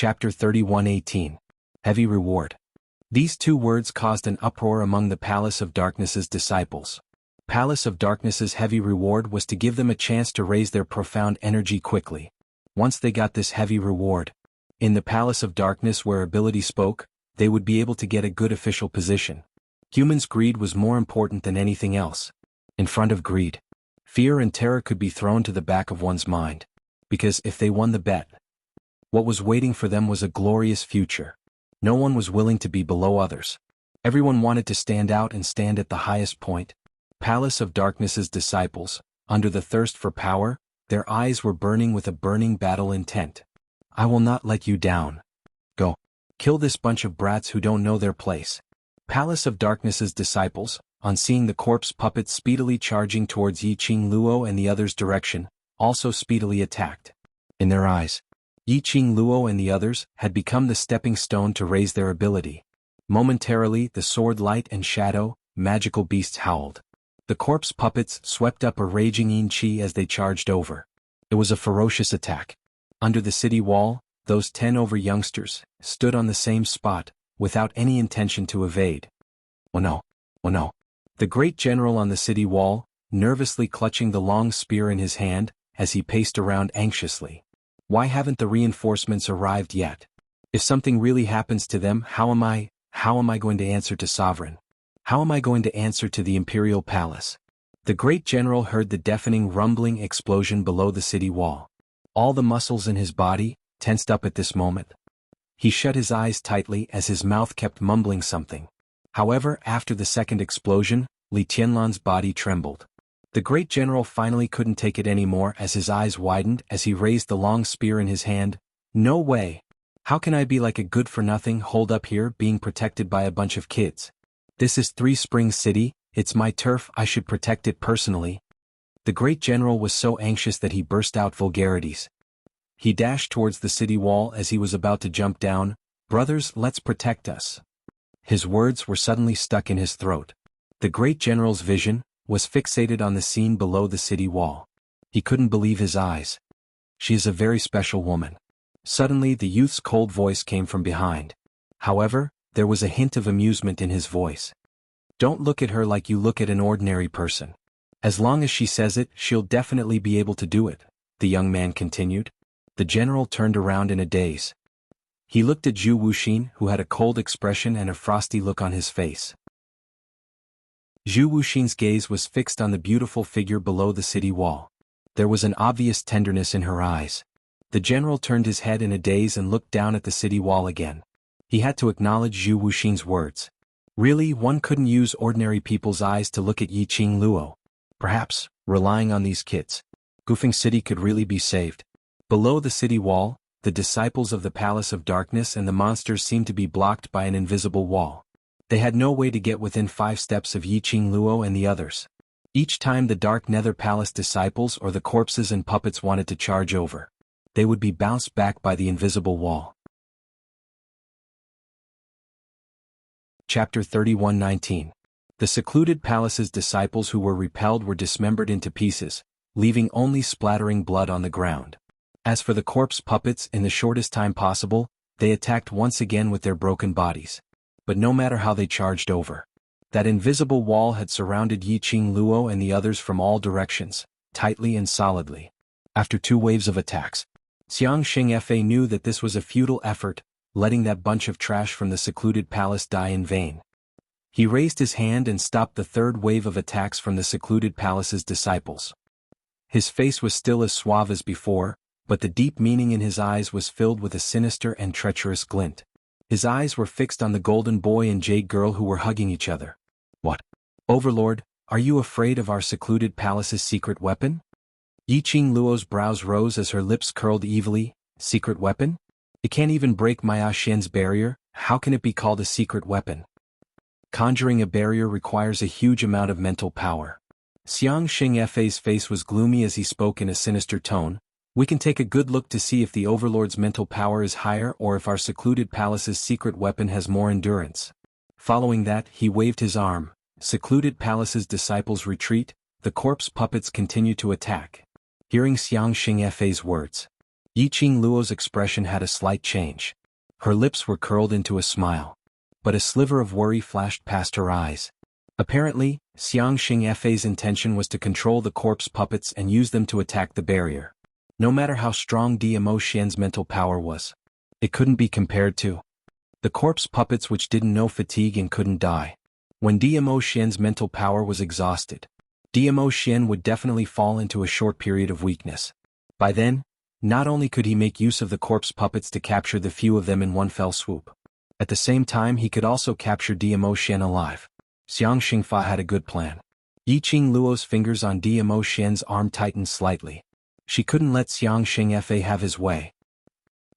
Chapter 31:18. Heavy Reward. These two words caused an uproar among the Palace of Darkness's disciples. Palace of Darkness's heavy reward was to give them a chance to raise their profound energy quickly. Once they got this heavy reward, in the Palace of Darkness where ability spoke, they would be able to get a good official position. Humans' greed was more important than anything else. In front of greed, fear and terror could be thrown to the back of one's mind. Because if they won the bet, what was waiting for them was a glorious future. No one was willing to be below others. Everyone wanted to stand out and stand at the highest point. Palace of Darkness's disciples, under the thirst for power, their eyes were burning with a burning battle intent. I will not let you down. Go. Kill this bunch of brats who don't know their place. Palace of Darkness's disciples, on seeing the corpse puppets speedily charging towards Yiqing Luo and the others' direction, also speedily attacked. In their eyes, Yiqing Luo and the others had become the stepping stone to raise their ability. Momentarily, the sword light and shadow, magical beasts howled. The corpse puppets swept up a raging yin qi as they charged over. It was a ferocious attack. Under the city wall, those 10 over youngsters stood on the same spot, without any intention to evade. Oh no! Oh no! The great general on the city wall, nervously clutching the long spear in his hand, as he paced around anxiously. Why haven't the reinforcements arrived yet? If something really happens to them, how am I going to answer to Sovereign? How am I going to answer to the Imperial Palace? The great general heard the deafening rumbling explosion below the city wall. All the muscles in his body tensed up at this moment. He shut his eyes tightly as his mouth kept mumbling something. However, after the second explosion, Li Tianlan's body trembled. The great general finally couldn't take it anymore as his eyes widened as he raised the long spear in his hand. No way! How can I be like a good-for-nothing holed up here being protected by a bunch of kids? This is Three Springs City, it's my turf, I should protect it personally. The great general was so anxious that he burst out vulgarities. He dashed towards the city wall as he was about to jump down. Brothers, let's protect us. His words were suddenly stuck in his throat. The great general's vision was fixated on the scene below the city wall. He couldn't believe his eyes. She is a very special woman. Suddenly the youth's cold voice came from behind. However, there was a hint of amusement in his voice. Don't look at her like you look at an ordinary person. As long as she says it, she'll definitely be able to do it, the young man continued. The general turned around in a daze. He looked at Zhu Wuxin, who had a cold expression and a frosty look on his face. Zhu Wuxin's gaze was fixed on the beautiful figure below the city wall. There was an obvious tenderness in her eyes. The general turned his head in a daze and looked down at the city wall again. He had to acknowledge Zhu Wuxin's words. Really, one couldn't use ordinary people's eyes to look at Yiqing Luo. Perhaps, relying on these kids, Gufeng City could really be saved. Below the city wall, the disciples of the Palace of Darkness and the monsters seemed to be blocked by an invisible wall. They had no way to get within 5 steps of Yiqing Luo and the others. Each time the Dark Nether Palace disciples or the corpses and puppets wanted to charge over, they would be bounced back by the invisible wall. Chapter 31:19. The secluded palace's disciples who were repelled were dismembered into pieces, leaving only splattering blood on the ground. As for the corpse puppets, in the shortest time possible, they attacked once again with their broken bodies. But no matter how they charged over, that invisible wall had surrounded Yiqing Luo and the others from all directions, tightly and solidly. After 2 waves of attacks, Xiang Xingfa knew that this was a futile effort, letting that bunch of trash from the secluded palace die in vain. He raised his hand and stopped the 3rd wave of attacks from the secluded palace's disciples. His face was still as suave as before, but the deep meaning in his eyes was filled with a sinister and treacherous glint. His eyes were fixed on the golden boy and jade girl who were hugging each other. What? Overlord, are you afraid of our secluded palace's secret weapon? Yiqing Luo's brows rose as her lips curled evilly. Secret weapon? It can't even break Maya Xian's barrier, how can it be called a secret weapon? Conjuring a barrier requires a huge amount of mental power. Xiang Xingfa's face was gloomy as he spoke in a sinister tone. We can take a good look to see if the Overlord's mental power is higher or if our secluded palace's secret weapon has more endurance. Following that, he waved his arm. Secluded palace's disciples retreat, the corpse puppets continue to attack. Hearing Xiang Xingfa's words, Yiqing Luo's expression had a slight change. Her lips were curled into a smile. But a sliver of worry flashed past her eyes. Apparently, Xiang Xingfei's intention was to control the corpse puppets and use them to attack the barrier. No matter how strong Dimo Xian's mental power was, it couldn't be compared to the corpse puppets, which didn't know fatigue and couldn't die. When Dimo Xian's mental power was exhausted, Dimo Xian would definitely fall into a short period of weakness. By then, not only could he make use of the corpse puppets to capture the few of them in one fell swoop, at the same time he could also capture Dimo Xian alive. Xiang Xingfa had a good plan. Yiqing Luo's fingers on Dimo Xian's arm tightened slightly. She couldn't let Xiang Xingfei have his way.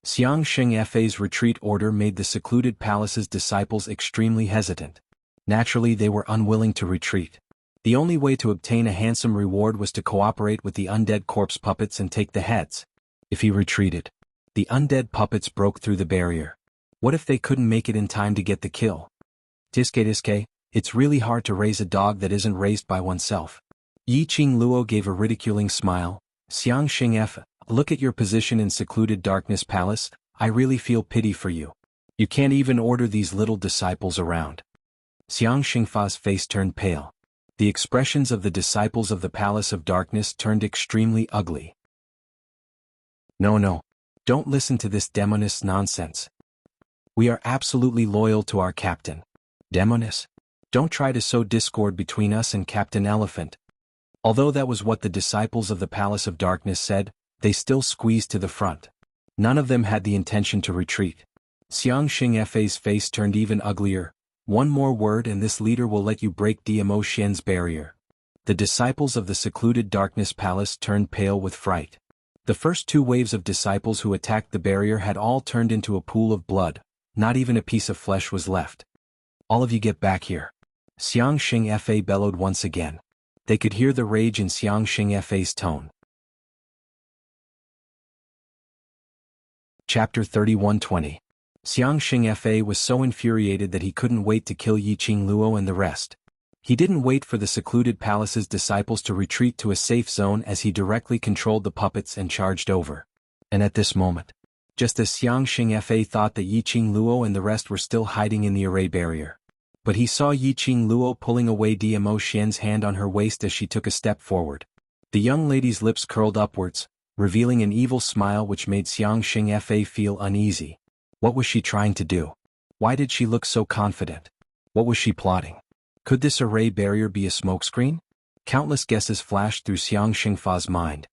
Xiang Xingfei's retreat order made the secluded palace's disciples extremely hesitant. Naturally, they were unwilling to retreat. The only way to obtain a handsome reward was to cooperate with the undead corpse puppets and take the heads. If he retreated, the undead puppets broke through the barrier. What if they couldn't make it in time to get the kill? Diske, it's really hard to raise a dog that isn't raised by oneself. Yiqing Luo gave a ridiculing smile. Xiang Xingfe, look at your position in secluded darkness palace, I really feel pity for you. You can't even order these little disciples around. Xiang Xingfa's face turned pale. The expressions of the disciples of the Palace of Darkness turned extremely ugly. No. Don't listen to this demonist nonsense. We are absolutely loyal to our captain. Demonist? Don't try to sow discord between us and Captain Elephant. Although that was what the disciples of the Palace of Darkness said, they still squeezed to the front. None of them had the intention to retreat. Xiang Xingfei's face turned even uglier. One more word and this leader will let you break Dimo Xian's barrier. The disciples of the secluded darkness palace turned pale with fright. The first two waves of disciples who attacked the barrier had all turned into a pool of blood. Not even a piece of flesh was left. All of you get back here. Xiang Xingfei bellowed once again. They could hear the rage in Xiang Xingfei's tone. Chapter 31:20. Xiang Xingfei was so infuriated that he couldn't wait to kill Yiqing Luo and the rest. He didn't wait for the secluded palace's disciples to retreat to a safe zone as he directly controlled the puppets and charged over. And at this moment, just as Xiang Xingfei thought that Yiqing Luo and the rest were still hiding in the array barrier. But he saw Yiqing Luo pulling away Dimo Xian's hand on her waist as she took a step forward. The young lady's lips curled upwards, revealing an evil smile which made Xiang Xingfei feel uneasy. What was she trying to do? Why did she look so confident? What was she plotting? Could this array barrier be a smokescreen? Countless guesses flashed through Xiang Xingfa's mind.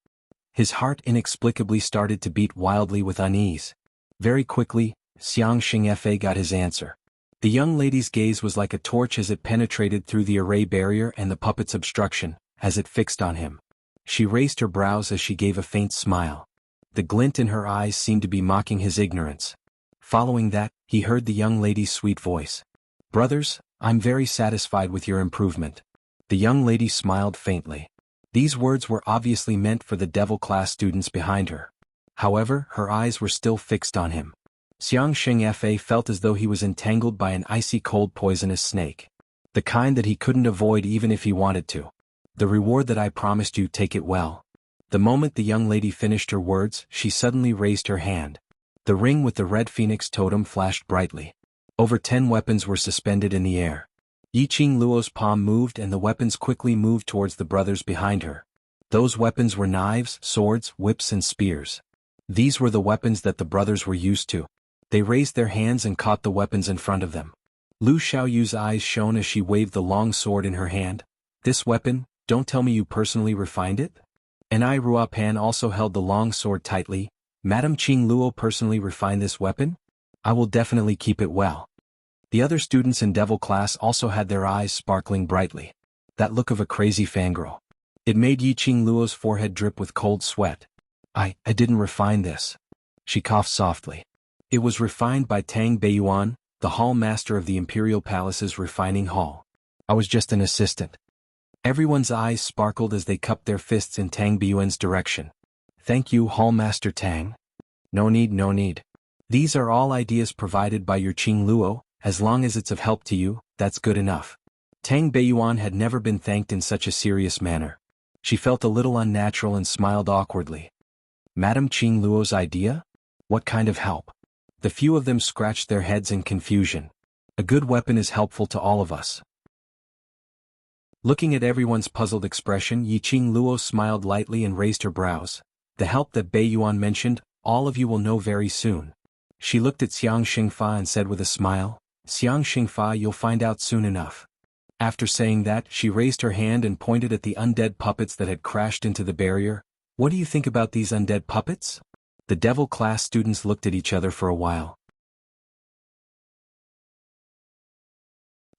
His heart inexplicably started to beat wildly with unease. Very quickly, Xiang Xingfei got his answer. The young lady's gaze was like a torch as it penetrated through the array barrier and the puppet's obstruction, as it fixed on him. She raised her brows as she gave a faint smile. The glint in her eyes seemed to be mocking his ignorance. Following that, he heard the young lady's sweet voice. "Brothers, I'm very satisfied with your improvement." The young lady smiled faintly. These words were obviously meant for the devil-class students behind her. However, her eyes were still fixed on him. Xiang Xingfei felt as though he was entangled by an icy cold poisonous snake. The kind that he couldn't avoid even if he wanted to. "The reward that I promised you, take it well." The moment the young lady finished her words, she suddenly raised her hand. The ring with the red phoenix totem flashed brightly. Over 10 weapons were suspended in the air. Yiqing Luo's palm moved and the weapons quickly moved towards the brothers behind her. Those weapons were knives, swords, whips and spears. These were the weapons that the brothers were used to. They raised their hands and caught the weapons in front of them. Lu Xiaoyu's eyes shone as she waved the long sword in her hand. "This weapon, don't tell me you personally refined it?" And I Ruopan also held the long sword tightly. "Madame Qing Luo personally refined this weapon? I will definitely keep it well." The other students in Devil class also had their eyes sparkling brightly. That look of a crazy fangirl. It made Yiqing Luo's forehead drip with cold sweat. I didn't refine this." She coughed softly. "It was refined by Tang Beiyuan, the hall master of the Imperial Palace's refining hall. I was just an assistant." Everyone's eyes sparkled as they cupped their fists in Tang Beiyuan's direction. "Thank you, Hall Master Tang." No need. "These are all ideas provided by your Qing Luo. As long as it's of help to you, that's good enough." Tang Beiyuan had never been thanked in such a serious manner. She felt a little unnatural and smiled awkwardly. Madame Qing Luo's idea? What kind of help? The few of them scratched their heads in confusion. A good weapon is helpful to all of us. Looking at everyone's puzzled expression, Yiqing Luo smiled lightly and raised her brows. The help that Bei Yuan mentioned, all of you will know very soon. She looked at Xiang Xingfa and said with a smile, Xiang Xingfa, you'll find out soon enough. After saying that, she raised her hand and pointed at the undead puppets that had crashed into the barrier. What do you think about these undead puppets? The devil class students looked at each other for a while.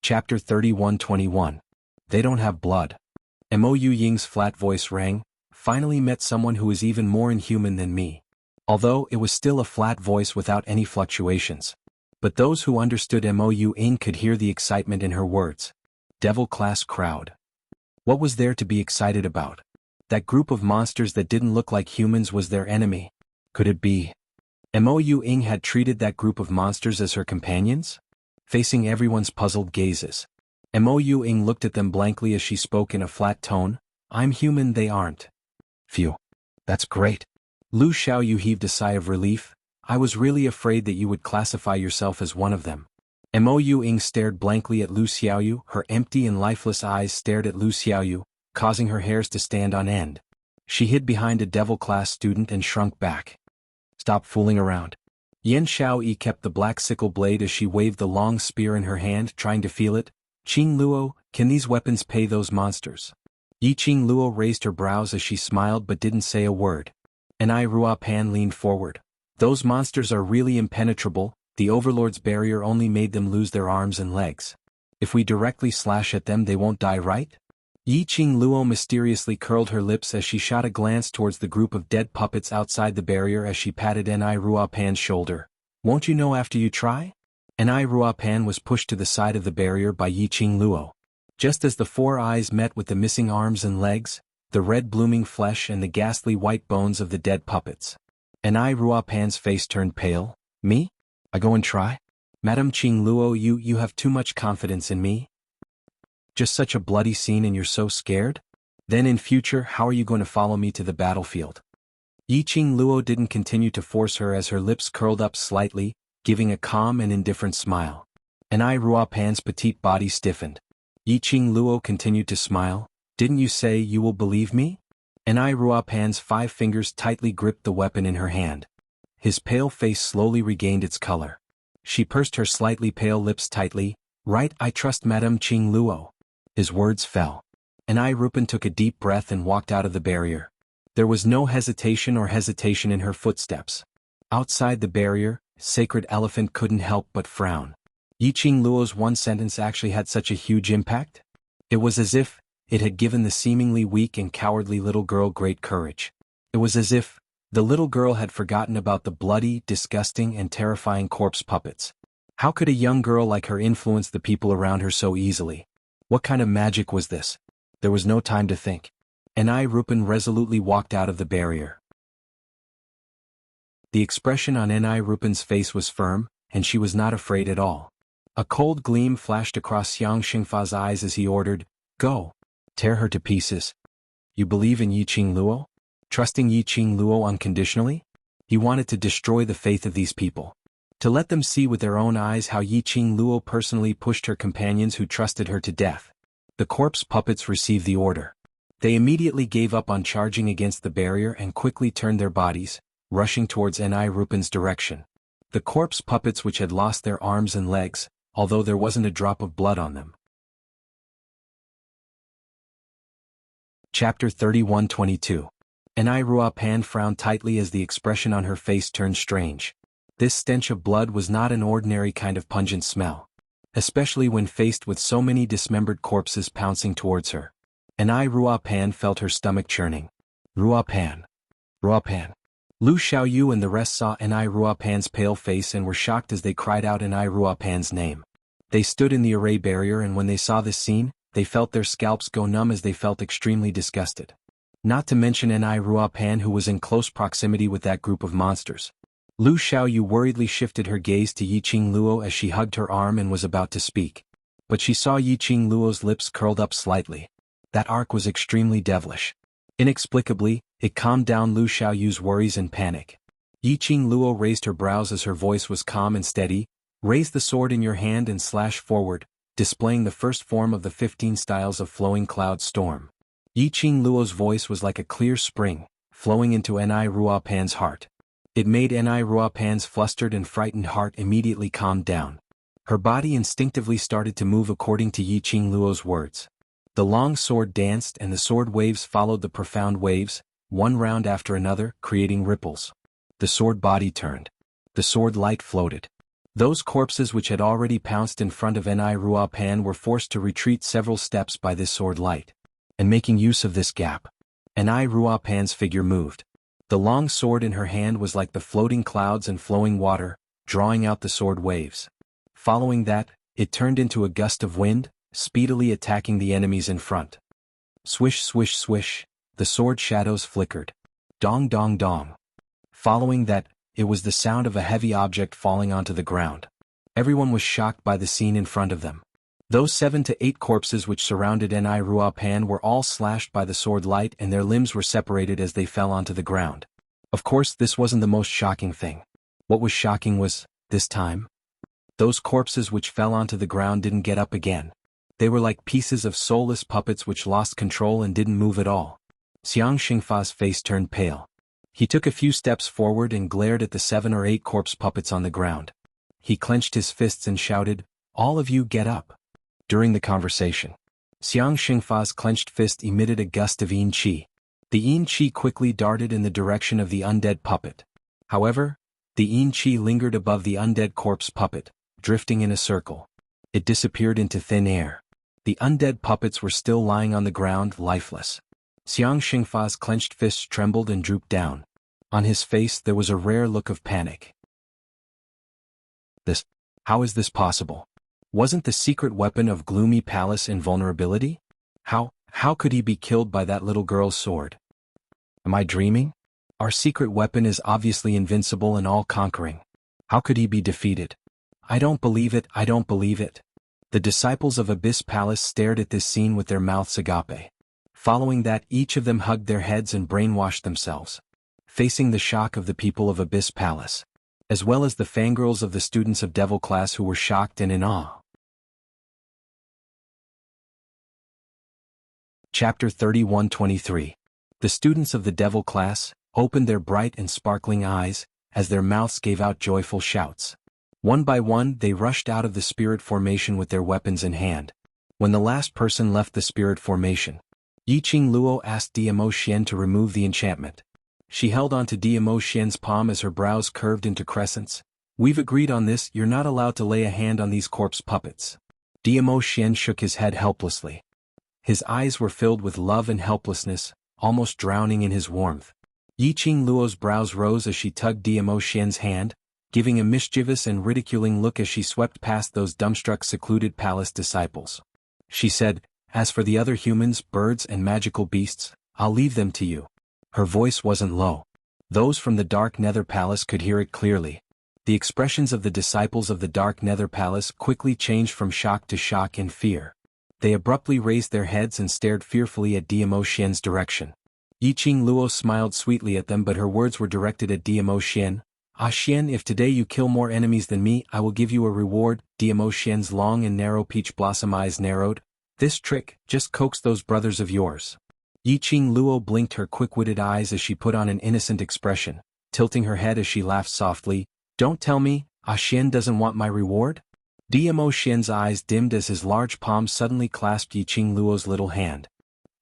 Chapter 31-21. They don't have blood. Mo Ying's flat voice rang. Finally met someone who is even more inhuman than me. Although it was still a flat voice without any fluctuations. But those who understood Mo Ying could hear the excitement in her words. Devil class crowd. What was there to be excited about? That group of monsters that didn't look like humans was their enemy. Could it be? Mo Ying had treated that group of monsters as her companions? Facing everyone's puzzled gazes. Mo Ying looked at them blankly as she spoke in a flat tone. I'm human, they aren't. Phew. That's great. Lu Xiaoyu heaved a sigh of relief. I was really afraid that you would classify yourself as one of them. Mo Ying stared blankly at Lu Xiaoyu, her empty and lifeless eyes stared at Lu Xiaoyu, causing her hairs to stand on end. She hid behind a devil class student and shrunk back. Stop fooling around. Yan Xiaoyi kept the black sickle blade as she waved the long spear in her hand, trying to feel it. Qing Luo, can these weapons pay those monsters? Yiqing Luo raised her brows as she smiled but didn't say a word. Ai Ruopan leaned forward. Those monsters are really impenetrable, the Overlord's barrier only made them lose their arms and legs. If we directly slash at them they won't die, right? Yiqing Luo mysteriously curled her lips as she shot a glance towards the group of dead puppets outside the barrier as she patted Ai Ruopan's shoulder. Won't you know after you try? Ai Ruopan was pushed to the side of the barrier by Yiqing Luo. Just as the four eyes met with the missing arms and legs, the red blooming flesh and the ghastly white bones of the dead puppets. Ai Ruopan's face turned pale. Me? I go and try? Madame Qing Luo, you have too much confidence in me? Just such a bloody scene and you're so scared? Then in future how are you going to follow me to the battlefield? Yiqing Luo didn't continue to force her as her lips curled up slightly, giving a calm and indifferent smile. Ai Ruopan's petite body stiffened. Yiqing Luo continued to smile. Didn't you say you will believe me? Ai Ruopan's 5 fingers tightly gripped the weapon in her hand. His pale face slowly regained its color. She pursed her slightly pale lips tightly. Right, I trust Madame Qing Luo. His words fell. Ai Ruopan took a deep breath and walked out of the barrier. There was no hesitation in her footsteps. Outside the barrier, Sacred Elephant couldn't help but frown. Yiqing Luo's one sentence actually had such a huge impact? It was as if it had given the seemingly weak and cowardly little girl great courage. It was as if the little girl had forgotten about the bloody, disgusting and terrifying corpse puppets. How could a young girl like her influence the people around her so easily? What kind of magic was this? There was no time to think. Ai Ruopan resolutely walked out of the barrier. The expression on Ai Ruopan's face was firm, and she was not afraid at all. A cold gleam flashed across Xiang Xingfa's eyes as he ordered, Go! Tear her to pieces. You believe in Yiqing Luo? Trusting Yiqing Luo unconditionally? He wanted to destroy the faith of these people. To let them see with their own eyes how Yiqing Luo personally pushed her companions who trusted her to death. The corpse puppets received the order. They immediately gave up on charging against the barrier and quickly turned their bodies, rushing towards Ai Ruopan's direction. The corpse puppets which had lost their arms and legs, although there wasn't a drop of blood on them. Chapter 31-22. Ai Ruopan frowned tightly as the expression on her face turned strange. This stench of blood was not an ordinary kind of pungent smell. Especially when faced with so many dismembered corpses pouncing towards her. Ai Ruopan felt her stomach churning. Ruopan. Ruopan. Lu Xiaoyu and the rest saw Ai Ruopan's pale face and were shocked as they cried out Ai Ruopan's name. They stood in the array barrier and when they saw this scene, they felt their scalps go numb as they felt extremely disgusted. Not to mention Ai Ruopan who was in close proximity with that group of monsters. Lu Xiaoyu worriedly shifted her gaze to Yiqing Luo as she hugged her arm and was about to speak. But she saw Yiqing Luo's lips curled up slightly. That arc was extremely devilish. Inexplicably, it calmed down Lu Xiaoyu's worries and panic. Yiqing Luo raised her brows as her voice was calm and steady. Raise the sword in your hand and slash forward, displaying the first form of the 15 styles of flowing cloud storm. Yiqing Luo's voice was like a clear spring, flowing into Ni Ruopan's heart. It made Ni Ruopan's flustered and frightened heart immediately calm down. Her body instinctively started to move according to Yiqing Luo's words. The long sword danced and the sword waves followed the profound waves, one round after another, creating ripples. The sword body turned. The sword light floated. Those corpses which had already pounced in front of Ni Ruopan were forced to retreat several steps by this sword light. And making use of this gap, Ni Ruopan's figure moved. The long sword in her hand was like the floating clouds and flowing water, drawing out the sword waves. Following that, it turned into a gust of wind, speedily attacking the enemies in front. Swish swish swish, the sword shadows flickered. Dong dong dong. Following that, it was the sound of a heavy object falling onto the ground. Everyone was shocked by the scene in front of them. Those 7 to 8 corpses which surrounded Ni Ruopan were all slashed by the sword light and their limbs were separated as they fell onto the ground. Of course, this wasn't the most shocking thing. What was shocking was, this time, those corpses which fell onto the ground didn't get up again. They were like pieces of soulless puppets which lost control and didn't move at all. Xiang Xingfa's face turned pale. He took a few steps forward and glared at the 7 or 8 corpse puppets on the ground. He clenched his fists and shouted, "All of you get up." During the conversation, Xiang Xingfa's clenched fist emitted a gust of yin qi. The yin qi quickly darted in the direction of the undead puppet. However, the yin qi lingered above the undead corpse puppet, drifting in a circle. It disappeared into thin air. The undead puppets were still lying on the ground, lifeless. Xiang Xingfa's clenched fists trembled and drooped down. On his face there was a rare look of panic. How is this possible? Wasn't the secret weapon of Gloomy Palace invulnerability? How could he be killed by that little girl's sword? Am I dreaming? Our secret weapon is obviously invincible and all-conquering. How could he be defeated? I don't believe it, I don't believe it. The disciples of Abyss Palace stared at this scene with their mouths agape. Following that, each of them hugged their heads and brainwashed themselves. Facing the shock of the people of Abyss Palace, as well as the fangirls of the students of Devil Class who were shocked and in awe. Chapter 31-23. The students of the Devil Class opened their bright and sparkling eyes, as their mouths gave out joyful shouts. One by one they rushed out of the spirit formation with their weapons in hand. When the last person left the spirit formation, Yiqing Luo asked Diamo Xian to remove the enchantment. She held onto Diamo Xian's palm as her brows curved into crescents. "We've agreed on this, you're not allowed to lay a hand on these corpse puppets." Diamo Xian shook his head helplessly. His eyes were filled with love and helplessness, almost drowning in his warmth. Yiqing Luo's brows rose as she tugged Diamo Xian's hand, giving a mischievous and ridiculing look as she swept past those dumbstruck secluded palace disciples. She said, "As for the other humans, birds and magical beasts, I'll leave them to you." Her voice wasn't low. Those from the Dark Nether Palace could hear it clearly. The expressions of the disciples of the Dark Nether Palace quickly changed from shock to shock and fear. They abruptly raised their heads and stared fearfully at Diamo Xian's direction. Yiqing Luo smiled sweetly at them, but her words were directed at Diamo Xian. "Ah Xian, if today you kill more enemies than me, I will give you a reward." Diamo Xian's long and narrow peach blossom eyes narrowed. "This trick, just coax those brothers of yours." Yiqing Luo blinked her quick-witted eyes as she put on an innocent expression, tilting her head as she laughed softly. "Don't tell me, Ah Xian doesn't want my reward?" Diamo Xian's eyes dimmed as his large palm suddenly clasped Yiqing Luo's little hand.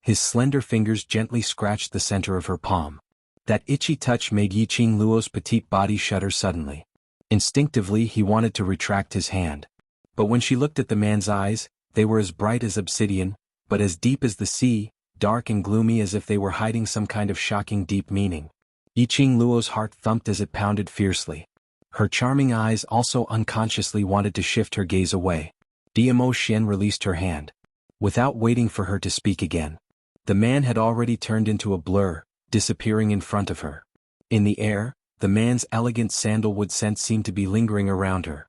His slender fingers gently scratched the center of her palm. That itchy touch made Yiqing Luo's petite body shudder suddenly. Instinctively he wanted to retract his hand. But when she looked at the man's eyes, they were as bright as obsidian, but as deep as the sea, dark and gloomy as if they were hiding some kind of shocking deep meaning. Yiqing Luo's heart thumped as it pounded fiercely. Her charming eyes also unconsciously wanted to shift her gaze away. Diamo Xian released her hand. Without waiting for her to speak again, the man had already turned into a blur, disappearing in front of her. In the air, the man's elegant sandalwood scent seemed to be lingering around her.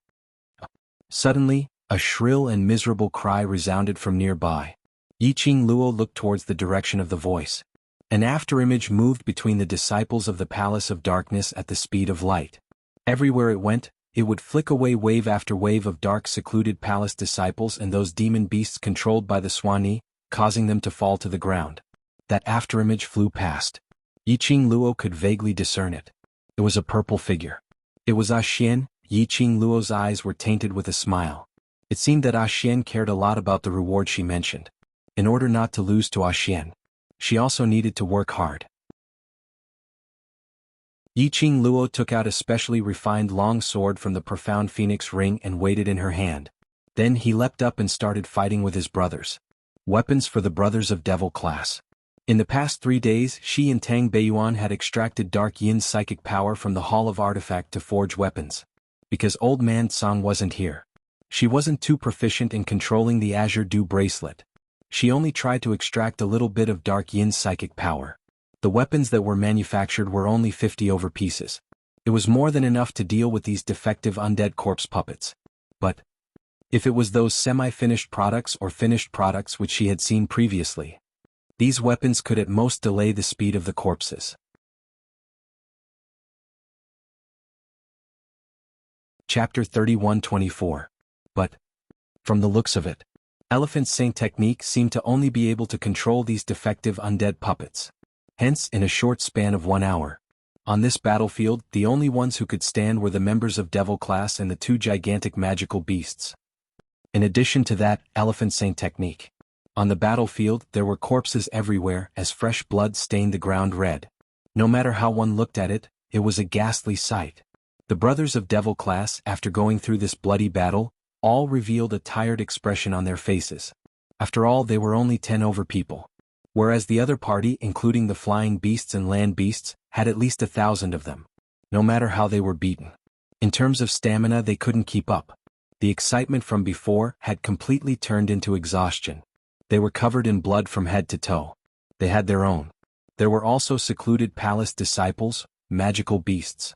Suddenly, a shrill and miserable cry resounded from nearby. Yiqing Luo looked towards the direction of the voice. An afterimage moved between the disciples of the Palace of Darkness at the speed of light. Everywhere it went, it would flick away wave after wave of dark secluded palace disciples and those demon beasts controlled by the Swanee, causing them to fall to the ground. That afterimage flew past. Yiqing Luo could vaguely discern it. It was a purple figure. It was Ah Xian. Yiqing Luo's eyes were tainted with a smile. It seemed that Ah Xian cared a lot about the reward she mentioned. In order not to lose to Ah Xian, she also needed to work hard. Yiqing Luo took out a specially refined long sword from the profound phoenix ring and weighed it in her hand. Then he leapt up and started fighting with his brothers. Weapons for the brothers of devil class. In the past 3 days, she and Tang Beiyuan had extracted Dark Yin's psychic power from the Hall of Artifact to forge weapons. Because Old Man Tsang wasn't here. She wasn't too proficient in controlling the Azure Dew bracelet. She only tried to extract a little bit of Dark Yin's psychic power. The weapons that were manufactured were only 50 over pieces. It was more than enough to deal with these defective undead corpse puppets. But if it was those semi-finished products or finished products which she had seen previously, these weapons could at most delay the speed of the corpses. Chapter 31-24. But, from the looks of it, Elephant Saint technique seemed to only be able to control these defective undead puppets. Hence, in a short span of 1 hour. On this battlefield, the only ones who could stand were the members of Devil class and the 2 gigantic magical beasts. In addition to that, Elephant Saint technique. On the battlefield, there were corpses everywhere as fresh blood stained the ground red. No matter how one looked at it, it was a ghastly sight. The brothers of Devil class, after going through this bloody battle, all revealed a tired expression on their faces. After all, they were only 10 over people. Whereas the other party, including the flying beasts and land beasts, had at least 1,000 of them. No matter how they were beaten. In terms of stamina, they couldn't keep up. The excitement from before had completely turned into exhaustion. They were covered in blood from head to toe. They had their own. There were also secluded palace disciples, magical beasts.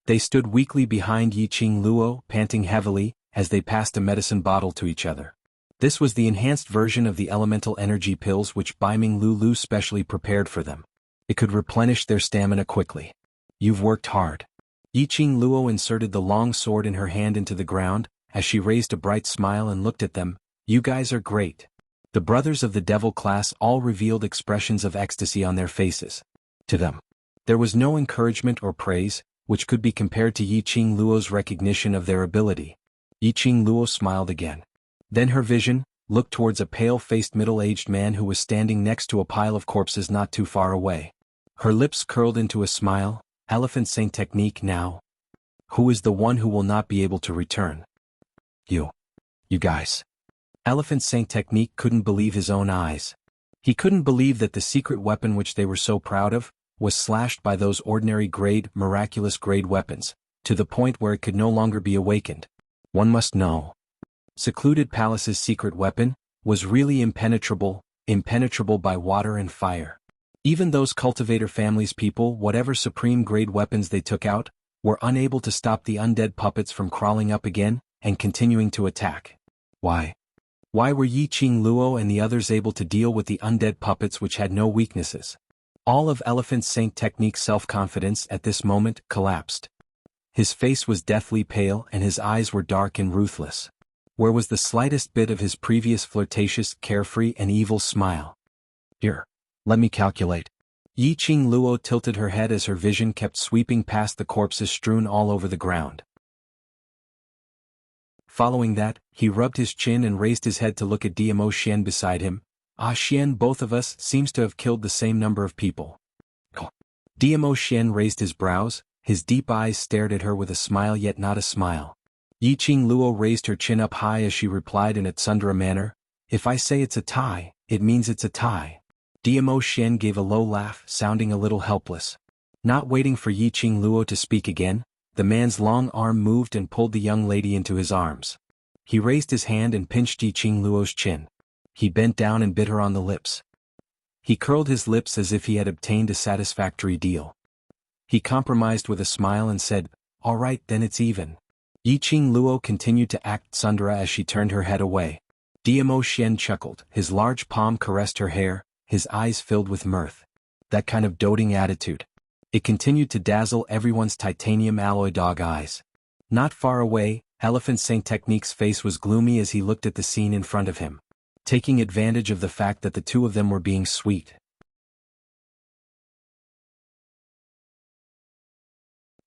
They stood weakly behind Yiqing Luo, panting heavily, as they passed a medicine bottle to each other. This was the enhanced version of the elemental energy pills which Baiming Lulu specially prepared for them. It could replenish their stamina quickly. You've worked hard. Yiqing Luo inserted the long sword in her hand into the ground, as she raised a bright smile and looked at them. You guys are great. The brothers of the devil class all revealed expressions of ecstasy on their faces. To them, there was no encouragement or praise, which could be compared to Yiqing Luo's recognition of their ability. Yiqing Luo smiled again. Then her vision looked towards a pale-faced middle-aged man who was standing next to a pile of corpses not too far away. Her lips curled into a smile. Elephant Saint technique now. Who is the one who will not be able to return? You guys. Elephant Saint technique couldn't believe his own eyes. He couldn't believe that the secret weapon which they were so proud of was slashed by those ordinary grade, miraculous grade weapons, to the point where it could no longer be awakened. One must know. Secluded Palace's secret weapon was really impenetrable by water and fire. Even those cultivator family's people, whatever supreme grade weapons they took out, were unable to stop the undead puppets from crawling up again and continuing to attack. Why were Yiqing Luo and the others able to deal with the undead puppets which had no weaknesses? All of Elephant Saint technique's self-confidence at this moment collapsed. His face was deathly pale and his eyes were dark and ruthless. Where was the slightest bit of his previous flirtatious, carefree and evil smile? Here, let me calculate. Yiqing Luo tilted her head as her vision kept sweeping past the corpses strewn all over the ground. Following that, he rubbed his chin and raised his head to look at Diamo Xian beside him. Ah Xian, both of us seems to have killed the same number of people. Diamo Xian raised his brows, his deep eyes stared at her with a smile yet not a smile. Yiqing Luo raised her chin up high as she replied in a tsundere manner, if I say it's a tie, it means it's a tie. Diamo Xian gave a low laugh, sounding a little helpless. Not waiting for Yiqing Luo to speak again, the man's long arm moved and pulled the young lady into his arms. He raised his hand and pinched Yiqing Luo's chin. He bent down and bit her on the lips. He curled his lips as if he had obtained a satisfactory deal. He compromised with a smile and said, all right, then it's even. Yiqing Luo continued to act tsundere as she turned her head away. Diamo Xian chuckled, his large palm caressed her hair, his eyes filled with mirth. that kind of doting attitude. It continued to dazzle everyone's titanium alloy dog eyes. Not far away, Elephant Saint Technique's face was gloomy as he looked at the scene in front of him, taking advantage of the fact that the two of them were being sweet.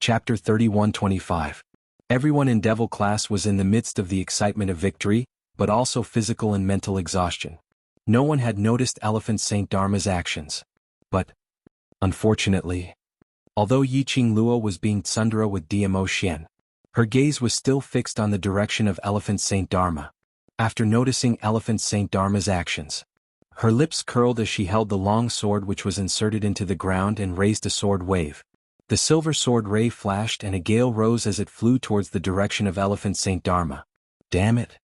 Chapter 31-25. Everyone in Devil Class was in the midst of the excitement of victory, but also physical and mental exhaustion. No one had noticed Elephant Saint Dharma's actions. But, unfortunately, although Yiqing Luo was being tsundere with Dmo Xian, her gaze was still fixed on the direction of Elephant Saint Dharma. After noticing Elephant Saint Dharma's actions, her lips curled as she held the long sword which was inserted into the ground and raised a sword wave. The silver sword ray flashed and a gale rose as it flew towards the direction of Elephant Saint Dharma. Damn it!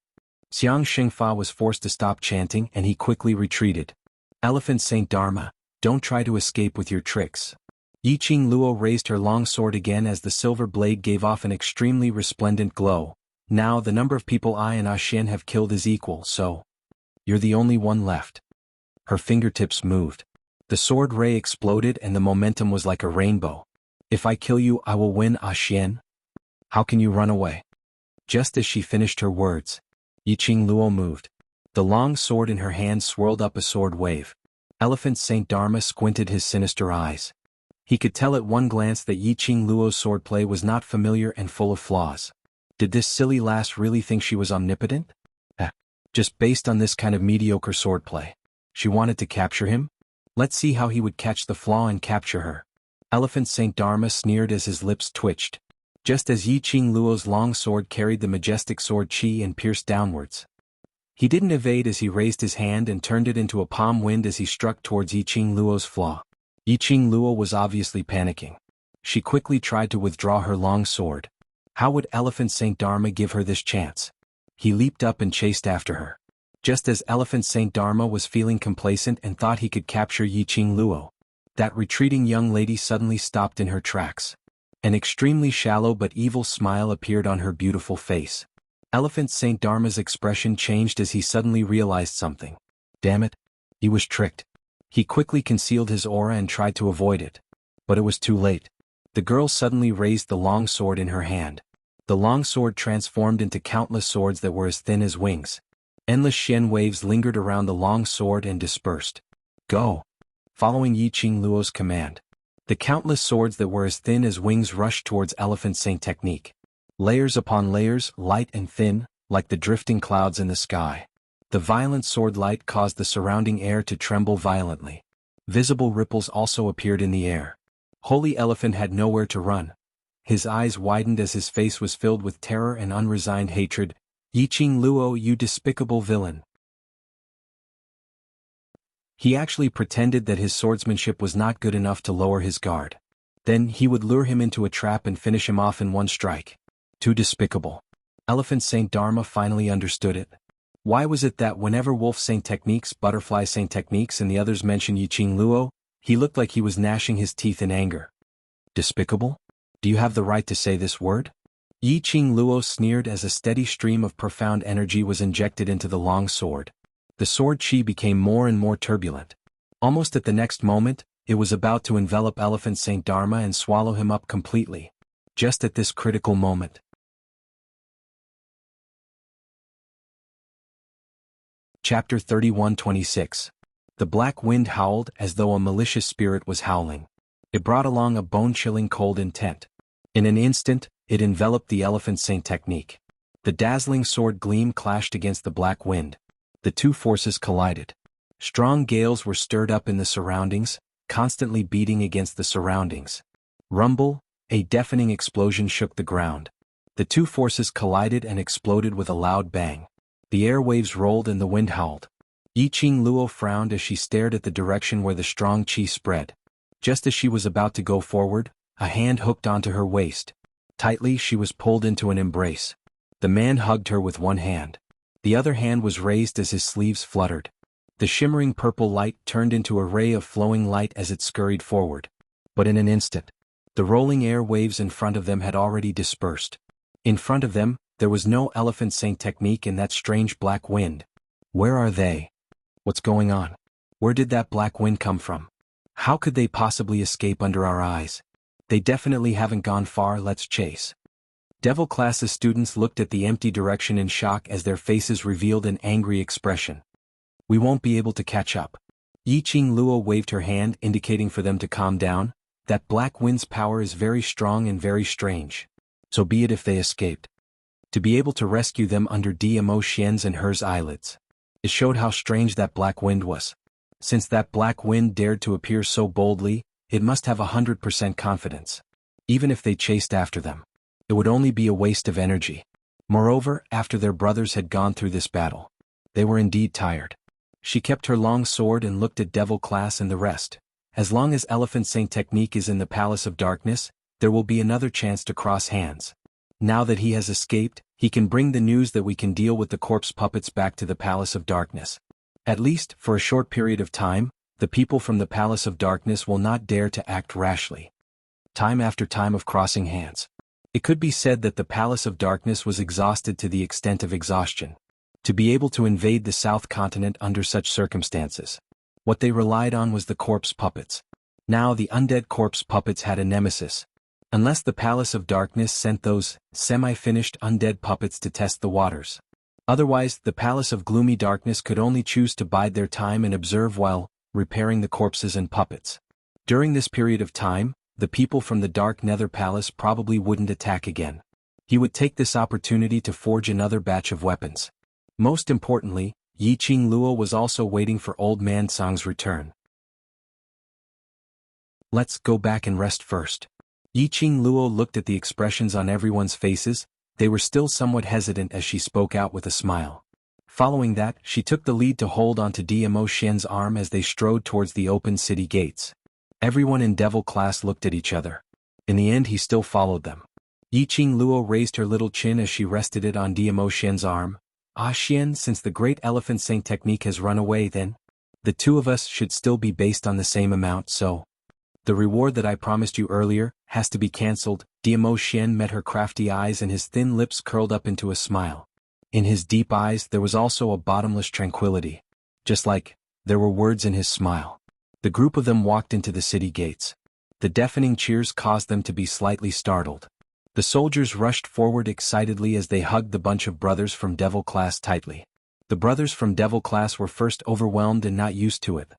Xiang Xingfa was forced to stop chanting and he quickly retreated. Elephant Saint Dharma, don't try to escape with your tricks. Yiqing Luo raised her long sword again as the silver blade gave off an extremely resplendent glow. Now the number of people I and Xian have killed is equal, so you're the only one left. Her fingertips moved. The sword ray exploded and the momentum was like a rainbow. If I kill you, I will win, Xian. How can you run away? Just as she finished her words, Yiqing Luo moved. The long sword in her hand swirled up a sword wave. Elephant Saint Dharma squinted his sinister eyes. He could tell at one glance that Yiqing Luo's swordplay was not familiar and full of flaws. Did this silly lass really think she was omnipotent? Just based on this kind of mediocre swordplay, she wanted to capture him? Let's see how he would catch the flaw and capture her. Elephant Saint Dharma sneered as his lips twitched. Just as Yiqing Luo's long sword carried the majestic sword qi and pierced downwards. He didn't evade as he raised his hand and turned it into a palm wind as he struck towards Yiqing Luo's flaw. Yiqing Luo was obviously panicking. She quickly tried to withdraw her long sword. How would Elephant Saint Dharma give her this chance? He leaped up and chased after her. Just as Elephant Saint Dharma was feeling complacent and thought he could capture Yiqing Luo, that retreating young lady suddenly stopped in her tracks. An extremely shallow but evil smile appeared on her beautiful face. Elephant Saint Dharma's expression changed as he suddenly realized something. Damn it, he was tricked. He quickly concealed his aura and tried to avoid it. But it was too late. The girl suddenly raised the long sword in her hand. The long sword transformed into countless swords that were as thin as wings. Endless Xian waves lingered around the long sword and dispersed. Go! Following Yiqing Luo's command, the countless swords that were as thin as wings rushed towards Elephant Saint Technique. Layers upon layers, light and thin, like the drifting clouds in the sky. The violent sword light caused the surrounding air to tremble violently. Visible ripples also appeared in the air. Holy Elephant had nowhere to run. His eyes widened as his face was filled with terror and unresigned hatred. Yiqing Luo, you despicable villain. He actually pretended that his swordsmanship was not good enough to lower his guard. Then he would lure him into a trap and finish him off in one strike. Too despicable. Elephant Saint Dharma finally understood it. Why was it that whenever Wolf Saint Techniques, Butterfly Saint Techniques and the others mentioned Yiqing Luo, he looked like he was gnashing his teeth in anger? Despicable? Do you have the right to say this word? Yiqing Luo sneered as a steady stream of profound energy was injected into the long sword. The sword qi became more and more turbulent. Almost at the next moment, it was about to envelop Elephant Saint Dharma and swallow him up completely. Just at this critical moment. Chapter 31-26. The black wind howled as though a malicious spirit was howling. It brought along a bone-chilling cold intent. In an instant, it enveloped the Elephant Saint Technique. The dazzling sword gleam clashed against the black wind. The two forces collided. Strong gales were stirred up in the surroundings, constantly beating against the surroundings. Rumble, a deafening explosion shook the ground. The two forces collided and exploded with a loud bang. The airwaves rolled and the wind howled. Yiqing Luo frowned as she stared at the direction where the strong qi spread. Just as she was about to go forward, a hand hooked onto her waist. Tightly she was pulled into an embrace. The man hugged her with one hand. The other hand was raised as his sleeves fluttered. The shimmering purple light turned into a ray of flowing light as it scurried forward. But in an instant, the rolling air waves in front of them had already dispersed. In front of them, there was no Elephant Saint Technique in that strange black wind. Where are they? What's going on? Where did that black wind come from? How could they possibly escape under our eyes? They definitely haven't gone far, let's chase. Devil class's students looked at the empty direction in shock as their faces revealed an angry expression. We won't be able to catch up. Yi Qing Luo waved her hand indicating for them to calm down. That black wind's power is very strong and very strange. So be it if they escaped. To be able to rescue them under Dmo Xian's and hers eyelids. It showed how strange that black wind was. Since that black wind dared to appear so boldly, it must have 100% confidence. Even if they chased after them, it would only be a waste of energy. Moreover, after their brothers had gone through this battle, they were indeed tired. She kept her long sword and looked at Devil Class and the rest. As long as Elephant Saint Technique is in the Palace of Darkness, there will be another chance to cross hands. Now that he has escaped, he can bring the news that we can deal with the corpse puppets back to the Palace of Darkness. At least, for a short period of time, the people from the Palace of Darkness will not dare to act rashly. Time after time of crossing hands. It could be said that the Palace of Darkness was exhausted to the extent of exhaustion. To be able to invade the South Continent under such circumstances, what they relied on was the corpse puppets. Now the undead corpse puppets had a nemesis. Unless the Palace of Darkness sent those semi-finished undead puppets to test the waters. Otherwise, the Palace of Gloomy Darkness could only choose to bide their time and observe while repairing the corpses and puppets. During this period of time, the people from the Dark Nether Palace probably wouldn't attack again. He would take this opportunity to forge another batch of weapons. Most importantly, Yi Qing Luo was also waiting for Old Man Song's return. Let's go back and rest first. Yi Qing Luo looked at the expressions on everyone's faces. They were still somewhat hesitant as she spoke out with a smile. Following that, she took the lead to hold onto Dmo Xian's arm as they strode towards the open city gates. Everyone in Devil Class looked at each other. In the end he still followed them. Yi Qing Luo raised her little chin as she rested it on Dmo Xian's arm. Ah Xian, since the great Elephant Saint Technique has run away then, the two of us should still be based on the same amount, so the reward that I promised you earlier has to be cancelled. Dmo Xian met her crafty eyes and his thin lips curled up into a smile. In his deep eyes there was also a bottomless tranquility. Just like there were words in his smile. The group of them walked into the city gates. The deafening cheers caused them to be slightly startled. The soldiers rushed forward excitedly as they hugged the bunch of brothers from Devil Class tightly. The brothers from Devil Class were first overwhelmed and not used to it.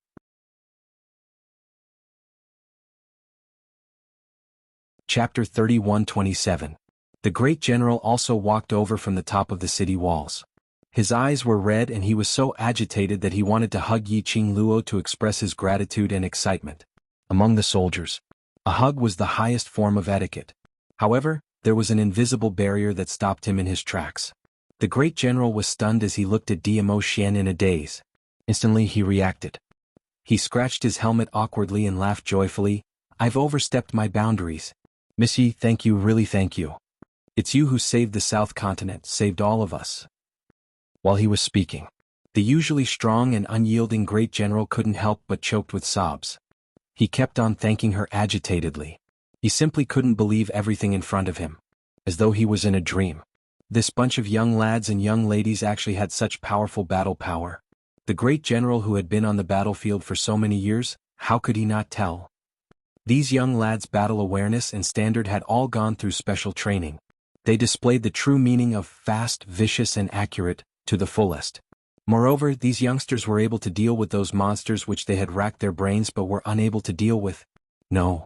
Chapter 31-27. The great general also walked over from the top of the city walls. His eyes were red and he was so agitated that he wanted to hug Yi Qing Luo to express his gratitude and excitement. Among the soldiers, a hug was the highest form of etiquette. However, there was an invisible barrier that stopped him in his tracks. The great general was stunned as he looked at Dmo Xian in a daze. Instantly he reacted. He scratched his helmet awkwardly and laughed joyfully. I've overstepped my boundaries. Missy, thank you, really thank you. It's you who saved the South Continent, saved all of us. While he was speaking, the usually strong and unyielding great general couldn't help but choked with sobs. He kept on thanking her agitatedly. He simply couldn't believe everything in front of him. As though he was in a dream. This bunch of young lads and young ladies actually had such powerful battle power. The great general who had been on the battlefield for so many years, how could he not tell? These young lads' battle awareness and standard had all gone through special training. They displayed the true meaning of fast, vicious and accurate, to the fullest. Moreover, these youngsters were able to deal with those monsters which they had racked their brains but were unable to deal with. No.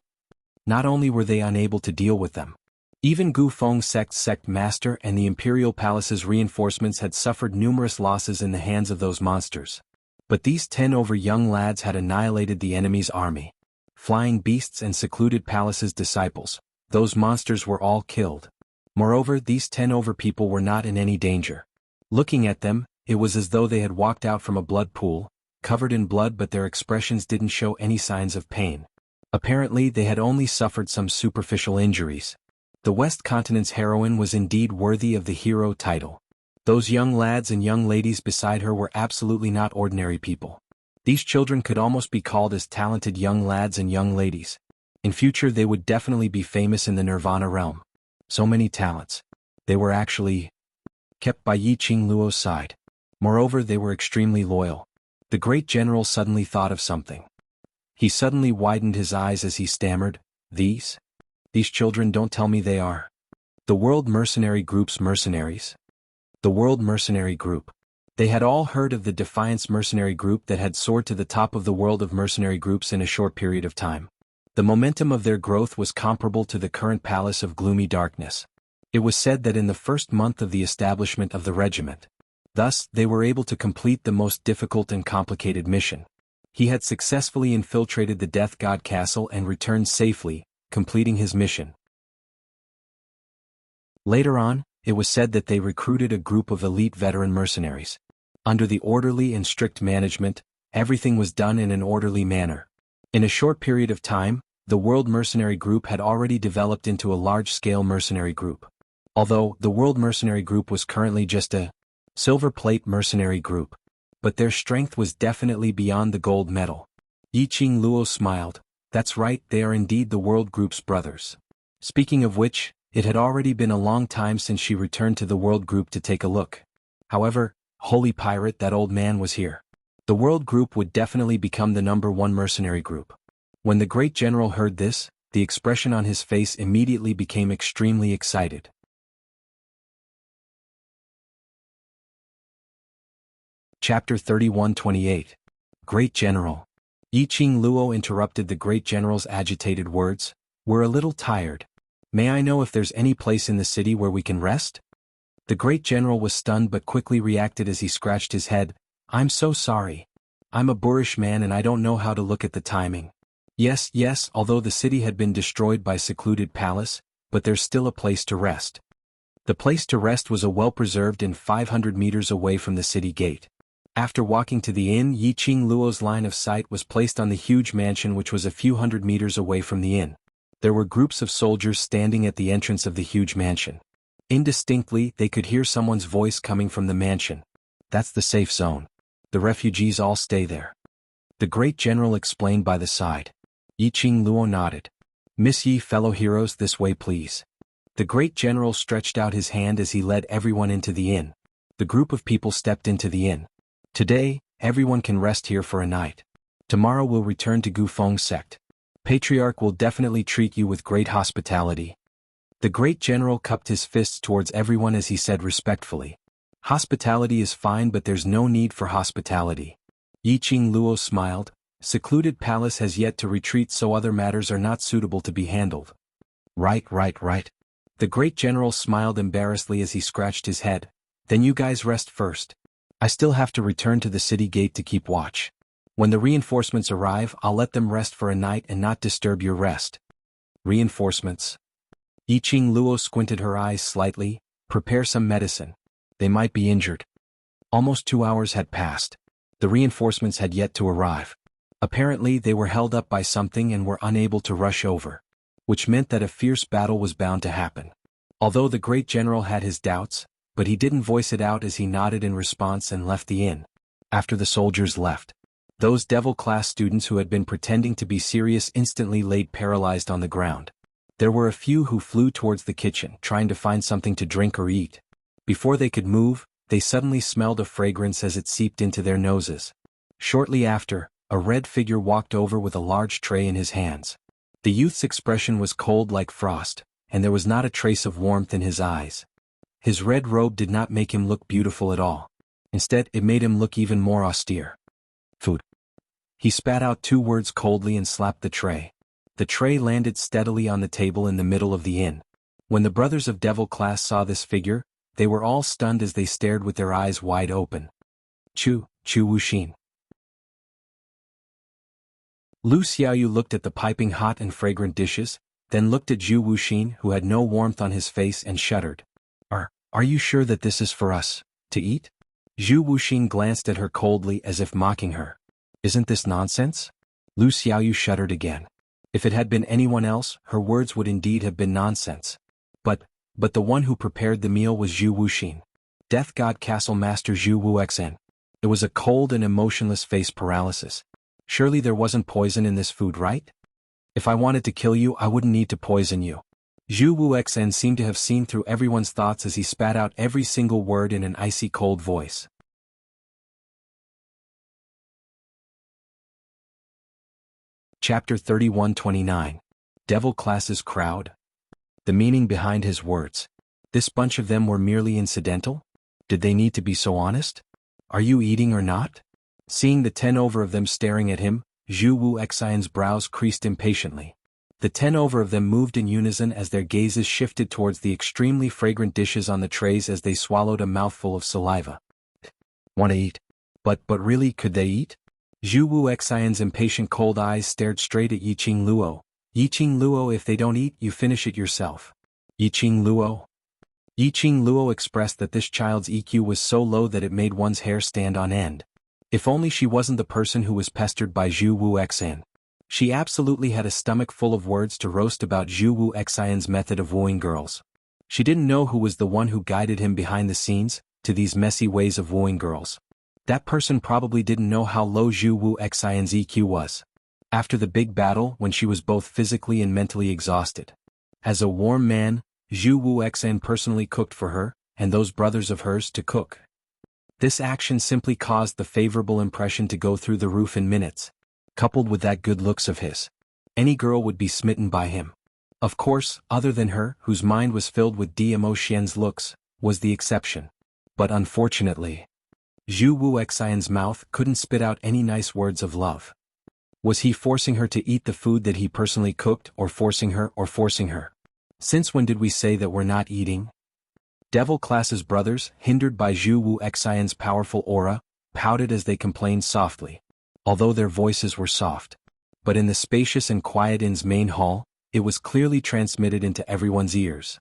Not only were they unable to deal with them. Even Gu Feng's sect master and the Imperial Palace's reinforcements had suffered numerous losses in the hands of those monsters. But these 10 over young lads had annihilated the enemy's army. Flying beasts and secluded palaces' disciples. Those monsters were all killed. Moreover, these 10 over people were not in any danger. Looking at them, it was as though they had walked out from a blood pool, covered in blood, but their expressions didn't show any signs of pain. Apparently they had only suffered some superficial injuries. The West Continent's heroine was indeed worthy of the hero title. Those young lads and young ladies beside her were absolutely not ordinary people. These children could almost be called as talented young lads and young ladies. In future they would definitely be famous in the Nirvana realm. So many talents. They were actually kept by Yi Qing Luo's side. Moreover, they were extremely loyal. The great general suddenly thought of something. He suddenly widened his eyes as he stammered, These children don't tell me they are the World Mercenary Group's mercenaries? The World Mercenary Group. They had all heard of the Defiance Mercenary Group that had soared to the top of the world of mercenary groups in a short period of time. The momentum of their growth was comparable to the current Palace of Gloomy Darkness. It was said that in the first month of the establishment of the regiment, thus, they were able to complete the most difficult and complicated mission. He had successfully infiltrated the Death God Castle and returned safely, completing his mission. Later on, it was said that they recruited a group of elite veteran mercenaries. Under the orderly and strict management, everything was done in an orderly manner. In a short period of time, the World Mercenary Group had already developed into a large-scale mercenary group. Although the World Mercenary Group was currently just a silver plate mercenary group, but their strength was definitely beyond the gold medal. Yiqing Luo smiled. That's right, they are indeed the World Group's brothers. Speaking of which, it had already been a long time since she returned to the World Group to take a look. However, holy pirate, that old man was here. The World Group would definitely become the #1 mercenary group. When the great general heard this, the expression on his face immediately became extremely excited. Chapter 31-28. Great General. Yiqing Luo interrupted the great general's agitated words. We're a little tired. May I know if there's any place in the city where we can rest? The great general was stunned but quickly reacted as he scratched his head. I'm so sorry. I'm a boorish man and I don't know how to look at the timing. Yes, although the city had been destroyed by secluded palace, but there's still a place to rest. The place to rest was a well-preserved and 500 meters away from the city gate. After walking to the inn, Yiqing Luo's line of sight was placed on the huge mansion which was a few hundred meters away from the inn. There were groups of soldiers standing at the entrance of the huge mansion. Indistinctly, they could hear someone's voice coming from the mansion. That's the safe zone. The refugees all stay there. The great general explained by the side. Yiqing Luo nodded. Miss Yi, fellow heroes, this way please. The great general stretched out his hand as he led everyone into the inn. The group of people stepped into the inn. Today, everyone can rest here for a night. Tomorrow we'll return to Gufeng sect. Patriarch will definitely treat you with great hospitality. The great general cupped his fists towards everyone as he said respectfully. Hospitality is fine, but there's no need for hospitality. Yiqing Luo smiled. Secluded palace has yet to retreat, so other matters are not suitable to be handled. Right. The great general smiled embarrassedly as he scratched his head. Then you guys rest first. I still have to return to the city gate to keep watch. When the reinforcements arrive, I'll let them rest for a night and not disturb your rest. Reinforcements? Yiqing Luo squinted her eyes slightly. Prepare some medicine. They might be injured. Almost 2 hours had passed. The reinforcements had yet to arrive. Apparently they were held up by something and were unable to rush over, which meant that a fierce battle was bound to happen. Although the great general had his doubts, but he didn't voice it out as he nodded in response and left the inn. After the soldiers left, those devil-class students who had been pretending to be serious instantly laid paralyzed on the ground. There were a few who flew towards the kitchen, trying to find something to drink or eat. Before they could move, they suddenly smelled a fragrance as it seeped into their noses. Shortly after, a red figure walked over with a large tray in his hands. The youth's expression was cold like frost, and there was not a trace of warmth in his eyes. His red robe did not make him look beautiful at all. Instead, it made him look even more austere. Food. He spat out 2 words coldly and slapped the tray. The tray landed steadily on the table in the middle of the inn. When the brothers of Devil Class saw this figure, they were all stunned as they stared with their eyes wide open. Chu Wuxin. Lu Xiaoyu looked at the piping hot and fragrant dishes, then looked at Zhu Wuxin, who had no warmth on his face, and shuddered. Are you sure that this is for us to eat? Zhu Wuxin glanced at her coldly as if mocking her. Isn't this nonsense? Lu Xiaoyu shuddered again. If it had been anyone else, her words would indeed have been nonsense. But the one who prepared the meal was Zhu Wuxin. Death God Castle Master Zhu Wuxen. It was a cold and emotionless face paralysis. Surely there wasn't poison in this food, right? If I wanted to kill you, I wouldn't need to poison you. Zhu Wuxen seemed to have seen through everyone's thoughts as he spat out every single word in an icy cold voice. Chapter 31-29. Devil Classes Crowd? The meaning behind his words. This bunch of them were merely incidental? Did they need to be so honest? Are you eating or not? Seeing the 10 over of them staring at him, Zhu Wu Xian's brows creased impatiently. The 10 over of them moved in unison as their gazes shifted towards the extremely fragrant dishes on the trays as they swallowed a mouthful of saliva. Want to eat? But really, could they eat? Zhu Wu Xian's impatient cold eyes stared straight at Yiqing Luo. Yiqing Luo, if they don't eat, you finish it yourself. Yiqing Luo? Yiqing Luo expressed that this child's EQ was so low that it made one's hair stand on end. If only she wasn't the person who was pestered by Zhu Wu Xian. She absolutely had a stomach full of words to roast about Zhu Wu Xian's method of wooing girls. She didn't know who was the one who guided him behind the scenes, to these messy ways of wooing girls. That person probably didn't know how low Zhu Wu Xian's EQ was. After the big battle, when she was both physically and mentally exhausted. As a warm man, Zhu Wu Xian personally cooked for her, and those brothers of hers to cook. This action simply caused the favorable impression to go through the roof in minutes. Coupled with that good looks of his, any girl would be smitten by him. Of course, other than her, whose mind was filled with Dmo Xian's looks, was the exception. But unfortunately, Zhu Wu Xian's mouth couldn't spit out any nice words of love. Was he forcing her to eat the food that he personally cooked, or forcing her? Since when did we say that we're not eating? Devil Class's brothers, hindered by Zhu Wu Xian's powerful aura, pouted as they complained softly. Although their voices were soft. But in the spacious and quiet inn's main hall, it was clearly transmitted into everyone's ears.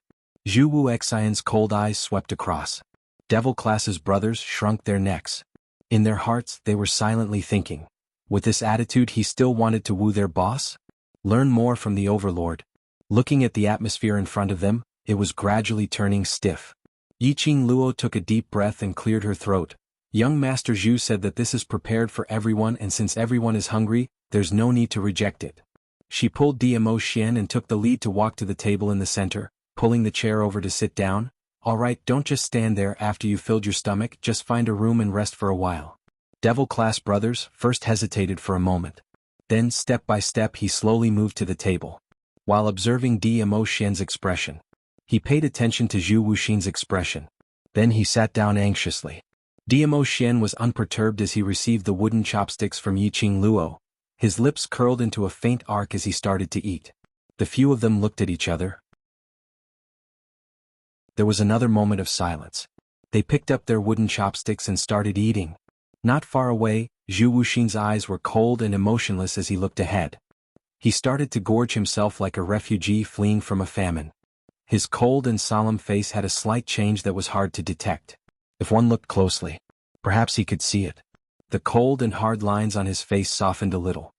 Zhu Wu Xian's cold eyes swept across. Devil Class's brothers shrunk their necks. In their hearts, they were silently thinking. With this attitude, he still wanted to woo their boss? Learn more from the overlord. Looking at the atmosphere in front of them, it was gradually turning stiff. Yiqing Luo took a deep breath and cleared her throat. Young Master Zhu said that this is prepared for everyone, and since everyone is hungry, there's no need to reject it. She pulled Dmo Xian and took the lead to walk to the table in the center, pulling the chair over to sit down. Alright, don't just stand there after you've filled your stomach, just find a room and rest for a while. Devil Class brothers first hesitated for a moment. Then, step by step, he slowly moved to the table. While observing Dmo Xian's expression, he paid attention to Zhu Wuxin's expression. Then he sat down anxiously. Dmo Xian was unperturbed as he received the wooden chopsticks from Yiqing Luo. His lips curled into a faint arc as he started to eat. The few of them looked at each other. There was another moment of silence. They picked up their wooden chopsticks and started eating. Not far away, Zhu Wuxin's eyes were cold and emotionless as he looked ahead. He started to gorge himself like a refugee fleeing from a famine. His cold and solemn face had a slight change that was hard to detect. If one looked closely, perhaps he could see it. The cold and hard lines on his face softened a little.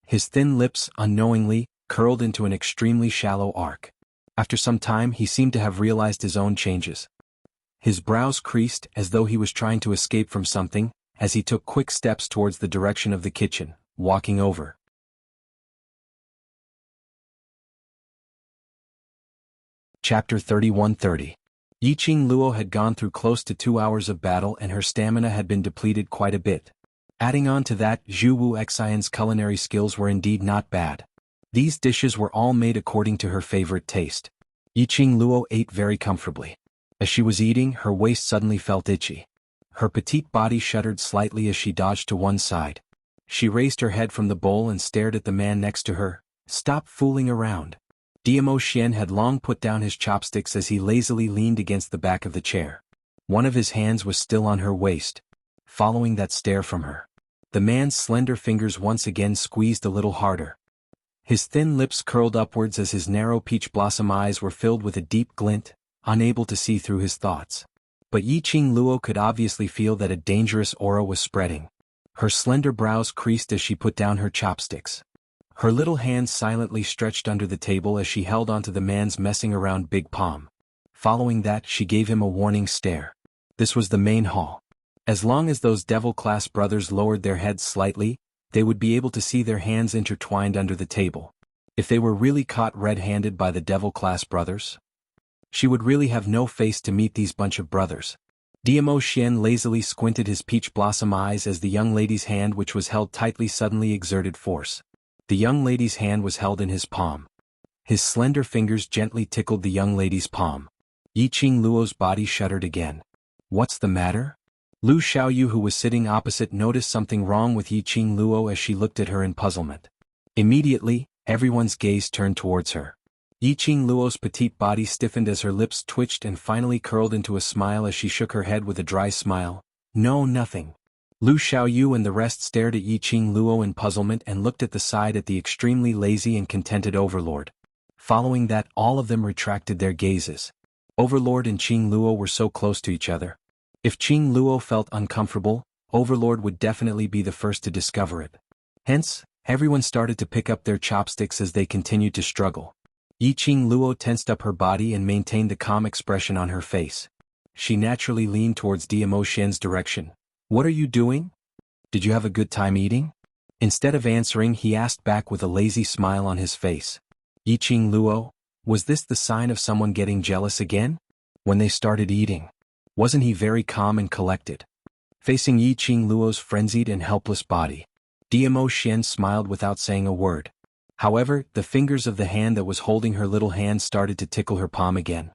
His thin lips, unknowingly, curled into an extremely shallow arc. After some time, he seemed to have realized his own changes. His brows creased as though he was trying to escape from something, as he took quick steps towards the direction of the kitchen, walking over. Chapter 31-30. Yiqing Luo had gone through close to 2 hours of battle and her stamina had been depleted quite a bit. Adding on to that, Zhu Wu Xian's culinary skills were indeed not bad. These dishes were all made according to her favorite taste. Yiqing Luo ate very comfortably. As she was eating, her waist suddenly felt itchy. Her petite body shuddered slightly as she dodged to one side. She raised her head from the bowl and stared at the man next to her. Stop fooling around. Dmo Xian had long put down his chopsticks as he lazily leaned against the back of the chair. One of his hands was still on her waist, following that stare from her. The man's slender fingers once again squeezed a little harder. His thin lips curled upwards as his narrow peach blossom eyes were filled with a deep glint, unable to see through his thoughts. But Yiqing Luo could obviously feel that a dangerous aura was spreading. Her slender brows creased as she put down her chopsticks. Her little hands silently stretched under the table as she held onto the man's messing around big palm. Following that, she gave him a warning stare. This was the main hall. As long as those Devil Class brothers lowered their heads slightly, they would be able to see their hands intertwined under the table. If they were really caught red-handed by the Devil Class brothers, she would really have no face to meet these bunch of brothers. Dmo Xian lazily squinted his peach blossom eyes as the young lady's hand, which was held tightly, suddenly exerted force. The young lady's hand was held in his palm. His slender fingers gently tickled the young lady's palm. Yiqing Luo's body shuddered again. What's the matter? Lu Xiaoyu, who was sitting opposite, noticed something wrong with Yiqing Luo as she looked at her in puzzlement. Immediately, everyone's gaze turned towards her. Yiqing Luo's petite body stiffened as her lips twitched and finally curled into a smile as she shook her head with a dry smile. No, nothing. Lu Xiaoyu and the rest stared at Yiqing Luo in puzzlement and looked at the side at the extremely lazy and contented overlord. Following that, all of them retracted their gazes. Overlord and Qing Luo were so close to each other. If Qing Luo felt uncomfortable, Overlord would definitely be the first to discover it. Hence, everyone started to pick up their chopsticks as they continued to struggle. Yiqing Luo tensed up her body and maintained the calm expression on her face. She naturally leaned towards Diamo Xian's direction. What are you doing? Did you have a good time eating? Instead of answering, he asked back with a lazy smile on his face. Yiqing Luo, was this the sign of someone getting jealous again? When they started eating, wasn't he very calm and collected? Facing Yiqing Luo's frenzied and helpless body, Diamo Xian smiled without saying a word. However, the fingers of the hand that was holding her little hand started to tickle her palm again.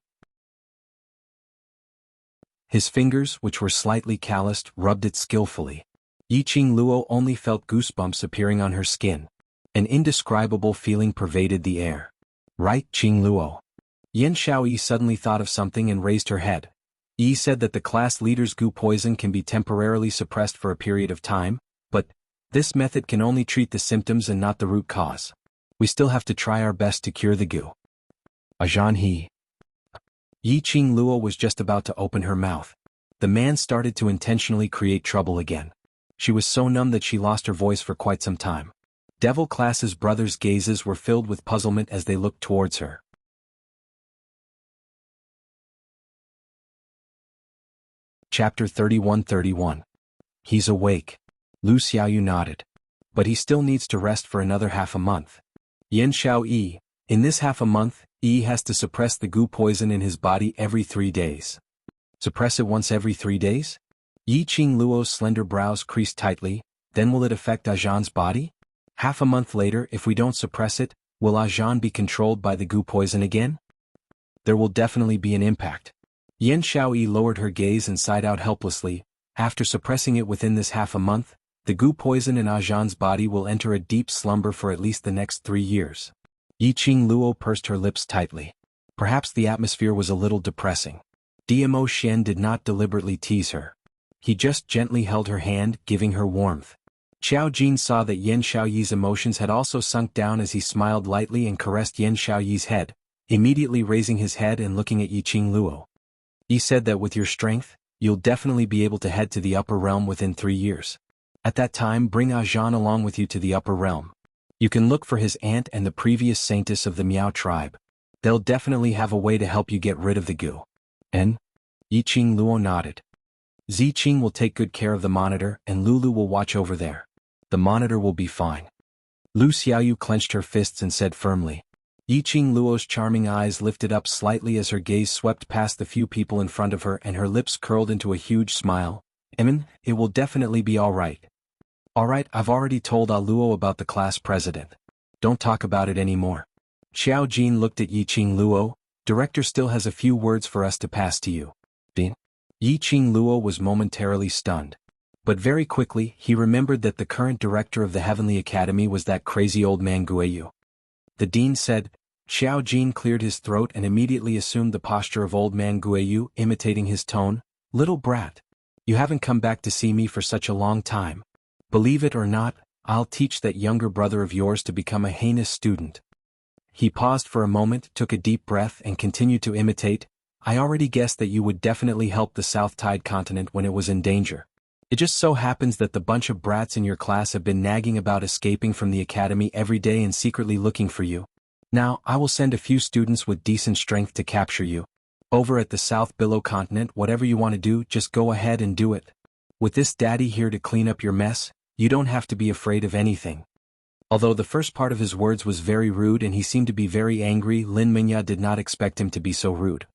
His fingers, which were slightly calloused, rubbed it skillfully. Yiqing Luo only felt goosebumps appearing on her skin. An indescribable feeling pervaded the air. Right, Qing Luo? Yan Xiaoyi suddenly thought of something and raised her head. Yi said that the class leader's goo poison can be temporarily suppressed for a period of time, but this method can only treat the symptoms and not the root cause. We still have to try our best to cure the goo. Ajan he. Yiqing Luo was just about to open her mouth. The man started to intentionally create trouble again. She was so numb that she lost her voice for quite some time. Devil Class's brothers' gazes were filled with puzzlement as they looked towards her. Chapter 31-31. He's awake. Lu Xiaoyu nodded. But he still needs to rest for another half a month. Yan Xiaoyi, in this half a month, Yi has to suppress the goo poison in his body every 3 days. Suppress it once every 3 days? Yiqing Luo's slender brows creased tightly. Then will it affect Ajan's body? Half a month later, if we don't suppress it, will Ajan be controlled by the goo poison again? There will definitely be an impact. Yan Xiaoyi lowered her gaze and sighed out helplessly. After suppressing it within this half a month, the goo poison in Ajan's body will enter a deep slumber for at least the next 3 years. Yiqing Luo pursed her lips tightly. Perhaps the atmosphere was a little depressing. Diamo Xian did not deliberately tease her. He just gently held her hand, giving her warmth. Qiao Jin saw that Yan Xiaoyi's emotions had also sunk down as he smiled lightly and caressed Yan Xiaoyi's head, immediately raising his head and looking at Yiqing Luo. He said that with your strength, you'll definitely be able to head to the upper realm within 3 years. At that time, bring Ajan along with you to the upper realm. You can look for his aunt and the previous saintess of the Miao tribe. They'll definitely have a way to help you get rid of the goo. And? Yiqing Luo nodded. Ziqing will take good care of the monitor and Lulu will watch over there. The monitor will be fine. Lu Xiaoyu clenched her fists and said firmly. Yiqing Luo's charming eyes lifted up slightly as her gaze swept past the few people in front of her and her lips curled into a huge smile. It will definitely be alright. Alright, I've already told Luo about the class president. Don't talk about it anymore. Xiao Jin looked at Yiqing Luo. Director still has a few words for us to pass to you. Bin? Yiqing Luo was momentarily stunned. But very quickly, he remembered that the current director of the Heavenly Academy was that crazy old man Guiyu. The dean said. Xiao Jin cleared his throat and immediately assumed the posture of old man Guiyu, imitating his tone. Little brat. You haven't come back to see me for such a long time. Believe it or not, I'll teach that younger brother of yours to become a heinous student. He paused for a moment, took a deep breath and continued to imitate. I already guessed that you would definitely help the South Tide continent when it was in danger. It just so happens that the bunch of brats in your class have been nagging about escaping from the academy every day and secretly looking for you. Now, I will send a few students with decent strength to capture you. Over at the South Billow continent, whatever you want to do, just go ahead and do it. With this daddy here to clean up your mess, you don't have to be afraid of anything. Although the first part of his words was very rude and he seemed to be very angry, Lin Mingya did not expect him to be so rude.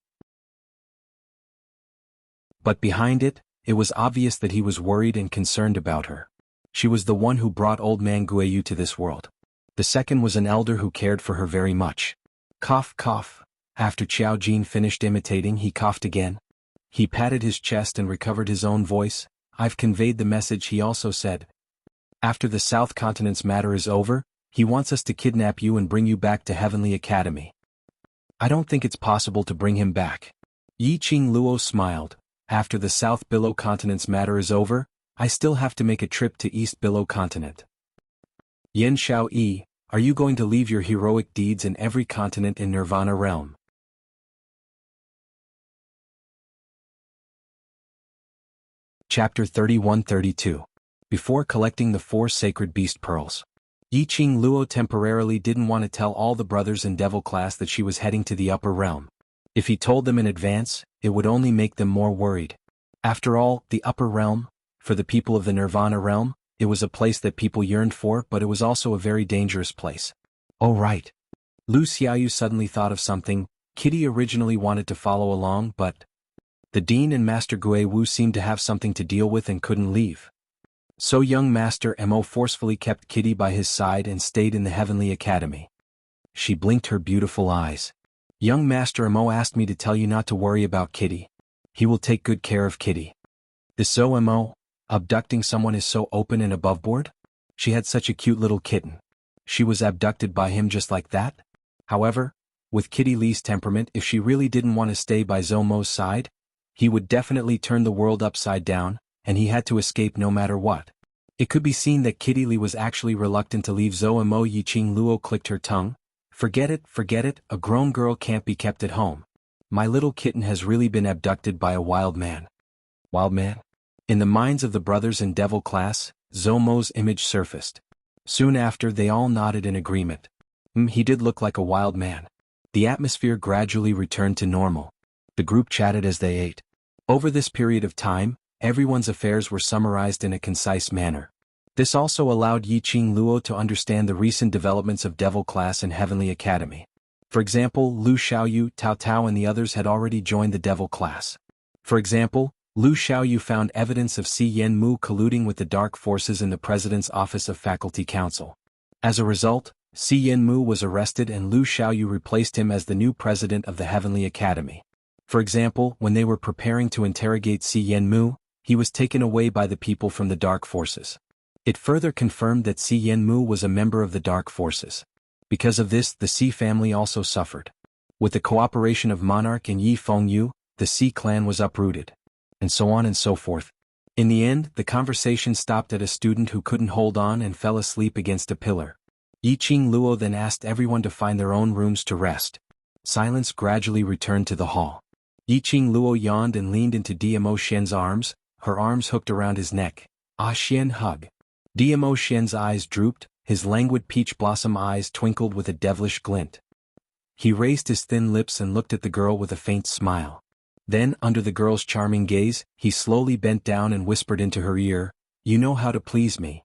But behind it, it was obvious that he was worried and concerned about her. She was the one who brought old man Guiyu to this world. The second was an elder who cared for her very much. Cough, cough. After Qiao Jin finished imitating, he coughed again. He patted his chest and recovered his own voice. I've conveyed the message, he also said. After the South Continent's matter is over, he wants us to kidnap you and bring you back to Heavenly Academy. I don't think it's possible to bring him back. Yi Qing Luo smiled. After the South Below Continent's matter is over, I still have to make a trip to East Below Continent. Yen Xiao Yi, are you going to leave your heroic deeds in every continent in Nirvana realm? Chapter 31-32. Before collecting the 4 sacred beast pearls. Yi Qing Luo temporarily didn't want to tell all the brothers in Devil class that she was heading to the upper realm. If he told them in advance, it would only make them more worried. After all, the upper realm, for the people of the Nirvana realm, it was a place that people yearned for, but it was also a very dangerous place. Oh right. Lu Xiaoyu suddenly thought of something. Kitty originally wanted to follow along, but the Dean and Master Gui Wu seemed to have something to deal with and couldn't leave. So young Master Mo forcefully kept Kitty by his side and stayed in the Heavenly Academy. She blinked her beautiful eyes. Young Master Mo asked me to tell you not to worry about Kitty. He will take good care of Kitty. This Zo Mo, abducting someone is so open and aboveboard? She had such a cute little kitten. She was abducted by him just like that? However, with Kitty Lee's temperament, if she really didn't want to stay by Zo Mo's side, he would definitely turn the world upside down, and he had to escape no matter what. It could be seen that Kitty Lee was actually reluctant to leave Zo Mo. Yi Qing Luo clicked her tongue. Forget it, a grown girl can't be kept at home. My little kitten has really been abducted by a wild man. Wild man? In the minds of the brothers in Devil class, Zo Mo's image surfaced. Soon after, they all nodded in agreement. He did look like a wild man. The atmosphere gradually returned to normal. The group chatted as they ate. Over this period of time, everyone's affairs were summarized in a concise manner. This also allowed Yi Qing Luo to understand the recent developments of Devil class and Heavenly Academy. For example, Lu Xiaoyu, Tao Tao and the others had already joined the Devil class. For example, Lu Xiaoyu found evidence of Si Yen Mu colluding with the dark forces in the President's Office of Faculty Council. As a result, Si Yen Mu was arrested and Lu Xiaoyu replaced him as the new president of the Heavenly Academy. For example, when they were preparing to interrogate Si Yen Mu, he was taken away by the people from the dark forces. It further confirmed that Si Yen Mu was a member of the dark forces. Because of this, the Si family also suffered. With the cooperation of Monarch and Yi Fengyu, the Si clan was uprooted. And so on and so forth. In the end, the conversation stopped at a student who couldn't hold on and fell asleep against a pillar. Yi Qing Luo then asked everyone to find their own rooms to rest. Silence gradually returned to the hall. Yi Qing Luo yawned and leaned into Dmo Xian's arms, her arms hooked around his neck. Ah Xian hug. Dmo Xian's eyes drooped, his languid peach blossom eyes twinkled with a devilish glint. He raised his thin lips and looked at the girl with a faint smile. Then, under the girl's charming gaze, he slowly bent down and whispered into her ear, "You know how to please me.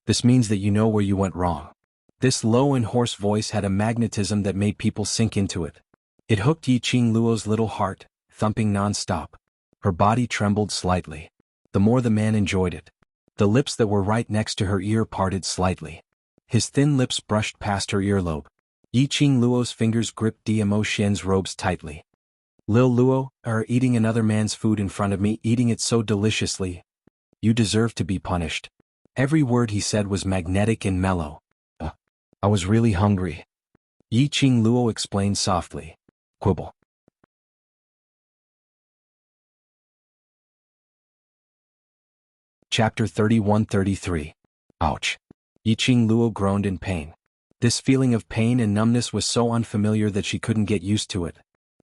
This means that you know where you went wrong." This low and hoarse voice had a magnetism that made people sink into it. It hooked Yi Qing Luo's little heart, thumping non-stop. Her body trembled slightly. The more the man enjoyed it. The lips that were right next to her ear parted slightly. His thin lips brushed past her earlobe. Yi Qing Luo's fingers gripped Dmo Xian's robes tightly. "Lil Luo, are eating another man's food in front of me, eating it so deliciously. You deserve to be punished." Every word he said was magnetic and mellow. I was really hungry." Yi Qing Luo explained softly. Quibble. Chapter 31-33. Ouch. Yi Qing Luo groaned in pain. This feeling of pain and numbness was so unfamiliar that she couldn't get used to it.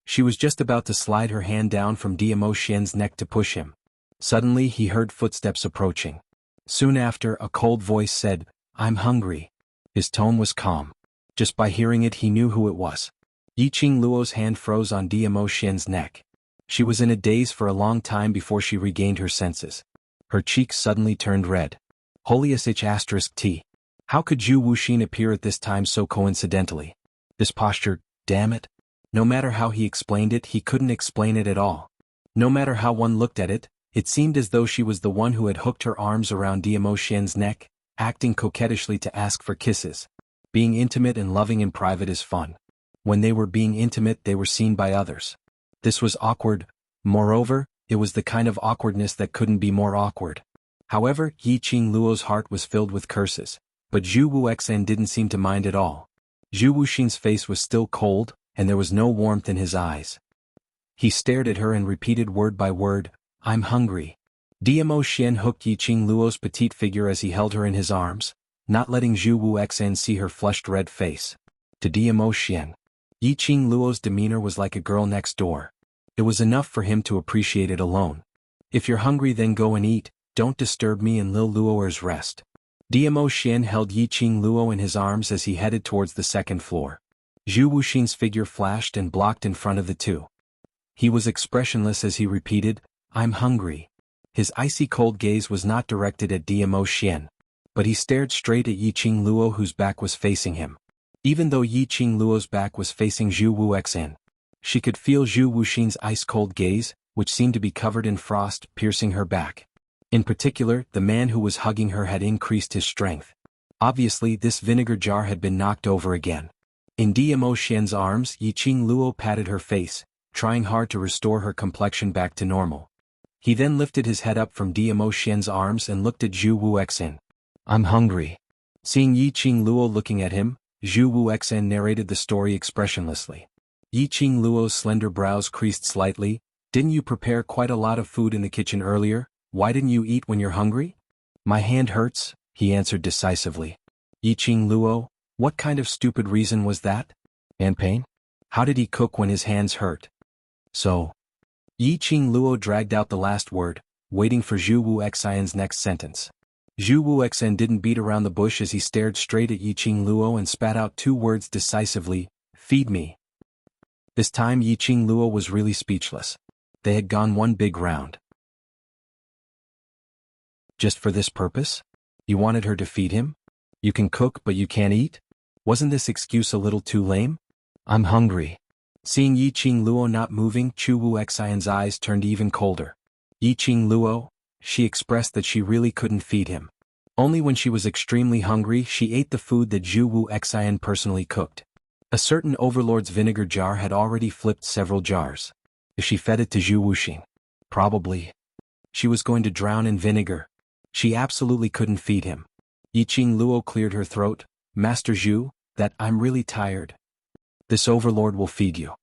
She was just about to slide her hand down from Dmo Xian's neck to push him. Suddenly he heard footsteps approaching. Soon after, a cold voice said, "I'm hungry." His tone was calm. Just by hearing it he knew who it was. Yi Qing Luo's hand froze on Dmo Xian's neck. She was in a daze for a long time before she regained her senses. Her cheeks suddenly turned red. Holy *T. How could Zhu Wuxin appear at this time so coincidentally? This posture, damn it. No matter how he explained it, he couldn't explain it at all. No matter how one looked at it, it seemed as though she was the one who had hooked her arms around Dmo Xian's neck. acting coquettishly to ask for kisses. Being intimate and loving in private is fun. When they were being intimate, they were seen by others. This was awkward. Moreover, it was the kind of awkwardness that couldn't be more awkward. However, Yi Qing Luo's heart was filled with curses, but Zhu Wuxen didn't seem to mind at all. Zhu Wuxin's face was still cold, and there was no warmth in his eyes. He stared at her and repeated word by word, "I'm hungry." Diamo Xian hooked Yi Qing Luo's petite figure as he held her in his arms, not letting Zhu Wuxen see her flushed red face. To Diamo Xian, Yi Qing Luo's demeanor was like a girl next door. It was enough for him to appreciate it alone. "If you're hungry, then go and eat, don't disturb me and Lil Luo's rest." Diamo Xian held Yi Qing Luo in his arms as he headed towards the second floor. Zhu Wuxin's figure flashed and blocked in front of the two. He was expressionless as he repeated, "I'm hungry." His icy cold gaze was not directed at Diamo Xian, but he stared straight at Yi Qing Luo, whose back was facing him. Even though Yi Qing Luo's back was facing Zhu Wuxin, she could feel Zhu Wuxin's ice-cold gaze, which seemed to be covered in frost, piercing her back. In particular, the man who was hugging her had increased his strength. Obviously, this vinegar jar had been knocked over again. In Diamo Xian's arms, Yi Qing Luo patted her face, trying hard to restore her complexion back to normal. He then lifted his head up from Diamo Xian's arms and looked at Zhu Wuxin. "I'm hungry." Seeing Yi Qing Luo looking at him, Zhu Wuxin narrated the story expressionlessly. Yi Qing Luo's slender brows creased slightly. "Didn't you prepare quite a lot of food in the kitchen earlier? Why didn't you eat when you're hungry?" "My hand hurts," he answered decisively. "Yi Qing Luo, what kind of stupid reason was that? And pain? How did he cook when his hands hurt?" "So." Yi Qing Luo dragged out the last word, waiting for Zhu Wuxin's next sentence. Zhu Wuxin didn't beat around the bush as he stared straight at Yi Qing Luo and spat out two words decisively, "Feed me." This time Yi Qing Luo was really speechless. They had gone one big round. Just for this purpose? You wanted her to feed him? You can cook but you can't eat? Wasn't this excuse a little too lame? "I'm hungry." Seeing Yi Qing Luo not moving, Zhu Wuxin's eyes turned even colder. Yi Qing Luo, she expressed that she really couldn't feed him. Only when she was extremely hungry she ate the food that Zhu Wuxin personally cooked. A certain overlord's vinegar jar had already flipped several jars. If she fed it to Zhu Wuxin, probably she was going to drown in vinegar. She absolutely couldn't feed him. Yi Qing Luo cleared her throat. "Master Zhu, I'm really tired. This overlord will feed you."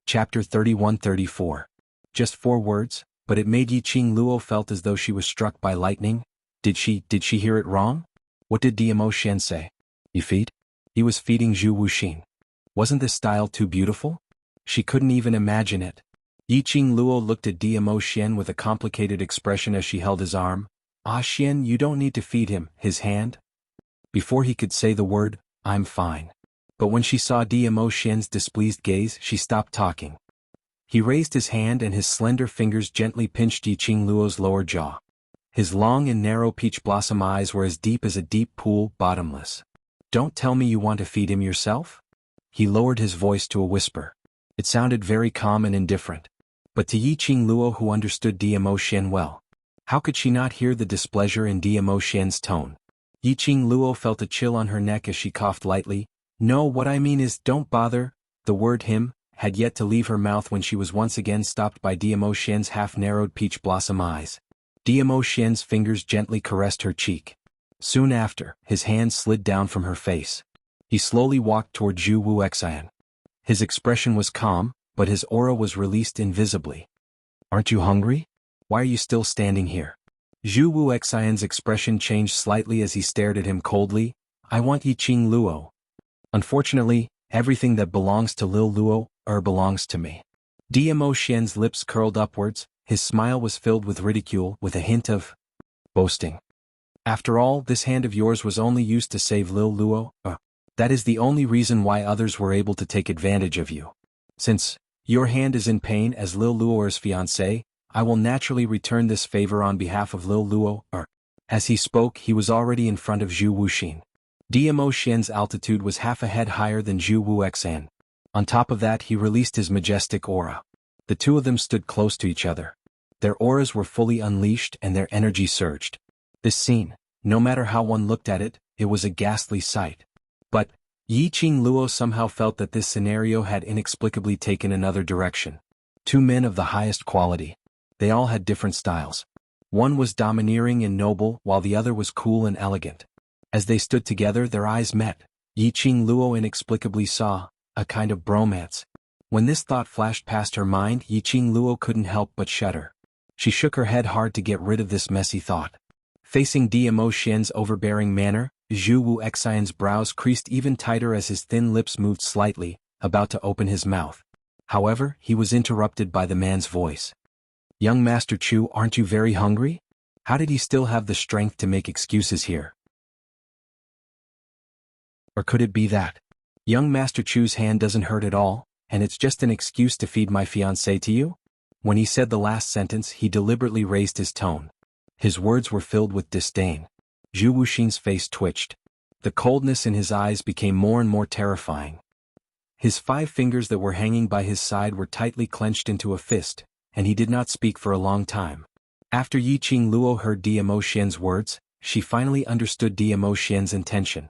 Chapter 31-34. Just 4 words, but it made Yi Qing Luo felt as though she was struck by lightning. Did she hear it wrong? What did Diamo Xian say? "You feed?" He was feeding Zhu Wuxin. Wasn't this style too beautiful? She couldn't even imagine it. Yi Qing Luo looked at Diamo Xian with a complicated expression as she held his arm. "Ah Xian, you don't need to feed him." His hand? Before he could say the word, "I'm fine." But when she saw Diamo Xian's displeased gaze, she stopped talking. He raised his hand and his slender fingers gently pinched Yi Qing Luo's lower jaw. His long and narrow peach blossom eyes were as deep as a deep pool, bottomless. "Don't tell me you want to feed him yourself?" He lowered his voice to a whisper. It sounded very calm and indifferent. But to Yi Qing Luo, who understood Diamo Xian well, how could she not hear the displeasure in Diamo Xian's tone? Yi Qing Luo felt a chill on her neck as she coughed lightly. "No, what I mean is, don't bother." The word "him" had yet to leave her mouth when she was once again stopped by Diamo Xian's half-narrowed peach blossom eyes. Diamo Xian's fingers gently caressed her cheek. Soon after, his hand slid down from her face. He slowly walked toward Zhu Wuxin. His expression was calm, but his aura was released invisibly. "Aren't you hungry? Why are you still standing here?" Zhu Wuxin's expression changed slightly as he stared at him coldly. "I want Yi Qing Luo. Unfortunately, everything that belongs to Lil Luo belongs to me." Diamo Xian's lips curled upwards. His smile was filled with ridicule, with a hint of boasting. "After all, this hand of yours was only used to save Lil Luo. That is the only reason why others were able to take advantage of you. Since your hand is in pain as Lil Luo's fiancé, I will naturally return this favor on behalf of Lil Luo." As he spoke, he was already in front of Zhu Wuxin. Diamo Xian's altitude was half a head higher than Zhu Wuxin. On top of that, he released his majestic aura. The two of them stood close to each other. Their auras were fully unleashed and their energy surged. This scene, no matter how one looked at it, it was a ghastly sight. But Yi Qing Luo somehow felt that this scenario had inexplicably taken another direction. Two men of the highest quality. They all had different styles. One was domineering and noble while the other was cool and elegant. As they stood together, their eyes met. Yi Qing Luo inexplicably saw a kind of bromance. When this thought flashed past her mind, Yi Qing Luo couldn't help but shudder. She shook her head hard to get rid of this messy thought. Facing Diamo Xian's overbearing manner, Zhu Wu Xian's brows creased even tighter as his thin lips moved slightly, about to open his mouth. However, he was interrupted by the man's voice. "Young Master Chu, aren't you very hungry? How did he still have the strength to make excuses here? Or could it be that young Master Chu's hand doesn't hurt at all, and it's just an excuse to feed my fiancée to you?" When he said the last sentence, he deliberately raised his tone. His words were filled with disdain. Zhu Wuxin's face twitched. The coldness in his eyes became more and more terrifying. His 5 fingers that were hanging by his side were tightly clenched into a fist, and he did not speak for a long time. After Yi Qing Luo heard Diamo Xian's words, she finally understood Diamo Xian's intention.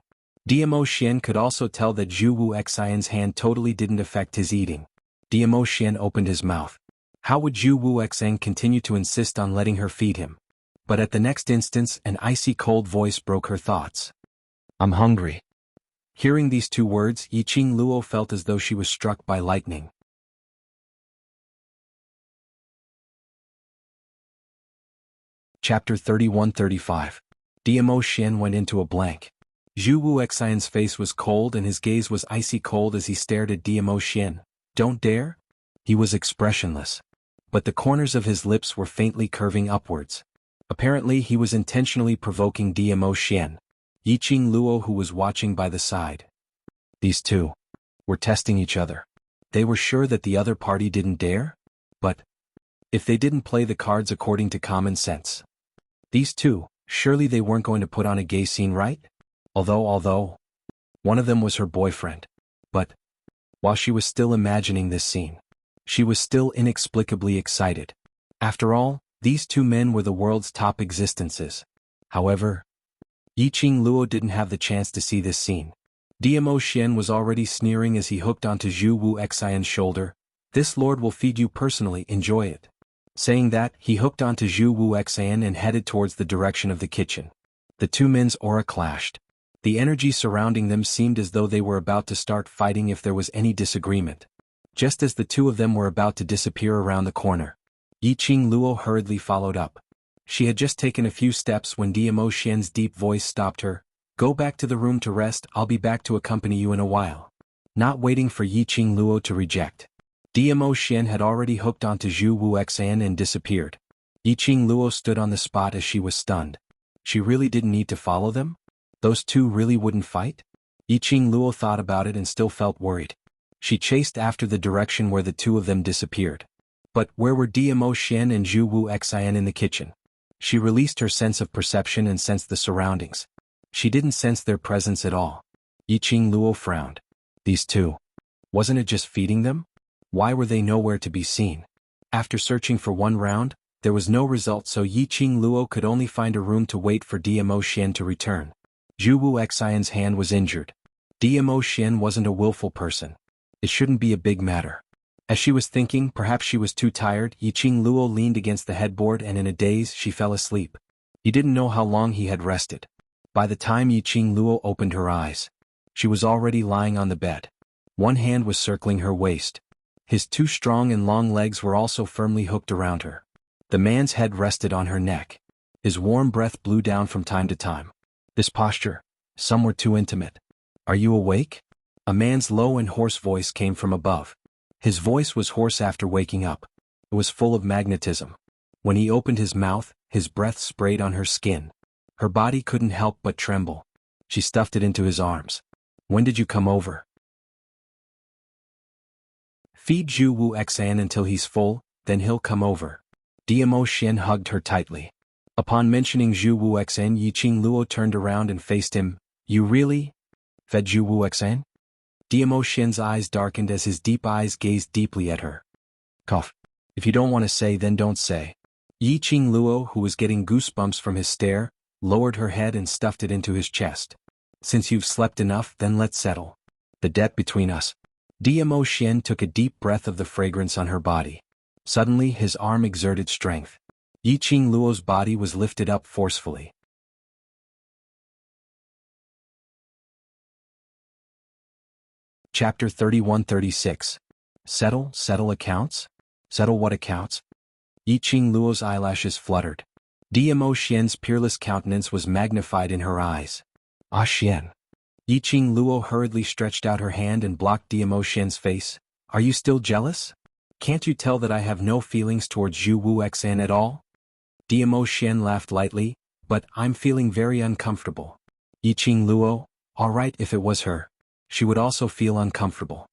Diamo Xian could also tell that Zhu Wu Xian's hand totally didn't affect his eating. Diamo Xian opened his mouth. How would Zhu Wu Xian continue to insist on letting her feed him? But at the next instant, an icy cold voice broke her thoughts. "I'm hungry." Hearing these 2 words, Yi Qing Luo felt as though she was struck by lightning. Chapter 31-35. Diamo Xian went into a blank. Zhu Wu Xian's face was cold and his gaze was icy cold as he stared at Diamo Xian. "Don't dare?" He was expressionless. But the corners of his lips were faintly curving upwards. Apparently he was intentionally provoking Diamo Xian. Yi Qing Luo, who was watching by the side. These two were testing each other. They were sure that the other party didn't dare? But if they didn't play the cards according to common sense, these two, surely they weren't going to put on a gay scene, right? Although one of them was her boyfriend. But while she was still imagining this scene, she was still inexplicably excited. After all, these 2 men were the world's top existences. However, Yi Qing Luo didn't have the chance to see this scene. Diamo Xian was already sneering as he hooked onto Zhu Wu Xian's shoulder. "This lord will feed you personally, enjoy it." Saying that, he hooked onto Zhu Wu Xian and headed towards the direction of the kitchen. The 2 men's aura clashed. The energy surrounding them seemed as though they were about to start fighting if there was any disagreement. Just as the 2 of them were about to disappear around the corner, Yi Qing Luo hurriedly followed up. She had just taken a few steps when Diamo Xian's deep voice stopped her. "Go back to the room to rest, I'll be back to accompany you in a while." Not waiting for Yi Qing Luo to reject, Diamo Xian had already hooked onto Zhu Wu Xian and disappeared. Yi Qing Luo stood on the spot as she was stunned. She really didn't need to follow them? Those 2 really wouldn't fight? Yi Qing Luo thought about it and still felt worried. She chased after the direction where the 2 of them disappeared. But where were Diamo Xian and Zhu Wu Xian in the kitchen? She released her sense of perception and sensed the surroundings. She didn't sense their presence at all. Yi Qing Luo frowned. These 2. Wasn't it just feeding them? Why were they nowhere to be seen? After searching for 1 round, there was no result, so Yi Qing Luo could only find a room to wait for Diamo Xian to return. Zhu Wu Xian's hand was injured. Diamo Xian wasn't a willful person. It shouldn't be a big matter. As she was thinking, perhaps she was too tired, Yi Qing Luo leaned against the headboard and in a daze she fell asleep. He didn't know how long he had rested. By the time Yi Qing Luo opened her eyes, she was already lying on the bed. One hand was circling her waist. His 2 strong and long legs were also firmly hooked around her. The man's head rested on her neck. His warm breath blew down from time to time. This posture, some were too intimate. "Are you awake?" A man's low and hoarse voice came from above. His voice was hoarse after waking up. It was full of magnetism. When he opened his mouth, his breath sprayed on her skin. Her body couldn't help but tremble. She stuffed it into his arms. "When did you come over?" "Feed Zhu Wu Xian until he's full, then he'll come over." Diamo Xian hugged her tightly. Upon mentioning Zhu Wu Xian, Yi Qing Luo turned around and faced him. "You really fed Zhu Wu Xian?" Diamo Xian's eyes darkened as his deep eyes gazed deeply at her. "Cough. If you don't want to say, then don't say." Yi Qing Luo, who was getting goosebumps from his stare, lowered her head and stuffed it into his chest. Since you've slept enough, then let's settle the debt between us. Diamo Xian took a deep breath of the fragrance on her body. Suddenly his arm exerted strength. Yi Qing Luo's body was lifted up forcefully. Chapter 31-36. Settle accounts? Settle what accounts? Yi Qing Luo's eyelashes fluttered. Diamo Xian's peerless countenance was magnified in her eyes. Ah Xian. Yi Qing Luo hurriedly stretched out her hand and blocked Diamo Xian's face. Are you still jealous? Can't you tell that I have no feelings towards Zhu Wuxia at all? Diamo Xian laughed lightly, but I'm feeling very uncomfortable. Yi Qing Luo, alright, if it was her, she would also feel uncomfortable.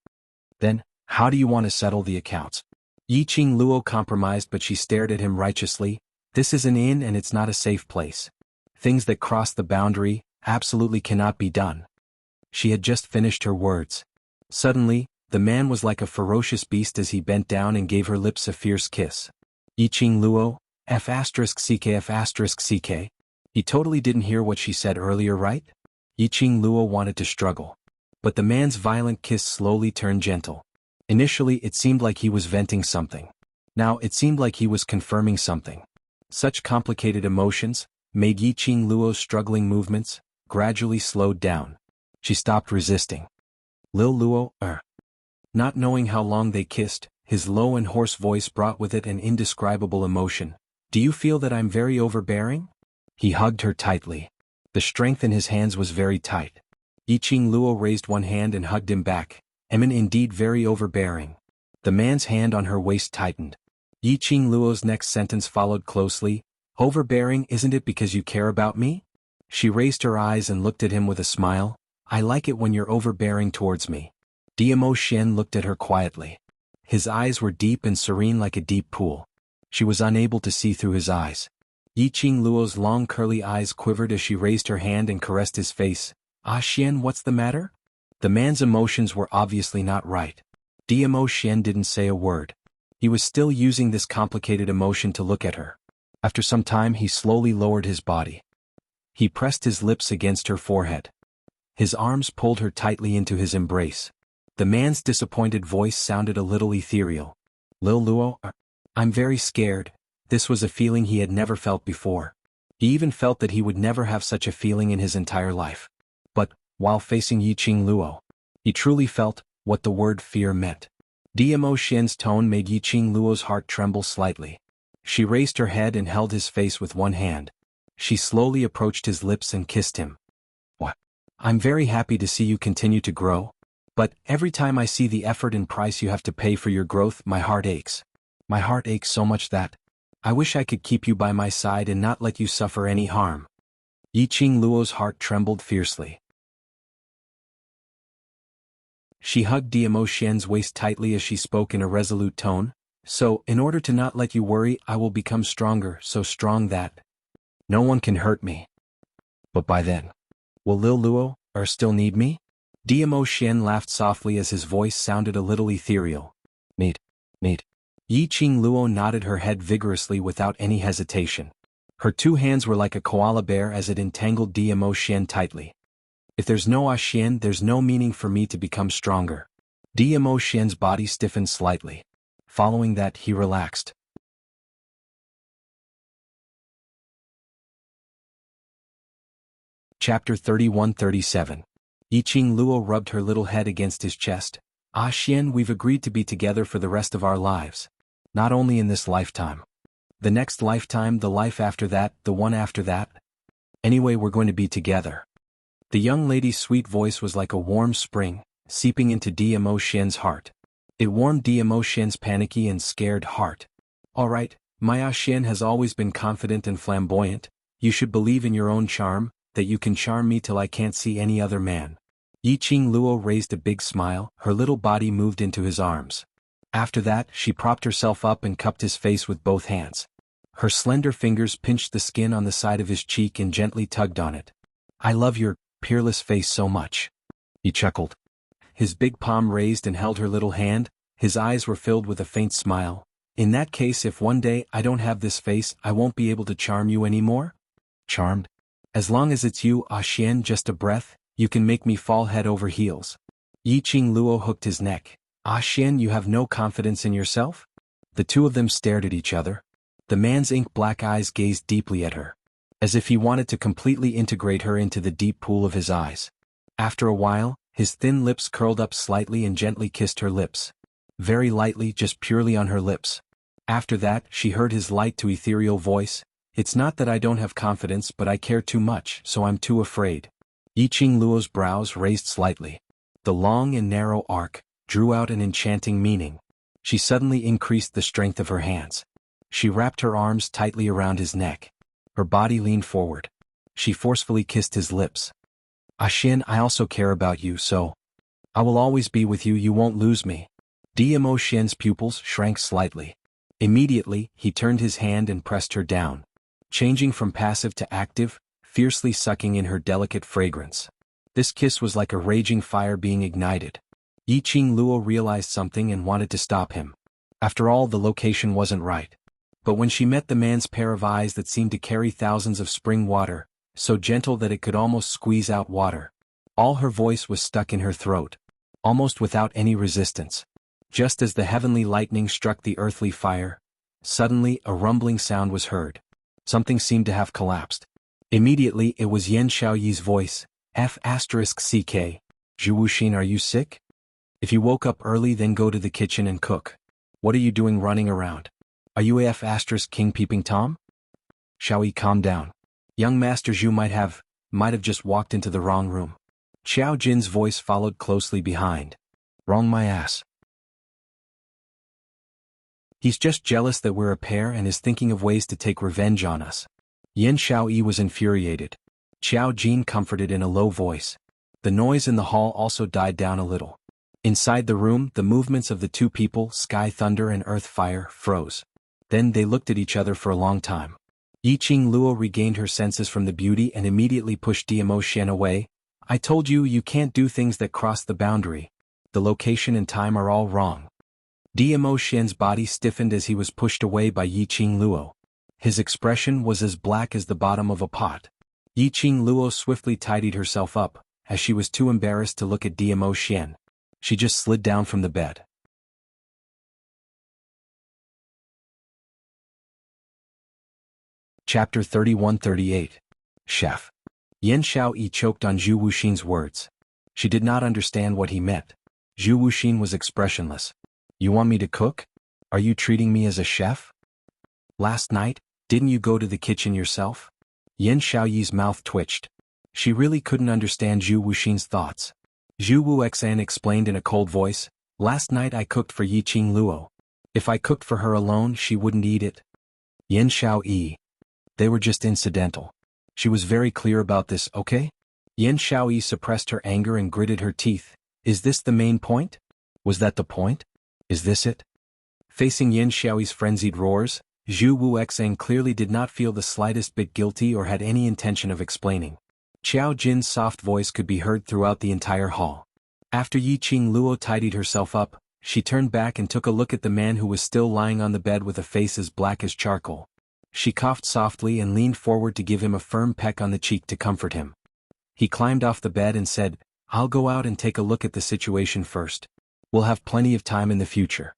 Then, how do you want to settle the accounts? Yi Qing Luo compromised, but she stared at him righteously. This is an inn and it's not a safe place. Things that cross the boundary absolutely cannot be done. She had just finished her words. Suddenly, the man was like a ferocious beast as he bent down and gave her lips a fierce kiss. Yi Qing Luo, F***CK. He totally didn't hear what she said earlier, right? Yi Qing Luo wanted to struggle. But the man's violent kiss slowly turned gentle. Initially it seemed like he was venting something. Now it seemed like he was confirming something. Such complicated emotions made Yi Qing Luo's struggling movements gradually slowed down. She stopped resisting. Lil Luo, Not knowing how long they kissed, his low and hoarse voice brought with it an indescribable emotion. Do you feel that I'm very overbearing? He hugged her tightly. The strength in his hands was very tight. Yi Qing Luo raised one hand and hugged him back. Am indeed very overbearing. The man's hand on her waist tightened. Yi Qing Luo's next sentence followed closely. Overbearing, isn't it because you care about me? She raised her eyes and looked at him with a smile. I like it when you're overbearing towards me. Diamo Xian looked at her quietly. His eyes were deep and serene like a deep pool. She was unable to see through his eyes. Yi Qing Luo's long curly eyes quivered as she raised her hand and caressed his face. Ah Xian, what's the matter? The man's emotions were obviously not right. Diamo Xian didn't say a word. He was still using this complicated emotion to look at her. After some time he slowly lowered his body. He pressed his lips against her forehead. His arms pulled her tightly into his embrace. The man's disappointed voice sounded a little ethereal. Lil Luo, I'm very scared. This was a feeling he had never felt before. He even felt that he would never have such a feeling in his entire life. But, while facing Yi Qing Luo, he truly felt what the word fear meant. Diamo Xian's tone made Yi Qing Luo's heart tremble slightly. She raised her head and held his face with one hand. She slowly approached his lips and kissed him. What? I'm very happy to see you continue to grow. But every time I see the effort and price you have to pay for your growth, my heart aches. My heart aches so much that I wish I could keep you by my side and not let you suffer any harm. Yi Qing Luo's heart trembled fiercely. She hugged Diamo Xian's waist tightly as she spoke in a resolute tone. So, in order to not let you worry, I will become stronger, so strong that no one can hurt me. But by then, will Lil Luo still need me? Diamo Xian laughed softly as his voice sounded a little ethereal. Need. Yi Qing Luo nodded her head vigorously without any hesitation. Her two hands were like a koala bear as it entangled Diamo Xian tightly. If there's no Ah Xian, there's no meaning for me to become stronger. Diamo Xian's body stiffened slightly. Following that, he relaxed. Chapter 31-37. Yi Qing Luo rubbed her little head against his chest. Ah Xian, we've agreed to be together for the rest of our lives. Not only in this lifetime. The next lifetime, the life after that, the one after that. Anyway, we're going to be together. The young lady's sweet voice was like a warm spring, seeping into Diamo Xian's heart. It warmed Diamo Xian's panicky and scared heart. Alright, my Ah Xian has always been confident and flamboyant. You should believe in your own charm, that you can charm me till I can't see any other man. Yi Qing Luo raised a big smile, her little body moved into his arms. After that, she propped herself up and cupped his face with both hands. Her slender fingers pinched the skin on the side of his cheek and gently tugged on it. I love your peerless face so much. He chuckled. His big palm raised and held her little hand, his eyes were filled with a faint smile. In that case, if one day I don't have this face, I won't be able to charm you anymore? Charmed? As long as it's you, Ah Xian, just a breath, you can make me fall head over heels. Yi Qing Luo hooked his neck. Ah Xian, you have no confidence in yourself? The two of them stared at each other. The man's ink-black eyes gazed deeply at her, as if he wanted to completely integrate her into the deep pool of his eyes. After a while, his thin lips curled up slightly and gently kissed her lips. Very lightly, just purely on her lips. After that, she heard his light to ethereal voice, "It's not that I don't have confidence, but I care too much, so I'm too afraid." Yi Qing Luo's brows raised slightly. The long and narrow arc drew out an enchanting meaning. She suddenly increased the strength of her hands. She wrapped her arms tightly around his neck. Her body leaned forward. She forcefully kissed his lips. "Ah Xian, I also care about you, so I will always be with you, you won't lose me." Dmo Xian's pupils shrank slightly. Immediately, he turned his hand and pressed her down, changing from passive to active, fiercely sucking in her delicate fragrance. This kiss was like a raging fire being ignited. Yi Qing Luo realized something and wanted to stop him. After all, the location wasn't right. But when she met the man's pair of eyes that seemed to carry thousands of spring water, so gentle that it could almost squeeze out water, all her voice was stuck in her throat, almost without any resistance. Just as the heavenly lightning struck the earthly fire, suddenly a rumbling sound was heard. Something seemed to have collapsed. Immediately it was Yan Xiaoyi's voice, F***CK. Zhu Wuxin, are you sick? If you woke up early, then go to the kitchen and cook. What are you doing running around? Are you King Peeping Tom? Xiaoyi, calm down. Young Master Zhu might have just walked into the wrong room. Xiao Jin's voice followed closely behind. Wrong my ass. He's just jealous that we're a pair and is thinking of ways to take revenge on us. Yan Xiaoyi was infuriated. Xiao Jin comforted in a low voice. The noise in the hall also died down a little. Inside the room, the movements of the two people, Sky Thunder and Earth Fire, froze. Then they looked at each other for a long time. Yi Qing Luo regained her senses from the beauty and immediately pushed Dmo Xian away. I told you, you can't do things that cross the boundary. The location and time are all wrong. Dmo Xian's body stiffened as he was pushed away by Yi Qing Luo. His expression was as black as the bottom of a pot. Yi Qing Luo swiftly tidied herself up, as she was too embarrassed to look at Dmo Xian. She just slid down from the bed. Chapter 31-38. Chef. Yan Xiaoyi choked on Zhu Wuxin's words. She did not understand what he meant. Zhu Wuxin was expressionless. You want me to cook? Are you treating me as a chef? Last night, didn't you go to the kitchen yourself? Yan Xiaoyi's mouth twitched. She really couldn't understand Zhu Wuxin's thoughts. Zhu Wuxan explained in a cold voice, last night I cooked for Yi Qing Luo. If I cooked for her alone, she wouldn't eat it. Yan Xiaoyi. They were just incidental. She was very clear about this, okay? Yan Xiaoyi suppressed her anger and gritted her teeth. Is this the main point? Was that the point? Is this it? Facing Yan Xiaoyi's frenzied roars, Zhu Wuxan clearly did not feel the slightest bit guilty or had any intention of explaining. Xiao Jin's soft voice could be heard throughout the entire hall. After Yi Qing Luo tidied herself up, she turned back and took a look at the man who was still lying on the bed with a face as black as charcoal. She coughed softly and leaned forward to give him a firm peck on the cheek to comfort him. He climbed off the bed and said, I'll go out and take a look at the situation first. We'll have plenty of time in the future.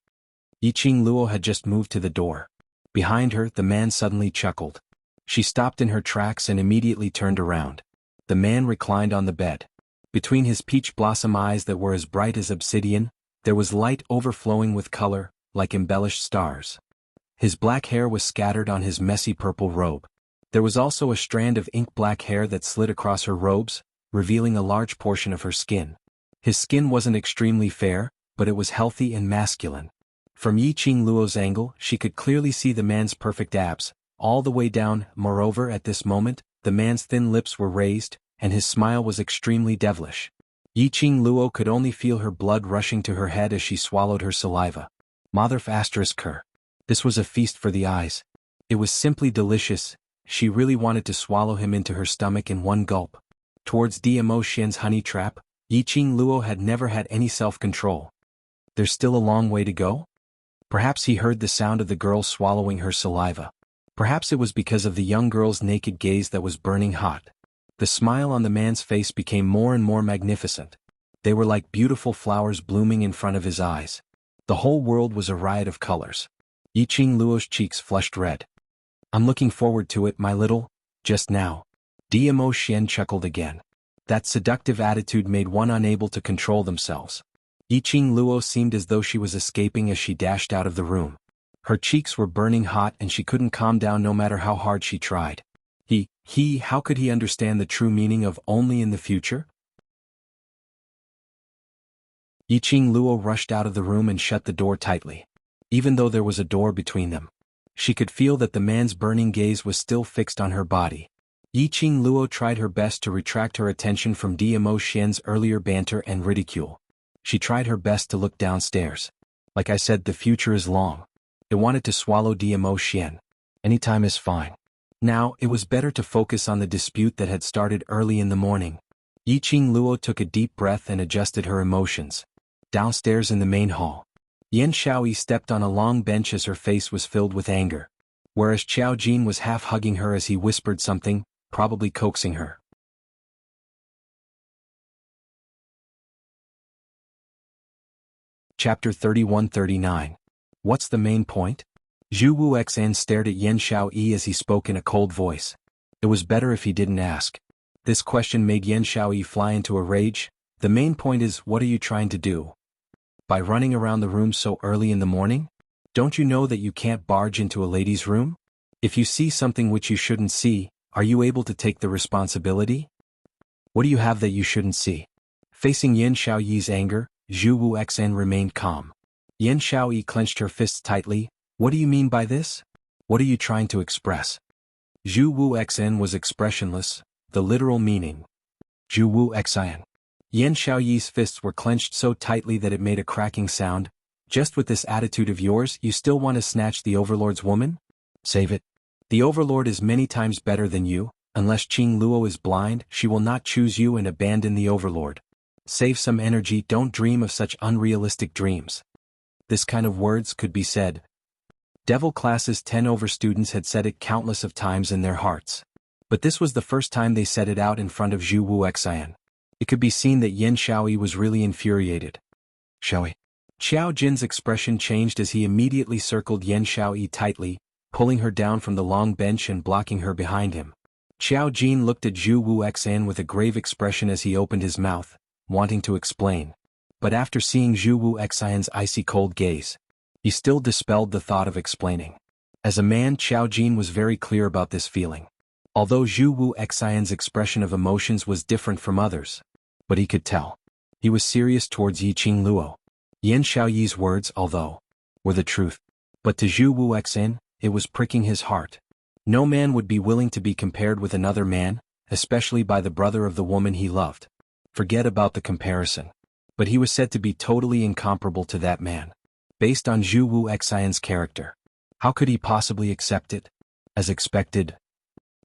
Yi Qing Luo had just moved to the door. Behind her, the man suddenly chuckled. She stopped in her tracks and immediately turned around. The man reclined on the bed. Between his peach blossom eyes that were as bright as obsidian, there was light overflowing with color, like embellished stars. His black hair was scattered on his messy purple robe. There was also a strand of ink-black hair that slid across her robes, revealing a large portion of her skin. His skin wasn't extremely fair, but it was healthy and masculine. From Yi Qing Luo's angle, she could clearly see the man's perfect abs, all the way down. Moreover, at this moment, the man's thin lips were raised, and his smile was extremely devilish. Yi Qing Luo could only feel her blood rushing to her head as she swallowed her saliva. Her. This was a feast for the eyes. It was simply delicious. She really wanted to swallow him into her stomach in one gulp. Towards Dmo Xian's honey trap, Yi Qing Luo had never had any self-control. There's still a long way to go? Perhaps he heard the sound of the girl swallowing her saliva. Perhaps it was because of the young girl's naked gaze that was burning hot. The smile on the man's face became more and more magnificent. They were like beautiful flowers blooming in front of his eyes. The whole world was a riot of colors. Yiqing Luo's cheeks flushed red. "I'm looking forward to it, my little, just now." Dmo Xian chuckled again. That seductive attitude made one unable to control themselves. Yiqing Luo seemed as though she was escaping as she dashed out of the room. Her cheeks were burning hot and she couldn't calm down no matter how hard she tried. How could he understand the true meaning of only in the future? Yiqing Luo rushed out of the room and shut the door tightly. Even though there was a door between them, she could feel that the man's burning gaze was still fixed on her body. Yiqing Luo tried her best to retract her attention from Dmo Xian's earlier banter and ridicule. She tried her best to look downstairs. Like I said, the future is long. It wanted to swallow Dmo Xian. Any time is fine. Now, it was better to focus on the dispute that had started early in the morning. Yiqing Luo took a deep breath and adjusted her emotions. Downstairs in the main hall, Yan Xiaoyi stepped on a long bench as her face was filled with anger. Whereas Qiao Jin was half hugging her as he whispered something, probably coaxing her. Chapter 31-39. What's the main point? Zhu Wuxia stared at Yan Xiaoyi as he spoke in a cold voice. It was better if he didn't ask. This question made Yan Xiaoyi fly into a rage. The main point is, what are you trying to do? By running around the room so early in the morning? Don't you know that you can't barge into a lady's room? If you see something which you shouldn't see, are you able to take the responsibility? What do you have that you shouldn't see? Facing Yan Xiaoyi's anger, Zhu Wuxia remained calm. Yan Xiaoyi clenched her fists tightly. What do you mean by this? What are you trying to express? Zhu Wuxia was expressionless, the literal meaning. Zhu Wuxia. Yan Xiaoyi's fists were clenched so tightly that it made a cracking sound. Just with this attitude of yours, you still want to snatch the Overlord's woman? Save it. The Overlord is many times better than you. Unless Qing Luo is blind, she will not choose you and abandon the Overlord. Save some energy, don't dream of such unrealistic dreams. This kind of words could be said. Devil Class's 10 over students had said it countless of times in their hearts. But this was the first time they said it out in front of Zhu Wuxia. It could be seen that Yan Xiaoyi was really infuriated. Xiaoyi. Qiao Jin's expression changed as he immediately circled Yan Xiaoyi tightly, pulling her down from the long bench and blocking her behind him. Qiao Jin looked at Zhu Wuxia with a grave expression as he opened his mouth, wanting to explain. But after seeing Zhu Wuxia's icy cold gaze, he still dispelled the thought of explaining. As a man, Qiao Jin was very clear about this feeling. Although Zhu Wuxia's expression of emotions was different from others, but he could tell. He was serious towards Yiqing Luo. Yan Xiaoyi's words, although, were the truth. But to Zhu Wuxia, it was pricking his heart. No man would be willing to be compared with another man, especially by the brother of the woman he loved. Forget about the comparison. But he was said to be totally incomparable to that man. Based on Zhu Wuxia's character. How could he possibly accept it? As expected.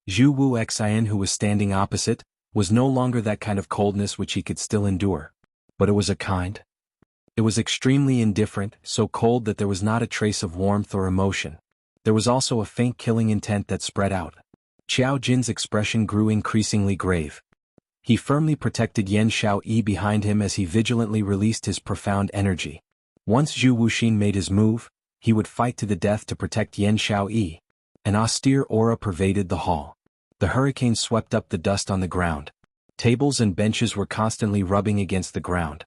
Zhu Wuxia, who was standing opposite, was no longer that kind of coldness which he could still endure. But it was a kind. It was extremely indifferent, so cold that there was not a trace of warmth or emotion. There was also a faint killing intent that spread out. Qiao Jin's expression grew increasingly grave. He firmly protected Yan Xiaoyi behind him as he vigilantly released his profound energy. Once Zhu Wuxin made his move, he would fight to the death to protect Yan Xiaoyi. An austere aura pervaded the hall. The hurricane swept up the dust on the ground. Tables and benches were constantly rubbing against the ground.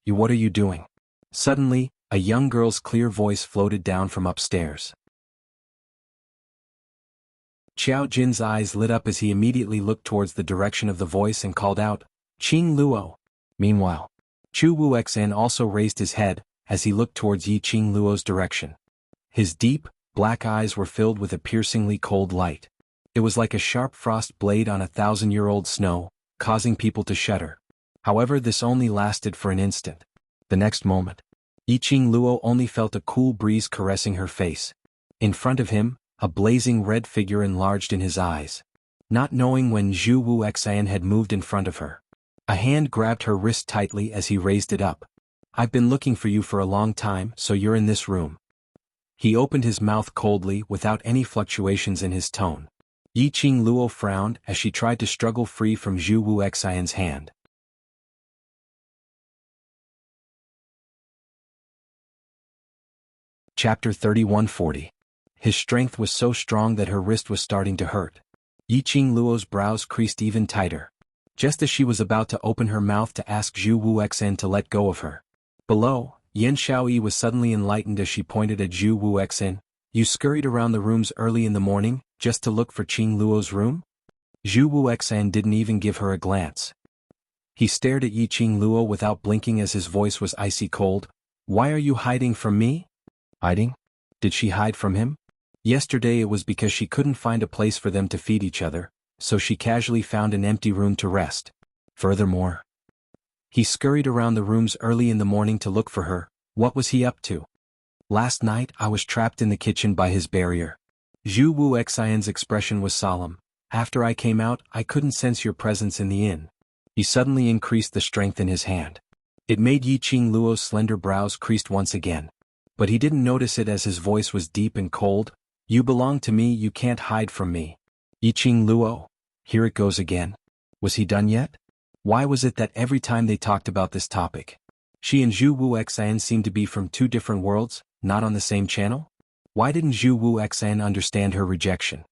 What are you doing? Suddenly, a young girl's clear voice floated down from upstairs. Qiao Jin's eyes lit up as he immediately looked towards the direction of the voice and called out, Qing Luo. Meanwhile, Zhu Wuxia also raised his head, as he looked towards Yiqing Luo's direction. His deep, black eyes were filled with a piercingly cold light. It was like a sharp frost blade on 1,000-year-old snow, causing people to shudder. However, this only lasted for an instant. The next moment, Yiqing Luo only felt a cool breeze caressing her face. In front of him, a blazing red figure enlarged in his eyes. Not knowing when Zhu Wuxia had moved in front of her, a hand grabbed her wrist tightly as he raised it up. I've been looking for you for a long time, so you're in this room. He opened his mouth coldly without any fluctuations in his tone. Yiqing Luo frowned as she tried to struggle free from Zhu Wu Xian's hand. Chapter 3140. His strength was so strong that her wrist was starting to hurt. Yiqing Luo's brows creased even tighter. Just as she was about to open her mouth to ask Zhu Wu Xian to let go of her. Below, Yan Xiaoyi was suddenly enlightened as she pointed at Zhu Wu Xian. You scurried around the rooms early in the morning, just to look for Qing Luo's room? Zhu Wu Xian didn't even give her a glance. He stared at Yiqing Luo without blinking as his voice was icy cold. Why are you hiding from me? Hiding? Did she hide from him? Yesterday it was because she couldn't find a place for them to feed each other, so she casually found an empty room to rest. Furthermore, he scurried around the rooms early in the morning to look for her. What was he up to? Last night I was trapped in the kitchen by his barrier. Zhu Wu Xian's expression was solemn. After I came out, I couldn't sense your presence in the inn. He suddenly increased the strength in his hand. It made Yiqing Luo's slender brows creased once again. But he didn't notice it as his voice was deep and cold. You belong to me, you can't hide from me. Yiqing Luo? Here it goes again. Was he done yet? Why was it that every time they talked about this topic, she and Zhu Wu Xian seemed to be from two different worlds, not on the same channel? Why didn't Zhu Wu Xian understand her rejection?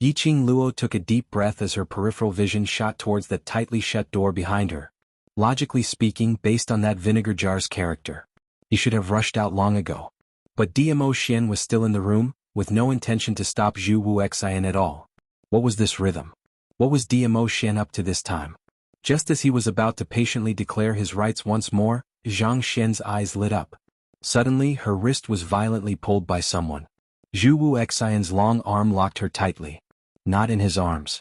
Yiqing Luo took a deep breath as her peripheral vision shot towards that tightly shut door behind her. Logically speaking, based on that vinegar jar's character, he should have rushed out long ago. But Dmo Xian was still in the room, with no intention to stop Zhu Wu Xian at all. What was this rhythm? What was Dmo Xian up to this time? Just as he was about to patiently declare his rights once more, Zhang Xian's eyes lit up. Suddenly her wrist was violently pulled by someone. Zhu Wu Xian's long arm locked her tightly. Not in his arms,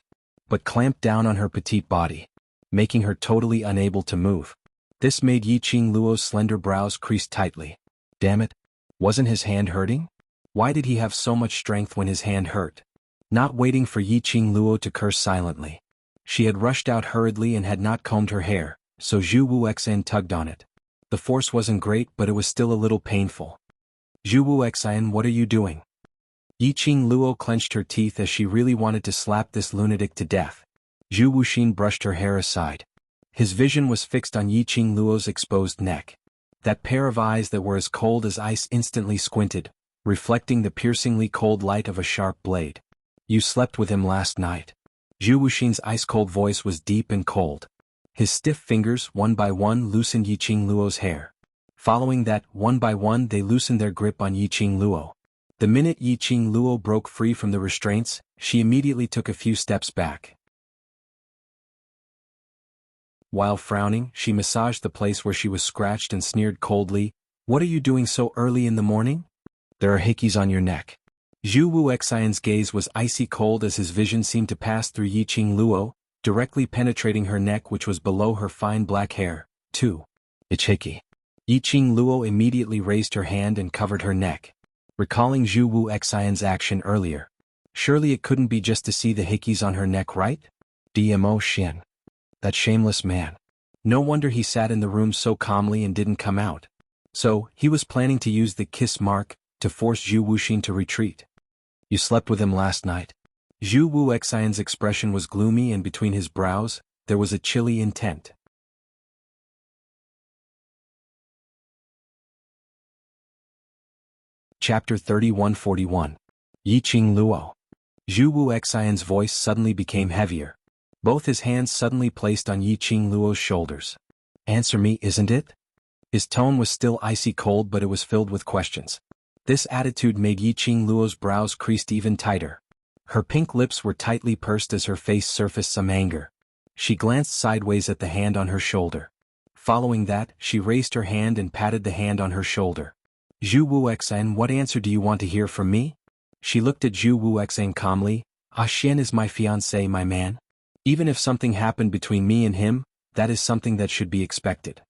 but clamped down on her petite body, making her totally unable to move. This made Yiqing Luo's slender brows crease tightly. Damn it! Wasn't his hand hurting? Why did he have so much strength when his hand hurt? Not waiting for Yiqing Luo to curse silently, she had rushed out hurriedly and had not combed her hair, so Zhu Wu Xian tugged on it. The force wasn't great, but it was still a little painful. Zhu Wu Xian, what are you doing? Yiqing Luo clenched her teeth as she really wanted to slap this lunatic to death. Zhu Wuxin brushed her hair aside. His vision was fixed on Yiqing Luo's exposed neck. That pair of eyes that were as cold as ice instantly squinted, reflecting the piercingly cold light of a sharp blade. You slept with him last night. Zhu Wuxin's ice-cold voice was deep and cold. His stiff fingers, one by one, loosened Yiqing Luo's hair. Following that, one by one they loosened their grip on Yiqing Luo. The minute Yiqing Luo broke free from the restraints, she immediately took a few steps back. While frowning, she massaged the place where she was scratched and sneered coldly, What are you doing so early in the morning? There are hickeys on your neck. Zhu Wu Xian's gaze was icy cold as his vision seemed to pass through Yiqing Luo, directly penetrating her neck which was below her fine black hair, too. It's hickey. Yiqing Luo immediately raised her hand and covered her neck. Recalling Zhu Wu Xian's action earlier. Surely it couldn't be just to see the hickeys on her neck, right? Dmo Xian. That shameless man. No wonder he sat in the room so calmly and didn't come out. So, he was planning to use the kiss mark to force Zhu Wuxin to retreat. You slept with him last night. Zhu Wu Xian's expression was gloomy and between his brows, there was a chilly intent. Chapter 3141. Yiqing Luo. Zhu Wu Xian's voice suddenly became heavier. Both his hands suddenly placed on Yiqing Luo's shoulders. Answer me, isn't it? His tone was still icy cold, but it was filled with questions. This attitude made Yiqing Luo's brows creased even tighter. Her pink lips were tightly pursed as her face surfaced some anger. She glanced sideways at the hand on her shoulder. Following that, she raised her hand and patted the hand on her shoulder. Zhu Wu Xian, what answer do you want to hear from me? She looked at Zhu Wu Xian calmly. Xian is my fiancé, my man. Even if something happened between me and him, that is something that should be expected.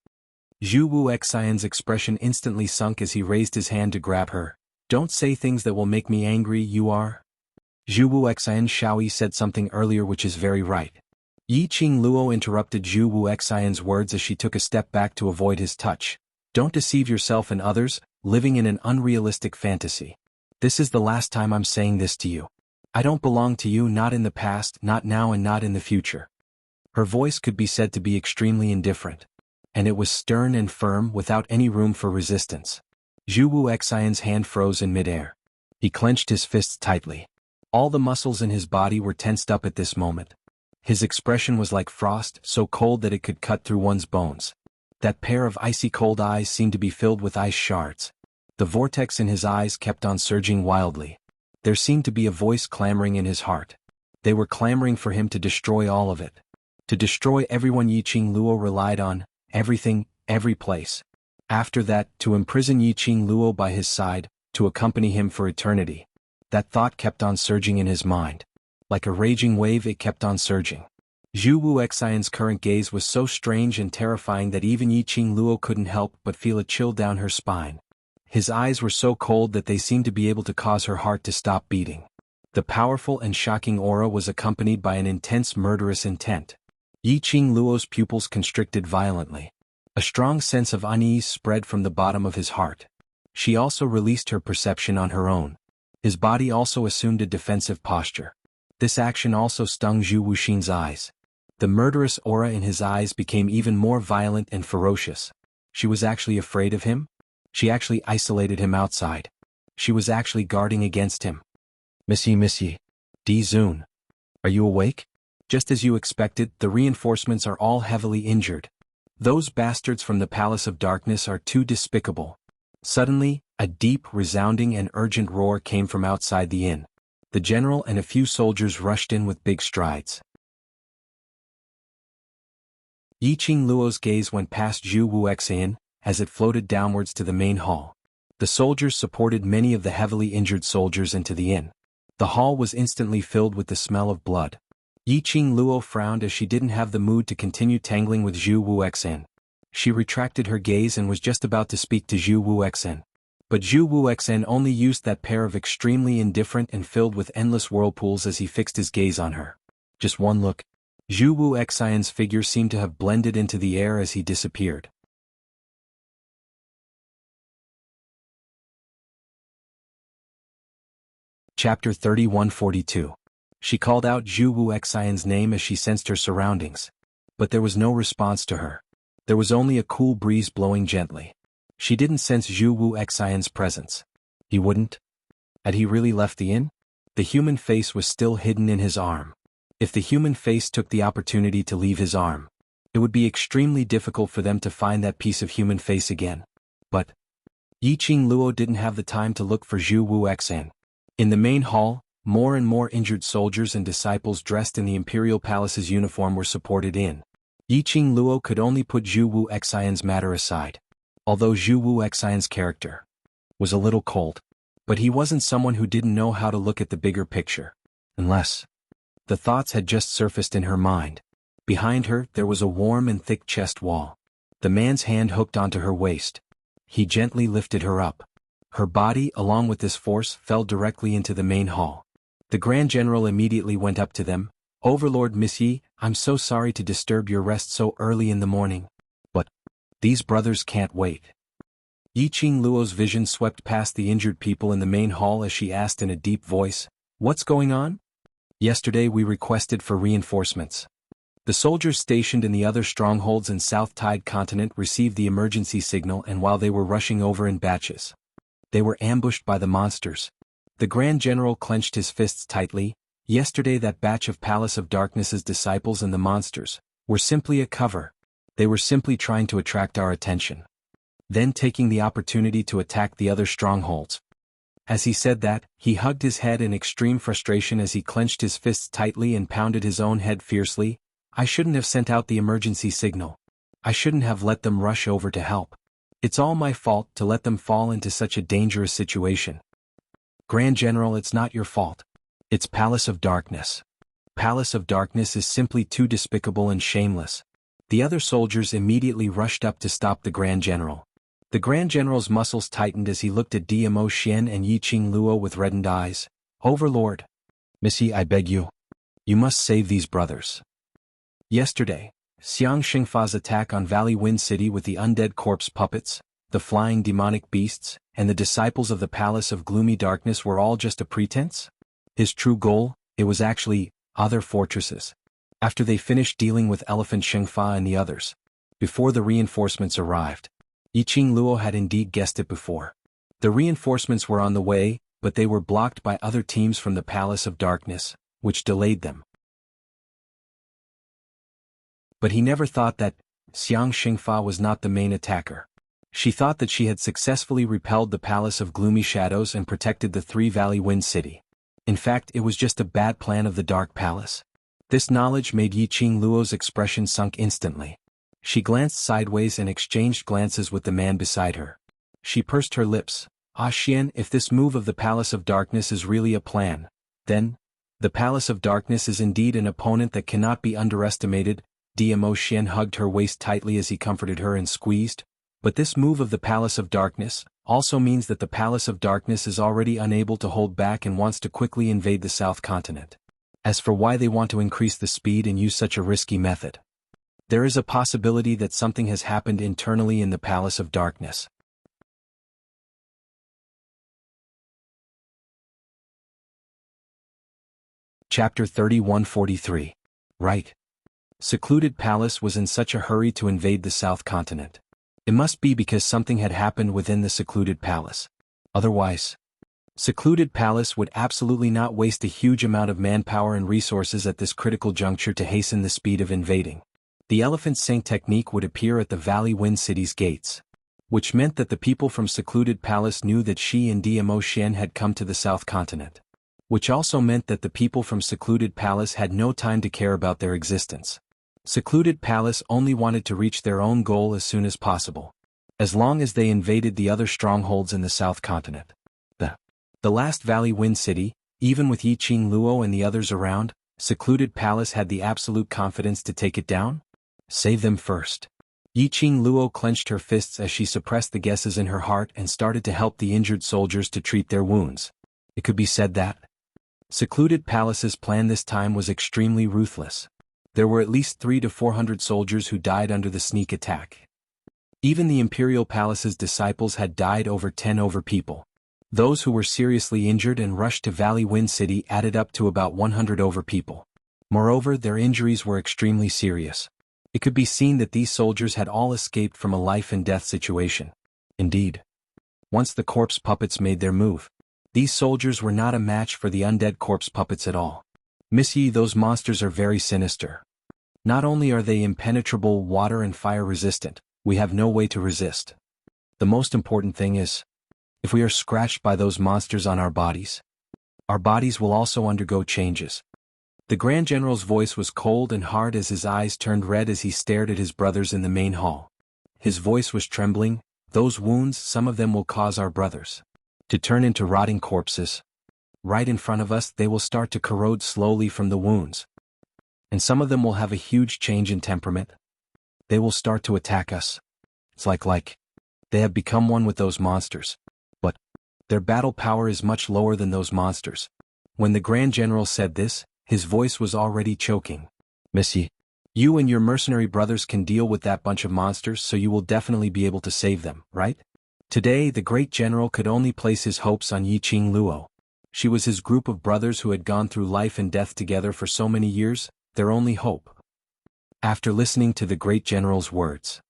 Zhu Wu Xian's expression instantly sunk as he raised his hand to grab her. Don't say things that will make me angry, you are. Zhu Wu Xian Xiaoyi said something earlier which is very right. Yiqing Luo interrupted Zhu Wu Xian's words as she took a step back to avoid his touch. Don't deceive yourself and others, living in an unrealistic fantasy. This is the last time I'm saying this to you. I don't belong to you, not in the past, not now, and not in the future. Her voice could be said to be extremely indifferent. And it was stern and firm, without any room for resistance. Zhu Wuxian's hand froze in midair. He clenched his fists tightly. All the muscles in his body were tensed up at this moment. His expression was like frost, so cold that it could cut through one's bones. That pair of icy cold eyes seemed to be filled with ice shards. The vortex in his eyes kept on surging wildly. There seemed to be a voice clamoring in his heart. They were clamoring for him to destroy all of it. To destroy everyone Yiqing Luo relied on, everything, every place. After that, to imprison Yiqing Luo by his side, to accompany him for eternity. That thought kept on surging in his mind. Like a raging wave, it kept on surging. Zhu Wuxian's current gaze was so strange and terrifying that even Yiqing Luo couldn't help but feel a chill down her spine. His eyes were so cold that they seemed to be able to cause her heart to stop beating. The powerful and shocking aura was accompanied by an intense murderous intent. Yiqing Luo's pupils constricted violently. A strong sense of unease spread from the bottom of his heart. She also released her perception on her own. His body also assumed a defensive posture. This action also stung Zhu Wuxian's eyes. The murderous aura in his eyes became even more violent and ferocious. She was actually afraid of him? She actually isolated him outside. She was actually guarding against him. Monsieur, Di Zun. Are you awake? Just as you expected, the reinforcements are all heavily injured. Those bastards from the Palace of Darkness are too despicable. Suddenly, a deep, resounding and urgent roar came from outside the inn. The general and a few soldiers rushed in with big strides. Yiqing Luo's gaze went past Zhu Wuxian, as it floated downwards to the main hall. The soldiers supported many of the heavily injured soldiers into the inn. The hall was instantly filled with the smell of blood. Yiqing Luo frowned as she didn't have the mood to continue tangling with Zhu Wuxian. She retracted her gaze and was just about to speak to Zhu Wuxian. But Zhu Wuxian only used that pair of extremely indifferent and filled with endless whirlpools as he fixed his gaze on her. Just one look. Zhu Wuxian's figure seemed to have blended into the air as he disappeared. Chapter 3142. She called out Zhu Wuxian's name as she sensed her surroundings. But there was no response to her. There was only a cool breeze blowing gently. She didn't sense Zhu Wuxian's presence. He wouldn't? Had he really left the inn? The human face was still hidden in his arm. If the human face took the opportunity to leave his arm, it would be extremely difficult for them to find that piece of human face again. But Yiqing Luo didn't have the time to look for Zhu Wuxian. In the main hall, more and more injured soldiers and disciples dressed in the Imperial Palace's uniform were supported in. Yiqing Luo could only put Zhu Wuxian's matter aside. Although Zhu Wuxian's character was a little cold, but he wasn't someone who didn't know how to look at the bigger picture. Unless the thoughts had just surfaced in her mind. Behind her, there was a warm and thick chest wall. The man's hand hooked onto her waist. He gently lifted her up. Her body, along with this force, fell directly into the main hall. The Grand General immediately went up to them. Overlord Monsieur, I'm so sorry to disturb your rest so early in the morning. But these brothers can't wait. Yiqing Luo's vision swept past the injured people in the main hall as she asked in a deep voice, "What's going on?" Yesterday we requested for reinforcements. The soldiers stationed in the other strongholds in South Tide Continent received the emergency signal, and while they were rushing over in batches, they were ambushed by the monsters. The Grand General clenched his fists tightly. Yesterday that batch of Palace of Darkness's disciples and the monsters were simply a cover. They were simply trying to attract our attention, then taking the opportunity to attack the other strongholds. As he said that, he hugged his head in extreme frustration as he clenched his fists tightly and pounded his own head fiercely. I shouldn't have sent out the emergency signal. I shouldn't have let them rush over to help. It's all my fault to let them fall into such a dangerous situation. Grand General, it's not your fault. It's Palace of Darkness. Palace of Darkness is simply too despicable and shameless. The other soldiers immediately rushed up to stop the Grand General. The Grand General's muscles tightened as he looked at DMO Xian and Yiqing Luo with reddened eyes. Overlord. Missy, I beg you. You must save these brothers. Yesterday, Xiang Xingfa's attack on Valley Wind City with the undead corpse puppets the flying demonic beasts, and the disciples of the palace of gloomy darkness were all just a pretense? His true goal, it was actually other fortresses. After they finished dealing with Elephant Shengfa and the others, before the reinforcements arrived, Yiqing Luo had indeed guessed it before. The reinforcements were on the way, but they were blocked by other teams from the Palace of Darkness, which delayed them. But he never thought that Xiang Shengfa was not the main attacker. She thought that she had successfully repelled the Palace of Gloomy Shadows and protected the Three Valley Wind City. In fact, it was just a bad plan of the Dark Palace. This knowledge made Yiqing Luo's expression sunk instantly. She glanced sideways and exchanged glances with the man beside her. She pursed her lips. Ah Xian, if this move of the Palace of Darkness is really a plan, then the Palace of Darkness is indeed an opponent that cannot be underestimated. Dmo Xian hugged her waist tightly as he comforted her and squeezed. But this move of the Palace of Darkness also means that the Palace of Darkness is already unable to hold back and wants to quickly invade the South Continent. As for why they want to increase the speed and use such a risky method, there is a possibility that something has happened internally in the Palace of Darkness. Chapter 3143. Right. Secluded Palace was in such a hurry to invade the South Continent. It must be because something had happened within the Secluded Palace. Otherwise, Secluded Palace would absolutely not waste a huge amount of manpower and resources at this critical juncture to hasten the speed of invading. The Elephant Sink technique would appear at the Valley Wind City's gates, which meant that the people from Secluded Palace knew that she and Dmo Xian had come to the South Continent, which also meant that the people from Secluded Palace had no time to care about their existence. Secluded Palace only wanted to reach their own goal as soon as possible, as long as they invaded the other strongholds in the South Continent. The last Valley Wind City, even with Yiqing Luo and the others around, Secluded Palace had the absolute confidence to take it down? Save them first. Yiqing Luo clenched her fists as she suppressed the guesses in her heart and started to help the injured soldiers to treat their wounds. It could be said that Secluded Palace's plan this time was extremely ruthless. There were at least 300 to 400 soldiers who died under the sneak attack. Even the Imperial Palace's disciples had died over 10 people. Those who were seriously injured and rushed to Valley Wind City added up to about 100 people. Moreover, their injuries were extremely serious. It could be seen that these soldiers had all escaped from a life-and-death situation. Indeed, once the corpse puppets made their move, these soldiers were not a match for the undead corpse puppets at all. Miss Yi, those monsters are very sinister. Not only are they impenetrable, water and fire resistant, we have no way to resist. The most important thing is, if we are scratched by those monsters on our bodies will also undergo changes. The Grand General's voice was cold and hard as his eyes turned red as he stared at his brothers in the main hall. His voice was trembling. Those wounds, some of them will cause our brothers to turn into rotting corpses. Right in front of us, they will start to corrode slowly from the wounds. And some of them will have a huge change in temperament. They will start to attack us. It's like they have become one with those monsters. But their battle power is much lower than those monsters. When the Grand General said this, his voice was already choking. Missy, you and your mercenary brothers can deal with that bunch of monsters, so you will definitely be able to save them, right? Today, the great general could only place his hopes on Yiqing Luo. She was his group of brothers who had gone through life and death together for so many years, their only hope. After listening to the great general's words,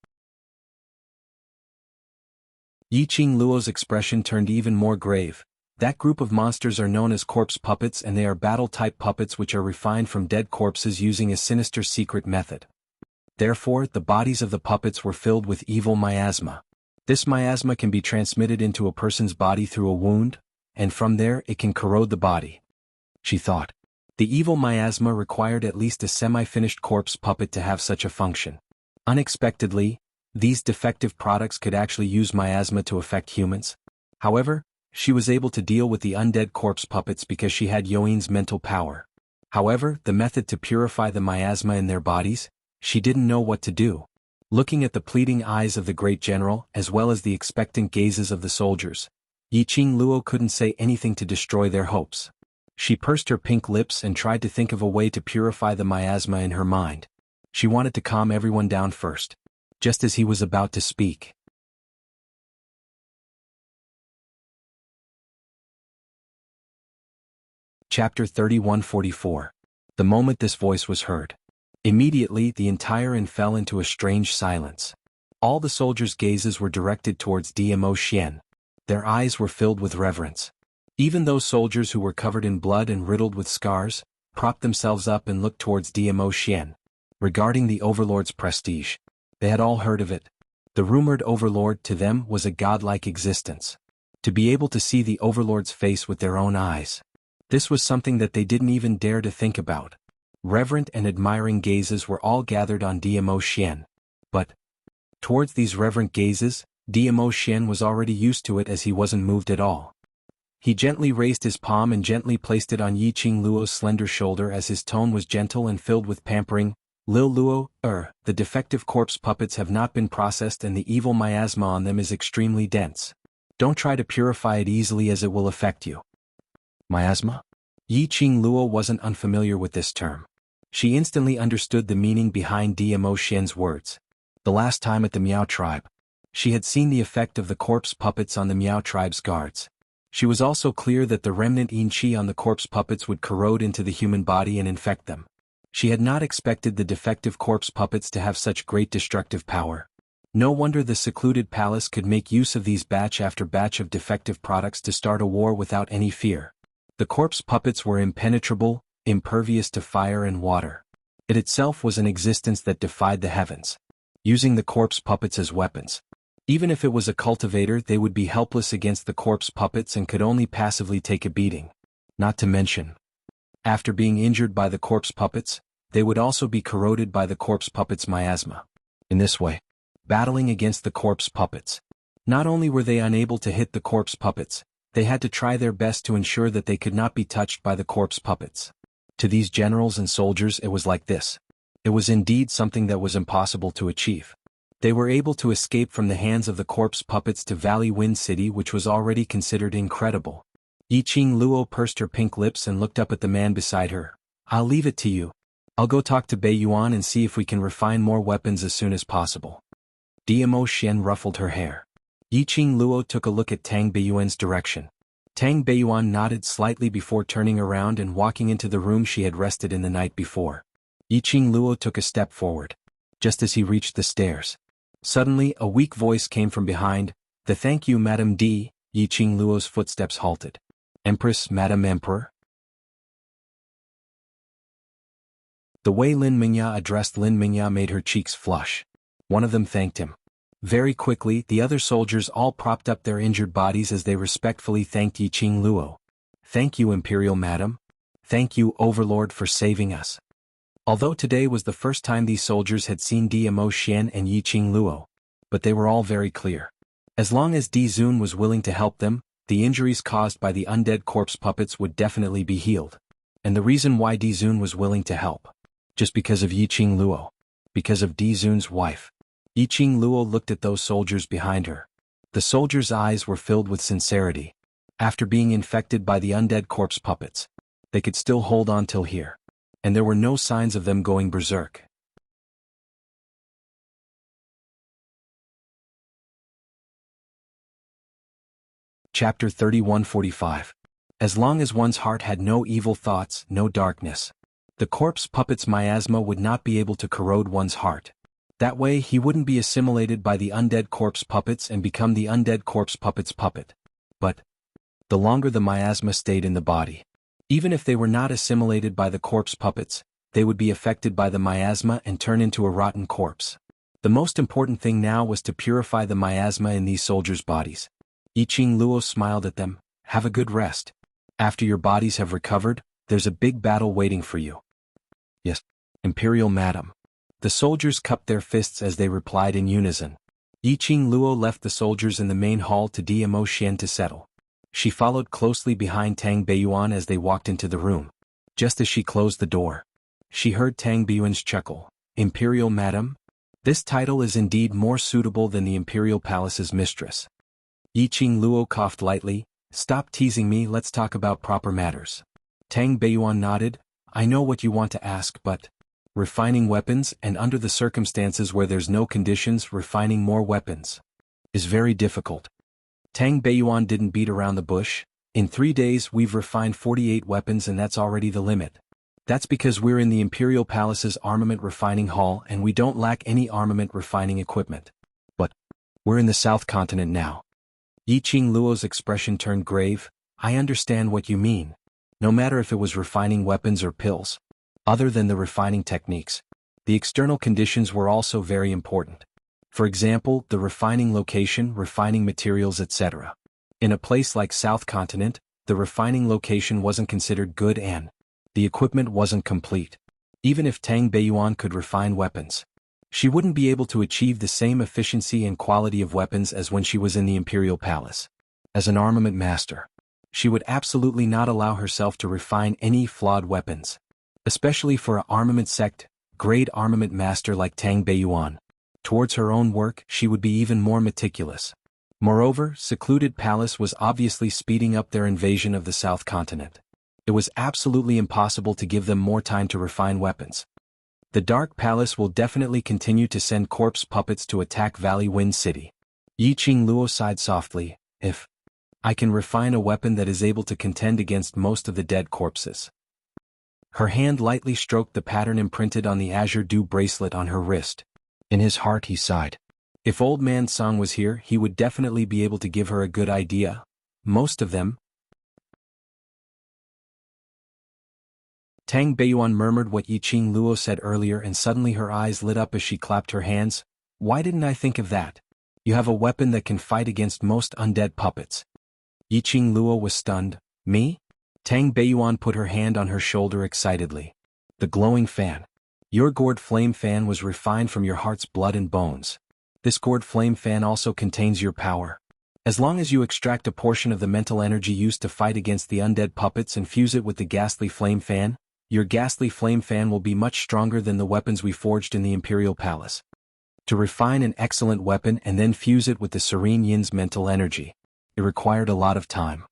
Yiqing Luo's expression turned even more grave. That group of monsters are known as corpse puppets, and they are battle-type puppets which are refined from dead corpses using a sinister secret method. Therefore, the bodies of the puppets were filled with evil miasma. This miasma can be transmitted into a person's body through a wound, and from there it can corrode the body. She thought. The evil miasma required at least a semi-finished corpse puppet to have such a function. Unexpectedly, these defective products could actually use miasma to affect humans. However, she was able to deal with the undead corpse puppets because she had Yoin's mental power. However, the method to purify the miasma in their bodies, she didn't know what to do. Looking at the pleading eyes of the great general as well as the expectant gazes of the soldiers, Yiqing Luo couldn't say anything to destroy their hopes. She pursed her pink lips and tried to think of a way to purify the miasma in her mind. She wanted to calm everyone down first. Just as he was about to speak, Chapter 3144. The moment this voice was heard, immediately the entire inn fell into a strange silence. All the soldiers' gazes were directed towards Dmo Xian. Their eyes were filled with reverence. Even those soldiers who were covered in blood and riddled with scars, propped themselves up and looked towards Dmo Xian. Regarding the overlord's prestige, they had all heard of it. The rumored overlord to them was a godlike existence. To be able to see the overlord's face with their own eyes, this was something that they didn't even dare to think about. Reverent and admiring gazes were all gathered on Dmo Xian. But towards these reverent gazes, Dmo Xian was already used to it, as he wasn't moved at all. He gently raised his palm and gently placed it on Yiqing Luo's slender shoulder, as his tone was gentle and filled with pampering. Lil Luo, the defective corpse puppets have not been processed and the evil miasma on them is extremely dense. Don't try to purify it easily, as it will affect you. Miasma? Yiqing Luo wasn't unfamiliar with this term. She instantly understood the meaning behind Dmo Xian's words. The last time at the Miao tribe, she had seen the effect of the corpse puppets on the Miao tribe's guards. She was also clear that the remnant yin qi on the corpse puppets would corrode into the human body and infect them. She had not expected the defective corpse puppets to have such great destructive power. No wonder the secluded palace could make use of these batch after batch of defective products to start a war without any fear. The corpse puppets were impenetrable, impervious to fire and water. It itself was an existence that defied the heavens. Using the corpse puppets as weapons, even if it was a cultivator, they would be helpless against the corpse puppets and could only passively take a beating. Not to mention, after being injured by the corpse puppets, they would also be corroded by the corpse puppets' miasma. In this way, battling against the corpse puppets, not only were they unable to hit the corpse puppets, they had to try their best to ensure that they could not be touched by the corpse puppets. To these generals and soldiers, it was like this. It was indeed something that was impossible to achieve. They were able to escape from the hands of the corpse puppets to Valley Wind City, which was already considered incredible. Yiqing Luo pursed her pink lips and looked up at the man beside her. I'll leave it to you. I'll go talk to Bei Yuan and see if we can refine more weapons as soon as possible. Dmo Xian ruffled her hair. Yiqing Luo took a look at Tang Beiyuan's direction. Tang Beiyuan nodded slightly before turning around and walking into the room she had rested in the night before. Yiqing Luo took a step forward. Just as he reached the stairs, suddenly a weak voice came from behind. Thank you, Madam D. Yiqing Luo's footsteps halted. Empress, Madam Emperor? The way Lin Mingya addressed Lin Mingya made her cheeks flush. One of them thanked him. Very quickly, the other soldiers all propped up their injured bodies as they respectfully thanked Yiqing Luo. Thank you, Imperial Madam. Thank you, Overlord, for saving us. Although today was the first time these soldiers had seen Dmo Xian and Yiqing Luo, but they were all very clear. As long as Di Zun was willing to help them, the injuries caused by the undead corpse puppets would definitely be healed. And the reason why Di Zun was willing to help, just because of Yiqing Luo, because of Di Zun's wife. Yiqing Luo looked at those soldiers behind her. The soldiers' eyes were filled with sincerity. After being infected by the undead corpse puppets, they could still hold on till here. And there were no signs of them going berserk. Chapter 3145. As long as one's heart had no evil thoughts, no darkness, the corpse puppet's miasma would not be able to corrode one's heart. That way he wouldn't be assimilated by the undead corpse puppets and become the undead corpse puppet's puppet. But the longer the miasma stayed in the body, even if they were not assimilated by the corpse puppets, they would be affected by the miasma and turn into a rotten corpse. The most important thing now was to purify the miasma in these soldiers' bodies. Yiqing Luo smiled at them. Have a good rest. After your bodies have recovered, there's a big battle waiting for you. Yes, Imperial Madam. The soldiers cupped their fists as they replied in unison. Yiqing Luo left the soldiers in the main hall to Dmo Xian to settle. She followed closely behind Tang Beiyuan as they walked into the room. Just as she closed the door, she heard Tang Beiyuan's chuckle. Imperial Madam? This title is indeed more suitable than the Imperial Palace's mistress. Yiqing Luo coughed lightly. Stop teasing me, let's talk about proper matters. Tang Beiyuan nodded. I know what you want to ask, but refining weapons, and under the circumstances where there's no conditions, refining more weapons is very difficult. Tang Beiyuan didn't beat around the bush. In 3 days we've refined 48 weapons and that's already the limit. That's because we're in the Imperial Palace's armament refining hall and we don't lack any armament refining equipment. But we're in the South Continent now. Yiqing Luo's expression turned grave. I understand what you mean. No matter if it was refining weapons or pills. Other than the refining techniques, the external conditions were also very important. For example, the refining location, refining materials, etc. In a place like South Continent, the refining location wasn't considered good and the equipment wasn't complete. Even if Tang Beiyuan could refine weapons, she wouldn't be able to achieve the same efficiency and quality of weapons as when she was in the Imperial Palace. As an armament master, she would absolutely not allow herself to refine any flawed weapons, especially for an armament sect, grade armament master like Tang Beiyuan. Towards her own work, she would be even more meticulous. Moreover, Secluded Palace was obviously speeding up their invasion of the South Continent. It was absolutely impossible to give them more time to refine weapons. The Dark Palace will definitely continue to send corpse puppets to attack Valley Wind City. Yiqing Luo sighed softly. If I can refine a weapon that is able to contend against most of the dead corpses. Her hand lightly stroked the pattern imprinted on the azure dew bracelet on her wrist. In his heart he sighed. If Old Man Song was here, he would definitely be able to give her a good idea. Most of them. Tang Beiyuan murmured what Yiqing Luo said earlier and suddenly her eyes lit up as she clapped her hands. Why didn't I think of that? You have a weapon that can fight against most undead puppets. Yiqing Luo was stunned. Me? Tang Beiyuan put her hand on her shoulder excitedly. The glowing fan. Your gourd flame fan was refined from your heart's blood and bones. This gourd flame fan also contains your power. As long as you extract a portion of the mental energy used to fight against the undead puppets and fuse it with the ghastly flame fan, your ghastly flame fan will be much stronger than the weapons we forged in the Imperial Palace. To refine an excellent weapon and then fuse it with the Serene Yin's mental energy, it required a lot of time.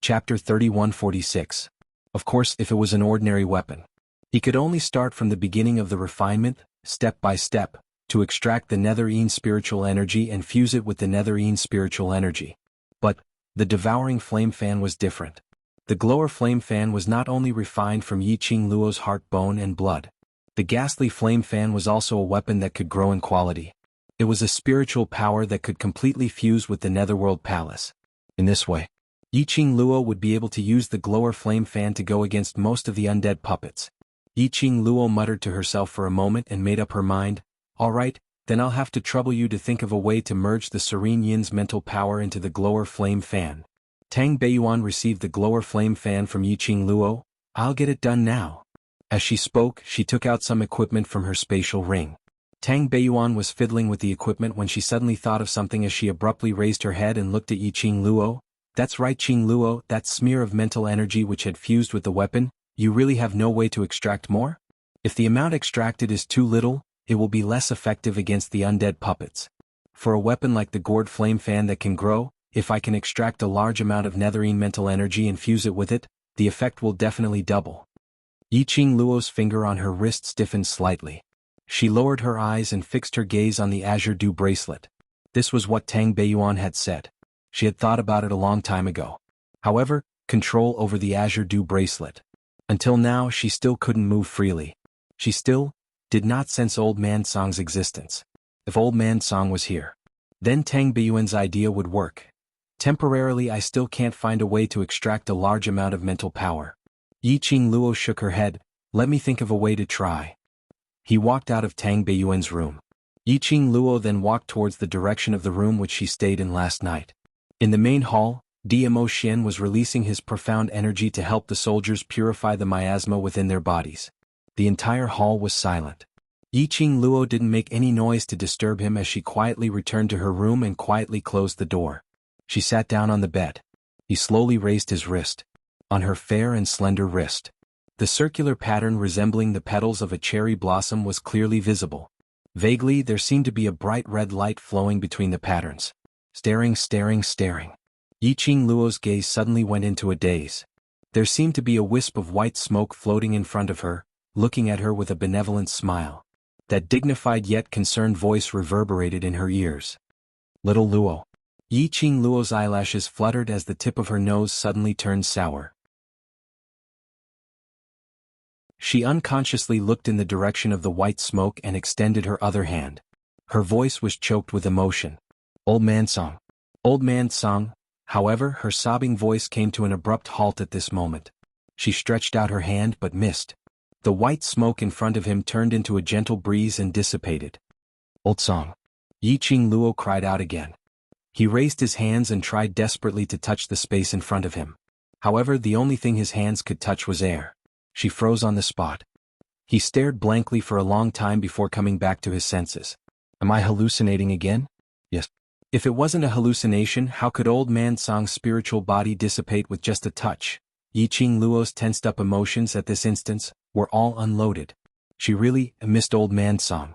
Chapter 3146. Of course, if it was an ordinary weapon, he could only start from the beginning of the refinement, step by step, to extract the Netherine spiritual energy and fuse it with the Netherine spiritual energy. But the devouring flame fan was different. The glower flame fan was not only refined from Yiqing Luo's heart, bone and blood. The ghastly flame fan was also a weapon that could grow in quality. It was a spiritual power that could completely fuse with the Netherworld Palace. In this way, Yiqing Luo would be able to use the glower flame fan to go against most of the undead puppets. Yiqing Luo muttered to herself for a moment and made up her mind. All right, then I'll have to trouble you to think of a way to merge the Serene Yin's mental power into the glower flame fan. Tang Beiyuan received the glower flame fan from Yiqing Luo. I'll get it done now. As she spoke, she took out some equipment from her spatial ring. Tang Beiyuan was fiddling with the equipment when she suddenly thought of something as she abruptly raised her head and looked at Yiqing Luo. That's right, Qing Luo, that smear of mental energy which had fused with the weapon, you really have no way to extract more? If the amount extracted is too little, it will be less effective against the undead puppets. For a weapon like the gourd flame fan that can grow, if I can extract a large amount of Netherine mental energy and fuse it with it, the effect will definitely double. Yiqing Luo's finger on her wrist stiffened slightly. She lowered her eyes and fixed her gaze on the azure dew bracelet. This was what Tang Beiyuan had said. She had thought about it a long time ago. However, control over the azure dew bracelet. Until now she still couldn't move freely. She still did not sense Old Man Song's existence. If Old Man Song was here, then Tang Beiyuan's idea would work. Temporarily I still can't find a way to extract a large amount of mental power. Yiqing Luo shook her head. Let me think of a way to try. He walked out of Tang Beiyuan's room. Yiqing Luo then walked towards the direction of the room which she stayed in last night. In the main hall, Dmo Xian was releasing his profound energy to help the soldiers purify the miasma within their bodies. The entire hall was silent. Yiqing Luo didn't make any noise to disturb him as she quietly returned to her room and quietly closed the door. She sat down on the bed. He slowly raised his wrist. On her fair and slender wrist, the circular pattern resembling the petals of a cherry blossom was clearly visible. Vaguely, there seemed to be a bright red light flowing between the patterns. Staring. Yiqing Luo's gaze suddenly went into a daze. There seemed to be a wisp of white smoke floating in front of her, looking at her with a benevolent smile. That dignified yet concerned voice reverberated in her ears. Little Luo. Yi Qing Luo's eyelashes fluttered as the tip of her nose suddenly turned sour. She unconsciously looked in the direction of the white smoke and extended her other hand. Her voice was choked with emotion. Old man Song. Old man Song. However, her sobbing voice came to an abrupt halt at this moment. She stretched out her hand but missed. The white smoke in front of him turned into a gentle breeze and dissipated. Old Song. Yi Qing Luo cried out again. He raised his hands and tried desperately to touch the space in front of him. However, the only thing his hands could touch was air. She froze on the spot. He stared blankly for a long time before coming back to his senses. Am I hallucinating again? Yes. If it wasn't a hallucination, how could old man Song's spiritual body dissipate with just a touch? Yi Qing Luo's tensed-up emotions at this instance were all unloaded. She really missed old man Song.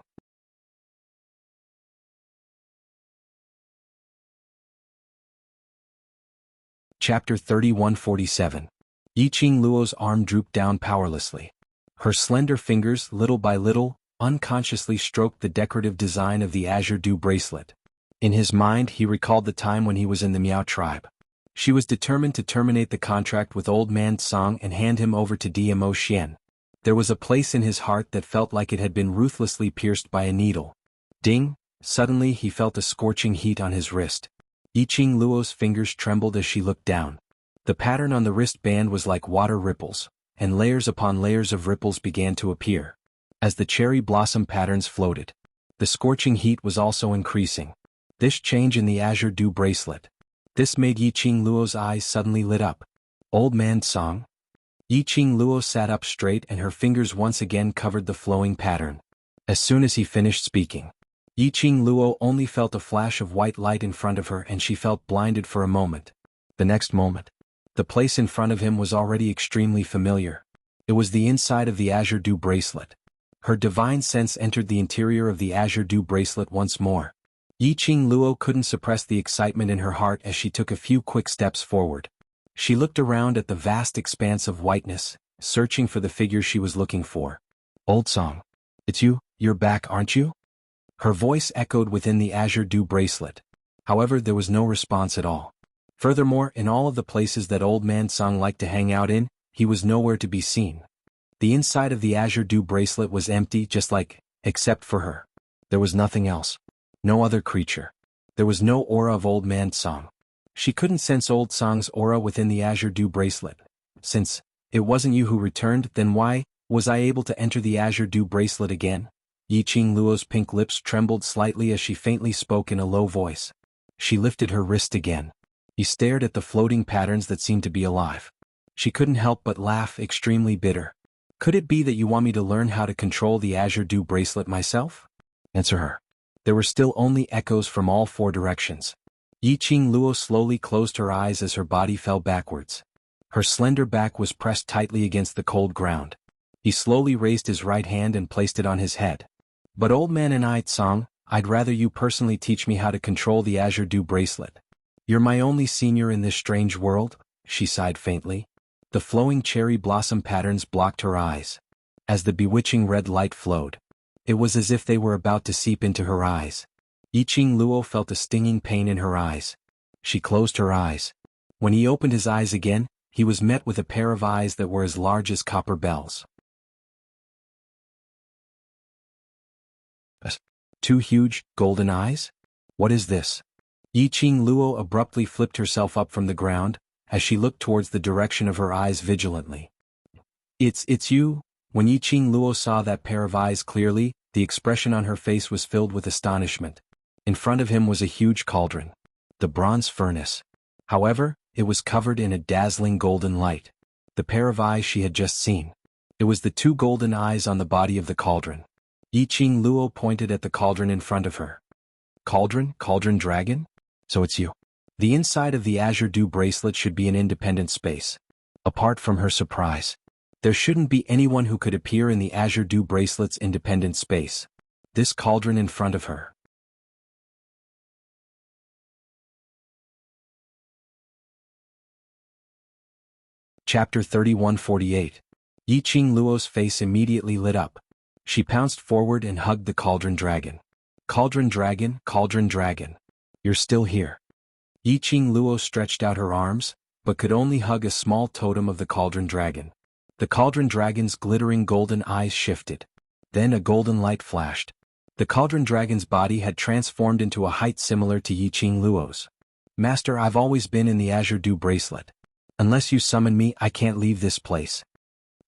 Chapter 3147. Yi Qing Luo's arm drooped down powerlessly. Her slender fingers, little by little, unconsciously stroked the decorative design of the azure dew bracelet. In his mind he recalled the time when he was in the Miao tribe. She was determined to terminate the contract with old man Song and hand him over to Dmo Xian. There was a place in his heart that felt like it had been ruthlessly pierced by a needle. Ding! Suddenly he felt a scorching heat on his wrist. Yi Qing Luo's fingers trembled as she looked down. The pattern on the wristband was like water ripples, and layers upon layers of ripples began to appear. As the cherry blossom patterns floated, the scorching heat was also increasing. This change in the azure dew bracelet. This made Yi Qing Luo's eyes suddenly lit up. Old man Song? Yi Qing Luo sat up straight and her fingers once again covered the flowing pattern. As soon as he finished speaking, Yi Qing Luo only felt a flash of white light in front of her and she felt blinded for a moment. The next moment, the place in front of him was already extremely familiar. It was the inside of the azure dew bracelet. Her divine sense entered the interior of the azure dew bracelet once more. Yi Qing Luo couldn't suppress the excitement in her heart as she took a few quick steps forward. She looked around at the vast expanse of whiteness, searching for the figure she was looking for. Old Song. It's you, you're back, aren't you? Her voice echoed within the azure dew bracelet. However, there was no response at all. Furthermore, in all of the places that old man Song liked to hang out in, he was nowhere to be seen. The inside of the azure dew bracelet was empty except for her. There was nothing else. No other creature. There was no aura of old man Song. She couldn't sense old Song's aura within the azure dew bracelet. Since it wasn't you who returned, then why was I able to enter the azure dew bracelet again? Yi Qing Luo's pink lips trembled slightly as she faintly spoke in a low voice. She lifted her wrist again. He stared at the floating patterns that seemed to be alive. She couldn't help but laugh, extremely bitter. Could it be that you want me to learn how to control the azure dew bracelet myself? Answer her. There were still only echoes from all four directions. Yi Qing Luo slowly closed her eyes as her body fell backwards. Her slender back was pressed tightly against the cold ground. He slowly raised his right hand and placed it on his head. But old man and I, Song, I'd rather you personally teach me how to control the azure dew bracelet. You're my only senior in this strange world, she sighed faintly. The flowing cherry blossom patterns blocked her eyes. As the bewitching red light flowed, it was as if they were about to seep into her eyes. Yi Qing Luo felt a stinging pain in her eyes. She closed her eyes. When he opened his eyes again, he was met with a pair of eyes that were as large as copper bells. Two huge, golden eyes? What is this? Yi Qing Luo abruptly flipped herself up from the ground, as she looked towards the direction of her eyes vigilantly. It's you? When Yi Qing Luo saw that pair of eyes clearly, the expression on her face was filled with astonishment. In front of him was a huge cauldron. The bronze furnace. However, it was covered in a dazzling golden light. The pair of eyes she had just seen. It was the two golden eyes on the body of the cauldron. Yi Qing Luo pointed at the cauldron in front of her. Cauldron? Cauldron dragon? So it's you. The inside of the azure dew bracelet should be an independent space. Apart from her surprise, there shouldn't be anyone who could appear in the azure dew bracelet's independent space. This cauldron in front of her. Chapter 3148. Yi Qing Luo's face immediately lit up. She pounced forward and hugged the cauldron dragon. Cauldron dragon, you're still here. Yiqing Luo stretched out her arms, but could only hug a small totem of the cauldron dragon. The cauldron dragon's glittering golden eyes shifted. Then a golden light flashed. The cauldron dragon's body had transformed into a height similar to Yiqing Luo's. Master, I've always been in the Azure Dew Bracelet. Unless you summon me, I can't leave this place.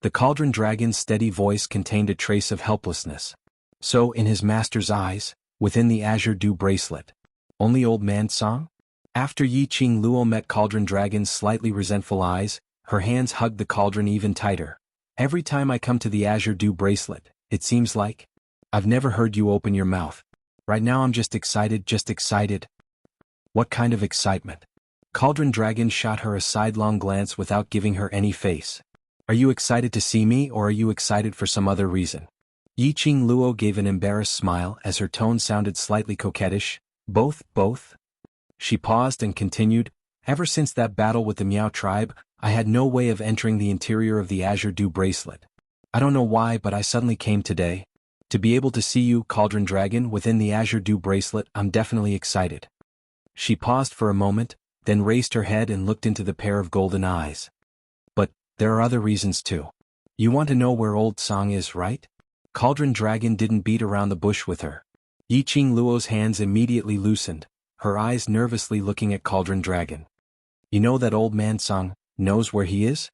The cauldron dragon's steady voice contained a trace of helplessness. So, in his master's eyes, within the Azure Dew Bracelet, only Old Man Song? After Yiqing Luo met Cauldron Dragon's slightly resentful eyes, her hands hugged the cauldron even tighter. Every time I come to the Azure Dew Bracelet, it seems like I've never heard you open your mouth. Right now I'm just excited. What kind of excitement? Cauldron Dragon shot her a sidelong glance without giving her any face. Are you excited to see me, or are you excited for some other reason? Yiqing Luo gave an embarrassed smile as her tone sounded slightly coquettish. Both. She paused and continued, ever since that battle with the Miao tribe, I had no way of entering the interior of the Azure Dew Bracelet. I don't know why, but I suddenly came today. To be able to see you, Cauldron Dragon, within the Azure Dew Bracelet, I'm definitely excited. She paused for a moment, then raised her head and looked into the pair of golden eyes. But there are other reasons too. You want to know where Old Song is, right? Cauldron Dragon didn't beat around the bush with her. Yiqing Luo's hands immediately loosened, her eyes nervously looking at Cauldron Dragon. You know that Old Man Song knows where he is?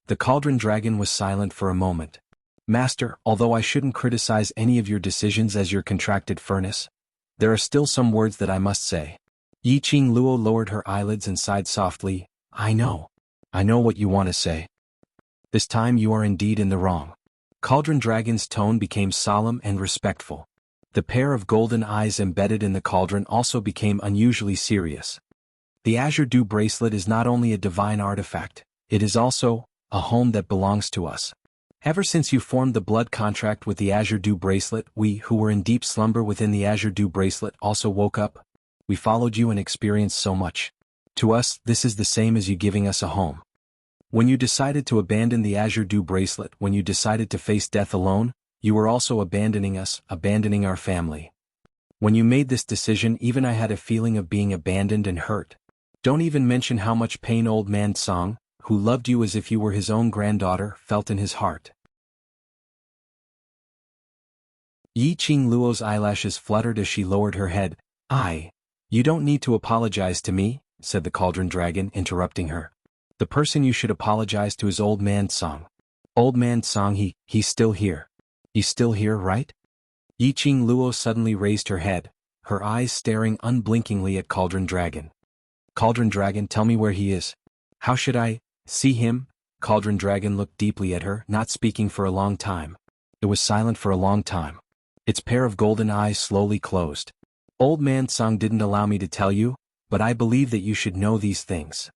The Cauldron Dragon was silent for a moment. Master, although I shouldn't criticize any of your decisions as your contracted furnace, there are still some words that I must say. Yiqing Luo lowered her eyelids and sighed softly. I know what you want to say. This time you are indeed in the wrong. Cauldron Dragon's tone became solemn and respectful. The pair of golden eyes embedded in the cauldron also became unusually serious. The Azure Dew Bracelet is not only a divine artifact, it is also a home that belongs to us. Ever since you formed the blood contract with the Azure Dew Bracelet, we who were in deep slumber within the Azure Dew Bracelet also woke up. We followed you and experienced so much. To us, this is the same as you giving us a home. When you decided to abandon the Azure Dew Bracelet, when you decided to face death alone, you were also abandoning us, abandoning our family. When you made this decision, even I had a feeling of being abandoned and hurt. Don't even mention how much pain Old Man Song, who loved you as if you were his own granddaughter, felt in his heart. Yiqing Luo's eyelashes fluttered as she lowered her head. You don't need to apologize to me, said the Cauldron Dragon, interrupting her. The person you should apologize to is Old Man Song. Old Man Song, he's still here. He's still here, right? Yiqing Luo suddenly raised her head, her eyes staring unblinkingly at Cauldron Dragon. Cauldron Dragon, tell me where he is. How should I see him? Cauldron Dragon looked deeply at her, not speaking for a long time. It was silent for a long time. Its pair of golden eyes slowly closed. Old Man Song didn't allow me to tell you, but I believe that you should know these things.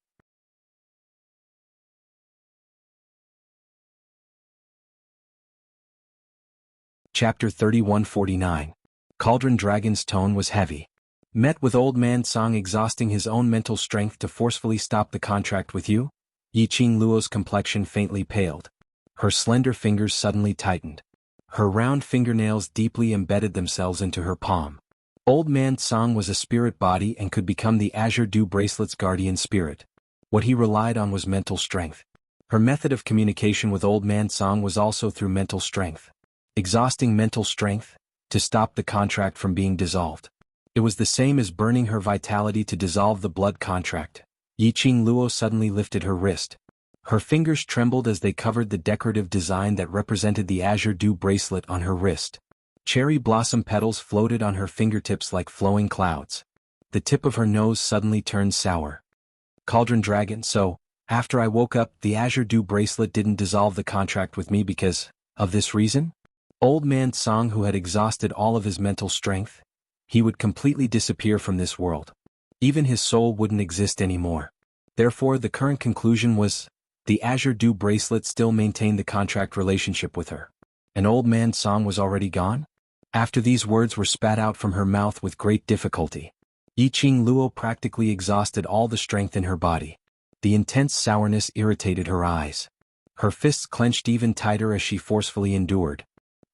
Chapter 3149. Cauldron Dragon's tone was heavy. Met with Old Man Song exhausting his own mental strength to forcefully stop the contract with you? Yiqing Luo's complexion faintly paled. Her slender fingers suddenly tightened. Her round fingernails deeply embedded themselves into her palm. Old Man Song was a spirit body and could become the Azure Dew Bracelet's guardian spirit. What he relied on was mental strength. Her method of communication with Old Man Song was also through mental strength. Exhausting mental strength to stop the contract from being dissolved. It was the same as burning her vitality to dissolve the blood contract. Yiqing Luo suddenly lifted her wrist. Her fingers trembled as they covered the decorative design that represented the Azure Dew Bracelet on her wrist. Cherry blossom petals floated on her fingertips like flowing clouds. The tip of her nose suddenly turned sour. Cauldron Dragon, so, after I woke up, the Azure Dew Bracelet didn't dissolve the contract with me because of this reason? Old Man Song, who had exhausted all of his mental strength, he would completely disappear from this world. Even his soul wouldn't exist anymore. Therefore, the current conclusion was, the Azure Dew Bracelet still maintained the contract relationship with her. And Old Man Song was already gone? After these words were spat out from her mouth with great difficulty, Yiqing Luo practically exhausted all the strength in her body. The intense sourness irritated her eyes. Her fists clenched even tighter as she forcefully endured.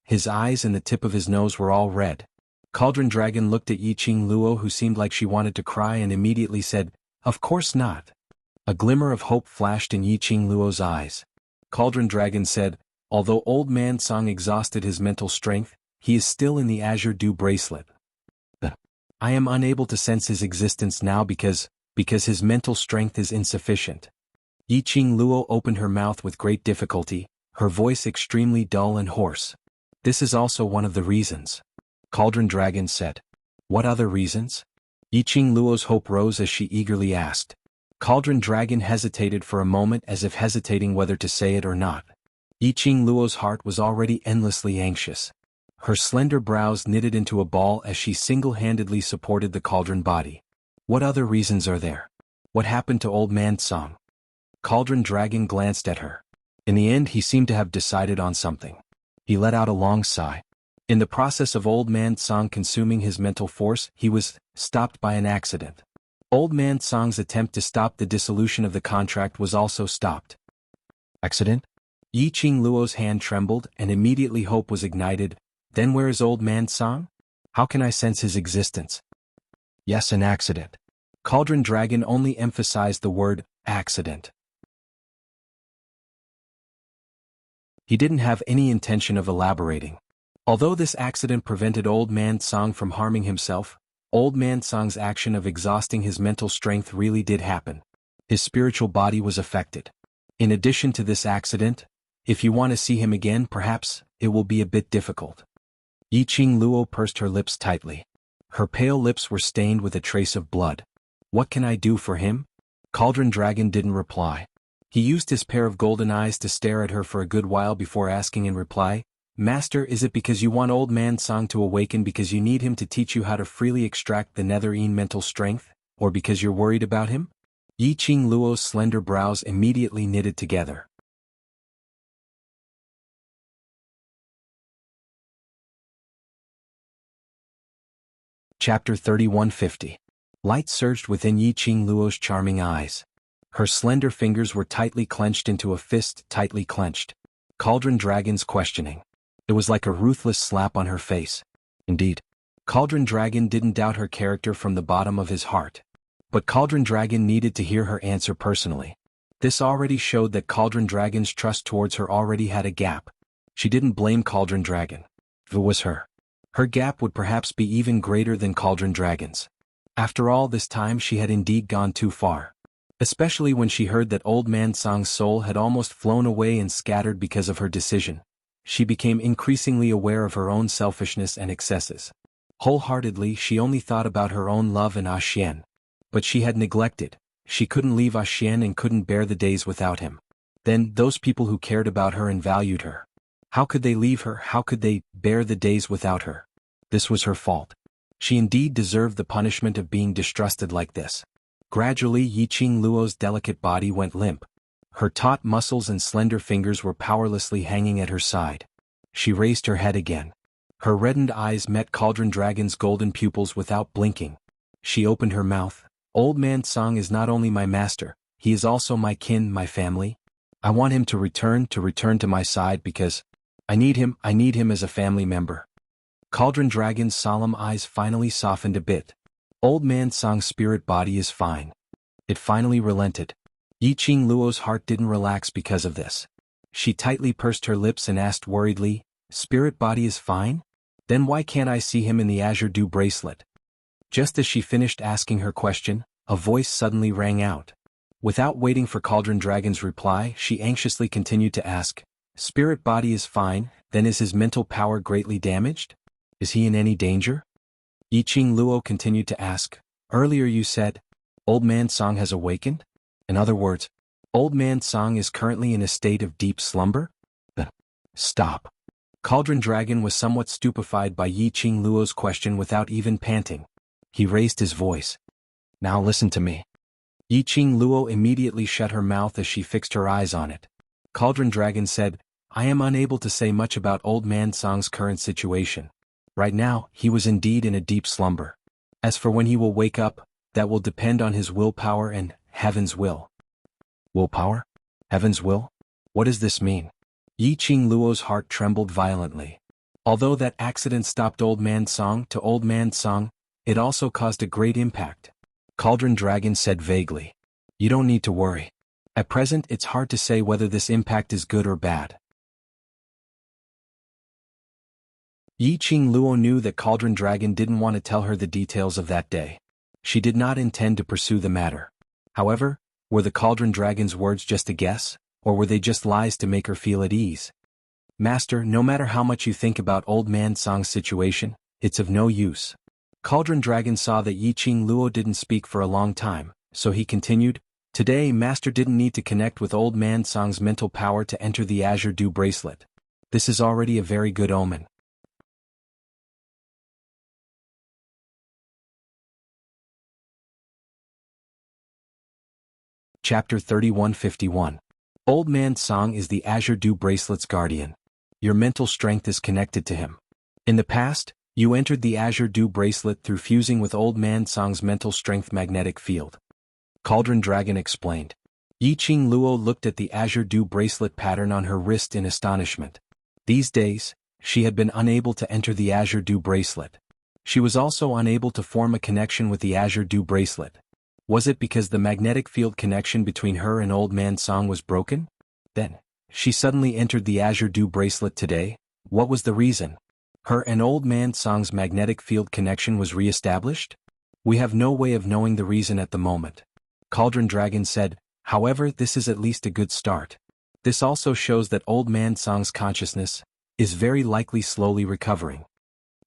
His eyes and the tip of his nose were all red. Cauldron Dragon looked at Yiqing Luo, who seemed like she wanted to cry, and immediately said, "Of course not." A glimmer of hope flashed in Yiqing Luo's eyes. Cauldron Dragon said, "Although Old Man Song exhausted his mental strength, he is still in the Azure Dew Bracelet. I am unable to sense his existence now because his mental strength is insufficient." Yiqing Luo opened her mouth with great difficulty, her voice extremely dull and hoarse. "This is also one of the reasons," Cauldron Dragon said. "What other reasons?" Yiqing Luo's hope rose as she eagerly asked. Cauldron Dragon hesitated for a moment, as if hesitating whether to say it or not. Yiqing Luo's heart was already endlessly anxious. Her slender brows knitted into a ball as she single-handedly supported the cauldron body. "What other reasons are there? What happened to Old Man Song?" Cauldron Dragon glanced at her. In the end, he seemed to have decided on something. He let out a long sigh. In the process of Old Man Song consuming his mental force, he was stopped by an accident. Old Man Song's attempt to stop the dissolution of the contract was also stopped. Accident? Yiqing Luo's hand trembled, and immediately hope was ignited. "Then where is Old Man Song? How can I sense his existence?" "Yes, an accident." Cauldron Dragon only emphasized the word accident. He didn't have any intention of elaborating. Although this accident prevented Old Man Song from harming himself, Old Man Song's action of exhausting his mental strength really did happen. His spiritual body was affected. In addition to this accident, if you want to see him again, perhaps it will be a bit difficult. Yiqing Luo pursed her lips tightly. Her pale lips were stained with a trace of blood. "What can I do for him?" Cauldron Dragon didn't reply. He used his pair of golden eyes to stare at her for a good while before asking in reply, "Master, is it because you want Old Man Song to awaken because you need him to teach you how to freely extract the netherine mental strength, or because you're worried about him?" Yiqing Luo's slender brows immediately knitted together. Chapter 3150. Light surged within Yiqing Luo's charming eyes. Her slender fingers were tightly clenched into a fist, tightly clenched. Cauldron Dragon's questioning. It was like a ruthless slap on her face. Indeed, Cauldron Dragon didn't doubt her character from the bottom of his heart. But Cauldron Dragon needed to hear her answer personally. This already showed that Cauldron Dragon's trust towards her already had a gap. She didn't blame Cauldron Dragon. If it was her gap would perhaps be even greater than Cauldron Dragon's. After all this time, she had indeed gone too far. Especially when she heard that Old Man Song's soul had almost flown away and scattered because of her decision. She became increasingly aware of her own selfishness and excesses. Wholeheartedly, she only thought about her own love and Xian. But she had neglected. She couldn't leave Xian and couldn't bear the days without him. Then, those people who cared about her and valued her. How could they leave her? How could they bear the days without her? This was her fault. She indeed deserved the punishment of being distrusted like this. Gradually, Yiqing Luo's delicate body went limp. Her taut muscles and slender fingers were powerlessly hanging at her side. She raised her head again. Her reddened eyes met Cauldron Dragon's golden pupils without blinking. She opened her mouth. "Old Man Song is not only my master, he is also my kin, my family. I want him to return to my side because I need him as a family member." Cauldron Dragon's solemn eyes finally softened a bit. Old Man Song's spirit body is fine. It finally relented. Yiqing Luo's heart didn't relax because of this. She tightly pursed her lips and asked worriedly, "Spirit body is fine? Then why can't I see him in the Azure Dew Bracelet?" Just as she finished asking her question, a voice suddenly rang out. Without waiting for Cauldron Dragon's reply, she anxiously continued to ask, "Spirit body is fine, then is his mental power greatly damaged? Is he in any danger?" Yiqing Luo continued to ask, "Earlier you said, Old Man Song has awakened? In other words, Old Man Song is currently in a state of deep slumber?" Stop. Cauldron Dragon was somewhat stupefied by Yiqing Luo's question without even panting. He raised his voice. "Now listen to me." Yiqing Luo immediately shut her mouth as she fixed her eyes on it. Cauldron Dragon said, "I am unable to say much about Old Man Song's current situation. Right now, he was indeed in a deep slumber. As for when he will wake up, that will depend on his willpower and heaven's will." Willpower? Heaven's will? What does this mean? Yiqing Luo's heart trembled violently. Although that accident stopped Old Man Song to Old Man Song, it also caused a great impact. Cauldron Dragon said vaguely. You don't need to worry. At present it's hard to say whether this impact is good or bad. Yi Qing Luo knew that Cauldron Dragon didn't want to tell her the details of that day. She did not intend to pursue the matter. However, were the Cauldron Dragon's words just a guess, or were they just lies to make her feel at ease? Master, no matter how much you think about Old Man Song's situation, it's of no use. Cauldron Dragon saw that Yi Qing Luo didn't speak for a long time, so he continued, Today Master didn't need to connect with Old Man Song's mental power to enter the Azure Dew bracelet. This is already a very good omen. Chapter 3151. Old Man Song is the Azure Dew bracelet's guardian. Your mental strength is connected to him. In the past, you entered the Azure Dew bracelet through fusing with Old Man Song's mental strength magnetic field. Cauldron Dragon explained. Yi Qing Luo looked at the Azure Dew bracelet pattern on her wrist in astonishment. These days, she had been unable to enter the Azure Dew bracelet. She was also unable to form a connection with the Azure Dew bracelet. Was it because the magnetic field connection between her and Old Man Song was broken? Then, she suddenly entered the Azure Dew bracelet today. What was the reason? Her and Old Man Song's magnetic field connection was re-established? We have no way of knowing the reason at the moment. Cauldron Dragon said, however, this is at least a good start. This also shows that Old Man Song's consciousness is very likely slowly recovering.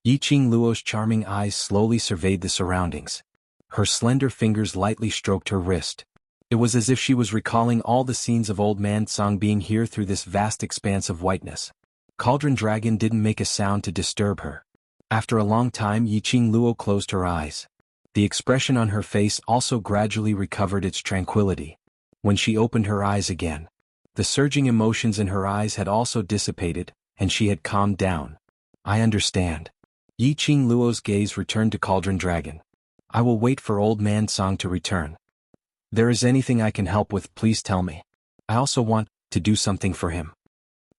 Yi Qing Luo's charming eyes slowly surveyed the surroundings. Her slender fingers lightly stroked her wrist. It was as if she was recalling all the scenes of Old Man Song being here through this vast expanse of whiteness. Cauldron Dragon didn't make a sound to disturb her. After a long time, Yi Qing Luo closed her eyes. The expression on her face also gradually recovered its tranquility. When she opened her eyes again, the surging emotions in her eyes had also dissipated, and she had calmed down. I understand. Yi Qing Luo's gaze returned to Cauldron Dragon. I will wait for Old Man Song to return. There is anything I can help with, please tell me. I also want to do something for him.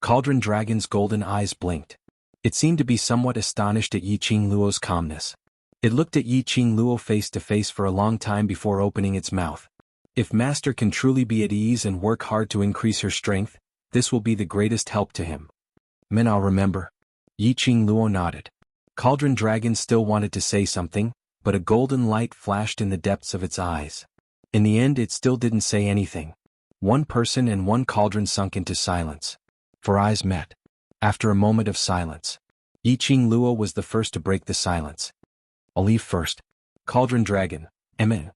Cauldron Dragon's golden eyes blinked. It seemed to be somewhat astonished at Yi Qing Luo's calmness. It looked at Yi Qing Luo face to face for a long time before opening its mouth. If Master can truly be at ease and work hard to increase her strength, this will be the greatest help to him. Men, I'll remember. Yi Qing Luo nodded. Cauldron Dragon still wanted to say something, but a golden light flashed in the depths of its eyes. In the end, it still didn't say anything. One person and one cauldron sunk into silence. For eyes met. After a moment of silence, Yi Qing Luo was the first to break the silence. I'll leave first. Cauldron Dragon, Amen.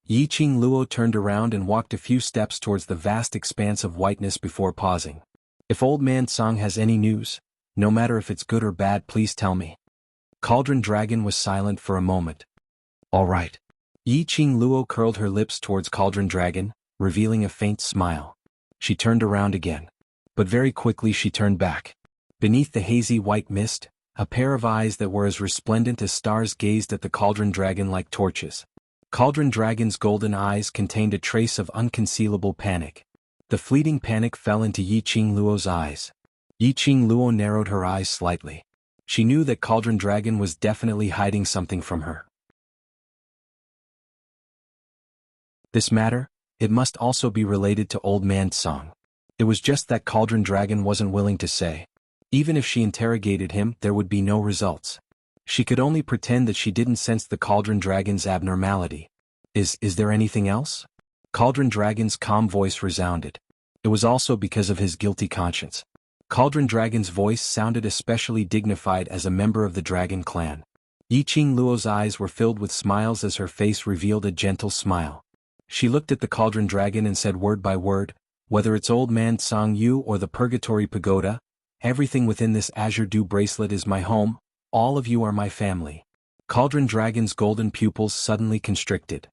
Yi Qing Luo turned around and walked a few steps towards the vast expanse of whiteness before pausing. If Old Man Song has any news, no matter if it's good or bad, please tell me. Cauldron Dragon was silent for a moment. All right. Yi Qing Luo curled her lips towards Cauldron Dragon, revealing a faint smile. She turned around again. But very quickly she turned back. Beneath the hazy white mist, a pair of eyes that were as resplendent as stars gazed at the Cauldron Dragon like torches. Cauldron Dragon's golden eyes contained a trace of unconcealable panic. The fleeting panic fell into Yi Qing Luo's eyes. Yi Qing Luo narrowed her eyes slightly. She knew that Cauldron Dragon was definitely hiding something from her. This matter, it must also be related to Old Man Song. It was just that Cauldron Dragon wasn't willing to say. Even if she interrogated him, there would be no results. She could only pretend that she didn't sense the Cauldron Dragon's abnormality. Is there anything else? Cauldron Dragon's calm voice resounded. It was also because of his guilty conscience. Cauldron Dragon's voice sounded especially dignified as a member of the Dragon clan. Yi Qing Luo's eyes were filled with smiles as her face revealed a gentle smile. She looked at the Cauldron Dragon and said word by word, whether it's Old Man Song Yu or the Purgatory Pagoda, everything within this Azure Dew bracelet is my home, all of you are my family. Cauldron Dragon's golden pupils suddenly constricted.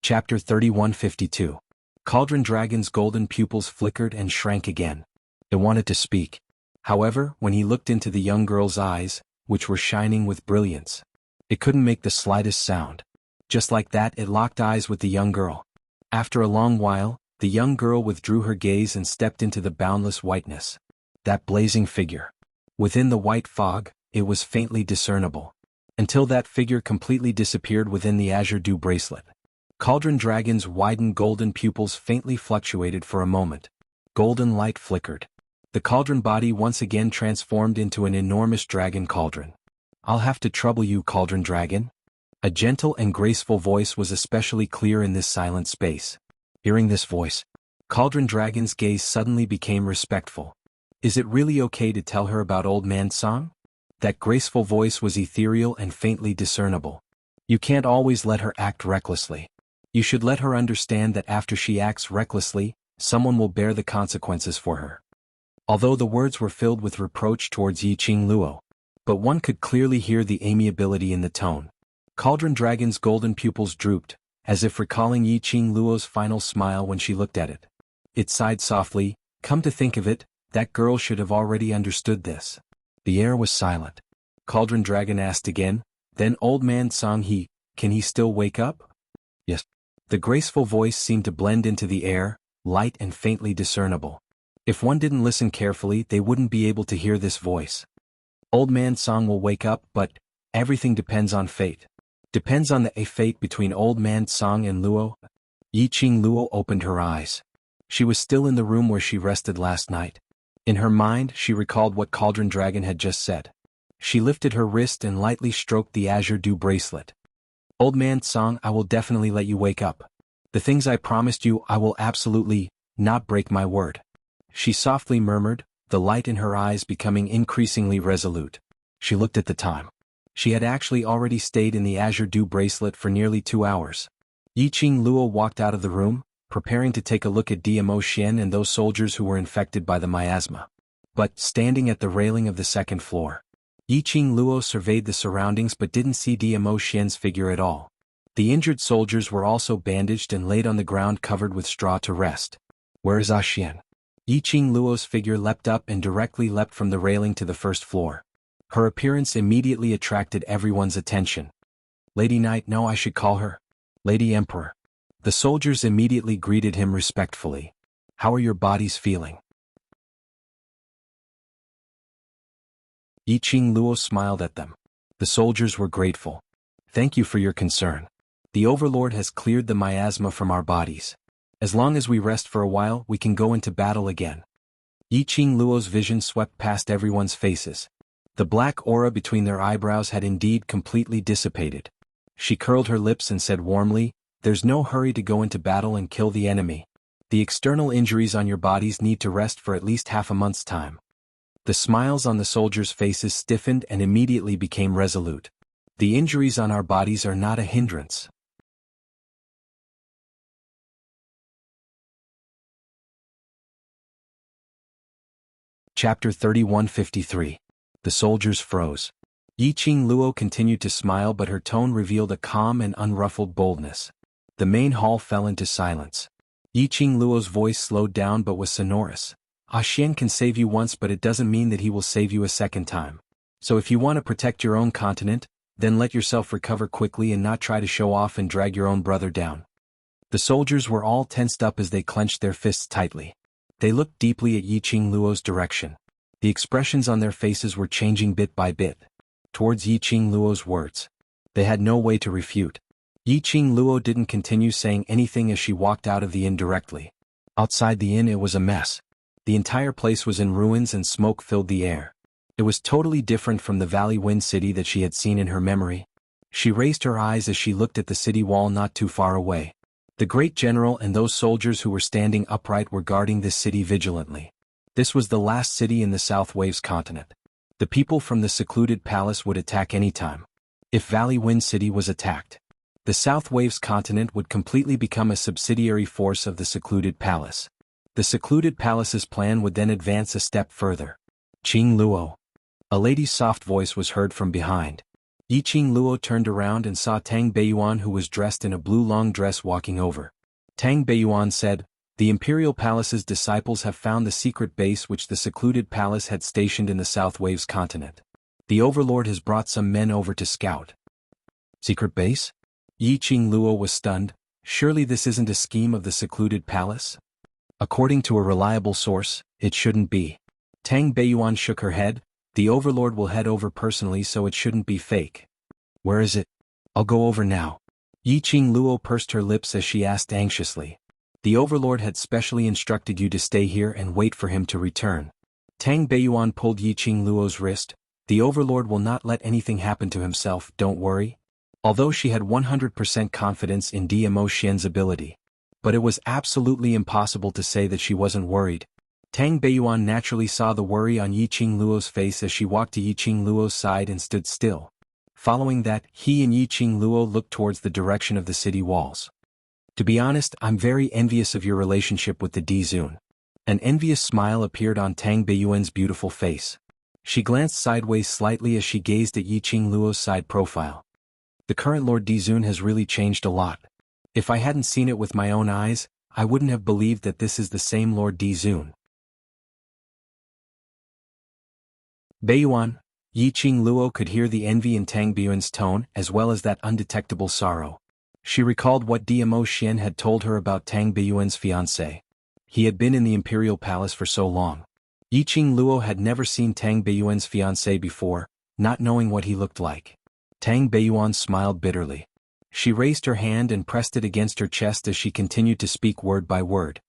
Chapter 3152. Cauldron Dragon's golden pupils flickered and shrank again. It wanted to speak. However, when he looked into the young girl's eyes, which were shining with brilliance, it couldn't make the slightest sound. Just like that, it locked eyes with the young girl. After a long while, The young girl withdrew her gaze and stepped into the boundless whiteness. That blazing figure. Within the white fog, it was faintly discernible. Until that figure completely disappeared within the azure dew bracelet. Cauldron Dragon's widened golden pupils faintly fluctuated for a moment. Golden light flickered. The cauldron body once again transformed into an enormous dragon cauldron. "I'll have to trouble you, Cauldron Dragon." A gentle and graceful voice was especially clear in this silent space. Hearing this voice, Cauldron Dragon's gaze suddenly became respectful. "Is it really okay to tell her about Old Man Song?" That graceful voice was ethereal and faintly discernible. "You can't always let her act recklessly. You should let her understand that after she acts recklessly, someone will bear the consequences for her." Although the words were filled with reproach towards Yi Qing Luo, but one could clearly hear the amiability in the tone. Cauldron Dragon's golden pupils drooped, as if recalling Yi Qing Luo's final smile when she looked at it. It sighed softly, "Come to think of it, that girl should have already understood this." The air was silent. Cauldron Dragon asked again, "Then Old Man Song can he still wake up?" "Yes." The graceful voice seemed to blend into the air, light and faintly discernible. If one didn't listen carefully, they wouldn't be able to hear this voice. "Old Man Song will wake up, but everything depends on fate. Depends on the fate between Old Man Song and Luo." Yi Qing Luo opened her eyes. She was still in the room where she rested last night. In her mind, she recalled what Cauldron Dragon had just said. She lifted her wrist and lightly stroked the azure dew bracelet. "Old Man Song, I will definitely let you wake up. The things I promised you, I will absolutely not break my word." She softly murmured, the light in her eyes becoming increasingly resolute. She looked at the time. She had actually already stayed in the azure dew bracelet for nearly 2 hours. Yi Qing Luo walked out of the room, preparing to take a look at Dmo Xian and those soldiers who were infected by the miasma. But, standing at the railing of the second floor, Yi Qing Luo surveyed the surroundings but didn't see Dmo Xian's figure at all. The injured soldiers were also bandaged and laid on the ground covered with straw to rest. "Where is Xian?" Yi Qing Luo's figure leapt up and directly leapt from the railing to the first floor. Her appearance immediately attracted everyone's attention. "Lady Knight, no, I should call her Lady Emperor." The soldiers immediately greeted him respectfully. "How are your bodies feeling?" Yi Qing Luo smiled at them. The soldiers were grateful. "Thank you for your concern. The Overlord has cleared the miasma from our bodies. As long as we rest for a while, we can go into battle again." Yi Qing Luo's vision swept past everyone's faces. The black aura between their eyebrows had indeed completely dissipated. She curled her lips and said warmly, "There's no hurry to go into battle and kill the enemy. The external injuries on your bodies need to rest for at least half a month's time." The smiles on the soldiers' faces stiffened and immediately became resolute. "The injuries on our bodies are not a hindrance." Chapter 3153. The soldiers froze. Yi Qing Luo continued to smile, but her tone revealed a calm and unruffled boldness. The main hall fell into silence. Yi Qing Luo's voice slowed down but was sonorous. "Xian can save you once, but it doesn't mean that he will save you a second time. So if you want to protect your own continent, then let yourself recover quickly and not try to show off and drag your own brother down." The soldiers were all tensed up as they clenched their fists tightly. They looked deeply at Yi Qing Luo's direction. The expressions on their faces were changing bit by bit. Towards Yi Qing Luo's words, they had no way to refute. Yi Qing Luo didn't continue saying anything as she walked out of the inn directly. Outside the inn it was a mess. The entire place was in ruins and smoke filled the air. It was totally different from the Valley Wind City that she had seen in her memory. She raised her eyes as she looked at the city wall not too far away. The great general and those soldiers who were standing upright were guarding this city vigilantly. This was the last city in the South Waves continent. The people from the secluded palace would attack any time. If Valley Wind City was attacked, the South Waves continent would completely become a subsidiary force of the secluded palace. The secluded palace's plan would then advance a step further. "Qing Luo." A lady's soft voice was heard from behind. Yi Qing Luo turned around and saw Tang Beiyuan, who was dressed in a blue long dress, walking over. Tang Beiyuan said, "The Imperial Palace's disciples have found the secret base which the secluded palace had stationed in the South Waves continent. The Overlord has brought some men over to scout." "Secret base?" Yi Qing Luo was stunned. "Surely this isn't a scheme of the secluded palace?" According to a reliable source, it shouldn't be. Tang Beiyuan shook her head. The Overlord will head over personally, so it shouldn't be fake. Where is it? I'll go over now. Yiqing Luo pursed her lips as she asked anxiously. The Overlord had specially instructed you to stay here and wait for him to return. Tang Beiyuan pulled Yiqing Luo's wrist. The Overlord will not let anything happen to himself, don't worry. Although she had 100% confidence in Dimo Xian's ability. But it was absolutely impossible to say that she wasn't worried. Tang Beiyuan naturally saw the worry on Yiqing Luo's face as she walked to Yiqing Luo's side and stood still. Following that, he and Yiqing Luo looked towards the direction of the city walls. To be honest, I'm very envious of your relationship with the Dizun. An envious smile appeared on Tang Beiyuan's beautiful face. She glanced sideways slightly as she gazed at Yiqing Luo's side profile. The current Lord Dizun has really changed a lot. If I hadn't seen it with my own eyes, I wouldn't have believed that this is the same Lord Dizun. Beiyuan, Yiqing Luo could hear the envy in Tang Beiyuan's tone as well as that undetectable sorrow. She recalled what Dimo Xian had told her about Tang Beiyuan's fiancé. He had been in the imperial palace for so long. Yiqing Luo had never seen Tang Beiyuan's fiancé before, not knowing what he looked like. Tang Beiyuan smiled bitterly. She raised her hand and pressed it against her chest as she continued to speak word by word.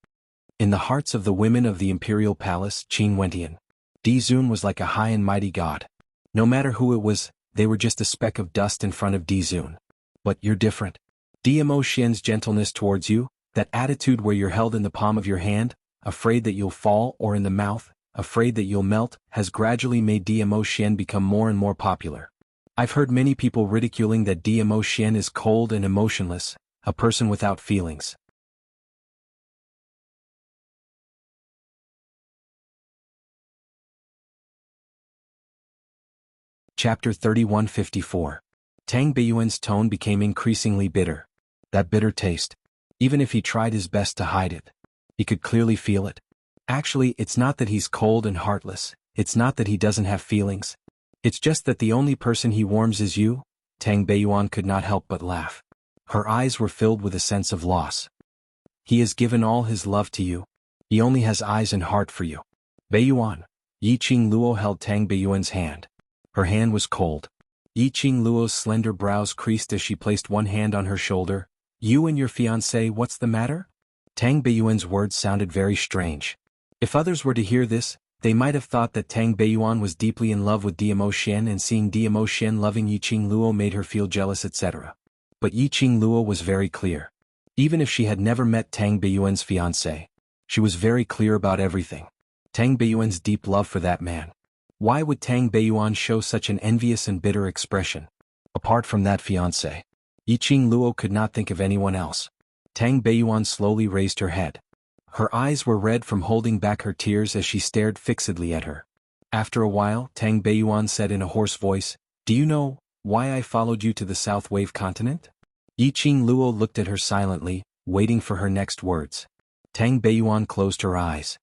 In the hearts of the women of the imperial palace, Qin Wentian, Dizun was like a high and mighty god. No matter who it was, they were just a speck of dust in front of Dizun. But you're different. Dimo Xian's gentleness towards you, that attitude where you're held in the palm of your hand, afraid that you'll fall, or in the mouth, afraid that you'll melt, has gradually made Dimo Xian become more and more popular. I've heard many people ridiculing that Dimo Xian is cold and emotionless, a person without feelings. Chapter 3154. Tang Beiyuan's tone became increasingly bitter. That bitter taste. Even if he tried his best to hide it, he could clearly feel it. Actually, it's not that he's cold and heartless, it's not that he doesn't have feelings. It's just that the only person he warms is you. Tang Beiyuan could not help but laugh. Her eyes were filled with a sense of loss. He has given all his love to you. He only has eyes and heart for you. Beiyuan. Yiqing Luo held Tang Beiyuan's hand. Her hand was cold. Yiqing Luo's slender brows creased as she placed one hand on her shoulder. You and your fiancé, what's the matter? Tang Beiyuan's words sounded very strange. If others were to hear this, they might have thought that Tang Beiyuan was deeply in love with Dimo Xian, and seeing Dimo Xian loving Yiqing Luo made her feel jealous, etc. But Yiqing Luo was very clear. Even if she had never met Tang Beiyuan's fiancé, she was very clear about everything. Tang Beiyuan's deep love for that man. Why would Tang Beiyuan show such an envious and bitter expression? Apart from that fiancé, Yiqing Luo could not think of anyone else. Tang Beiyuan slowly raised her head. Her eyes were red from holding back her tears as she stared fixedly at her. After a while, Tang Beiyuan said in a hoarse voice, "Do you know why I followed you to the South Wave continent?" Yiqing Luo looked at her silently, waiting for her next words. Tang Beiyuan closed her eyes.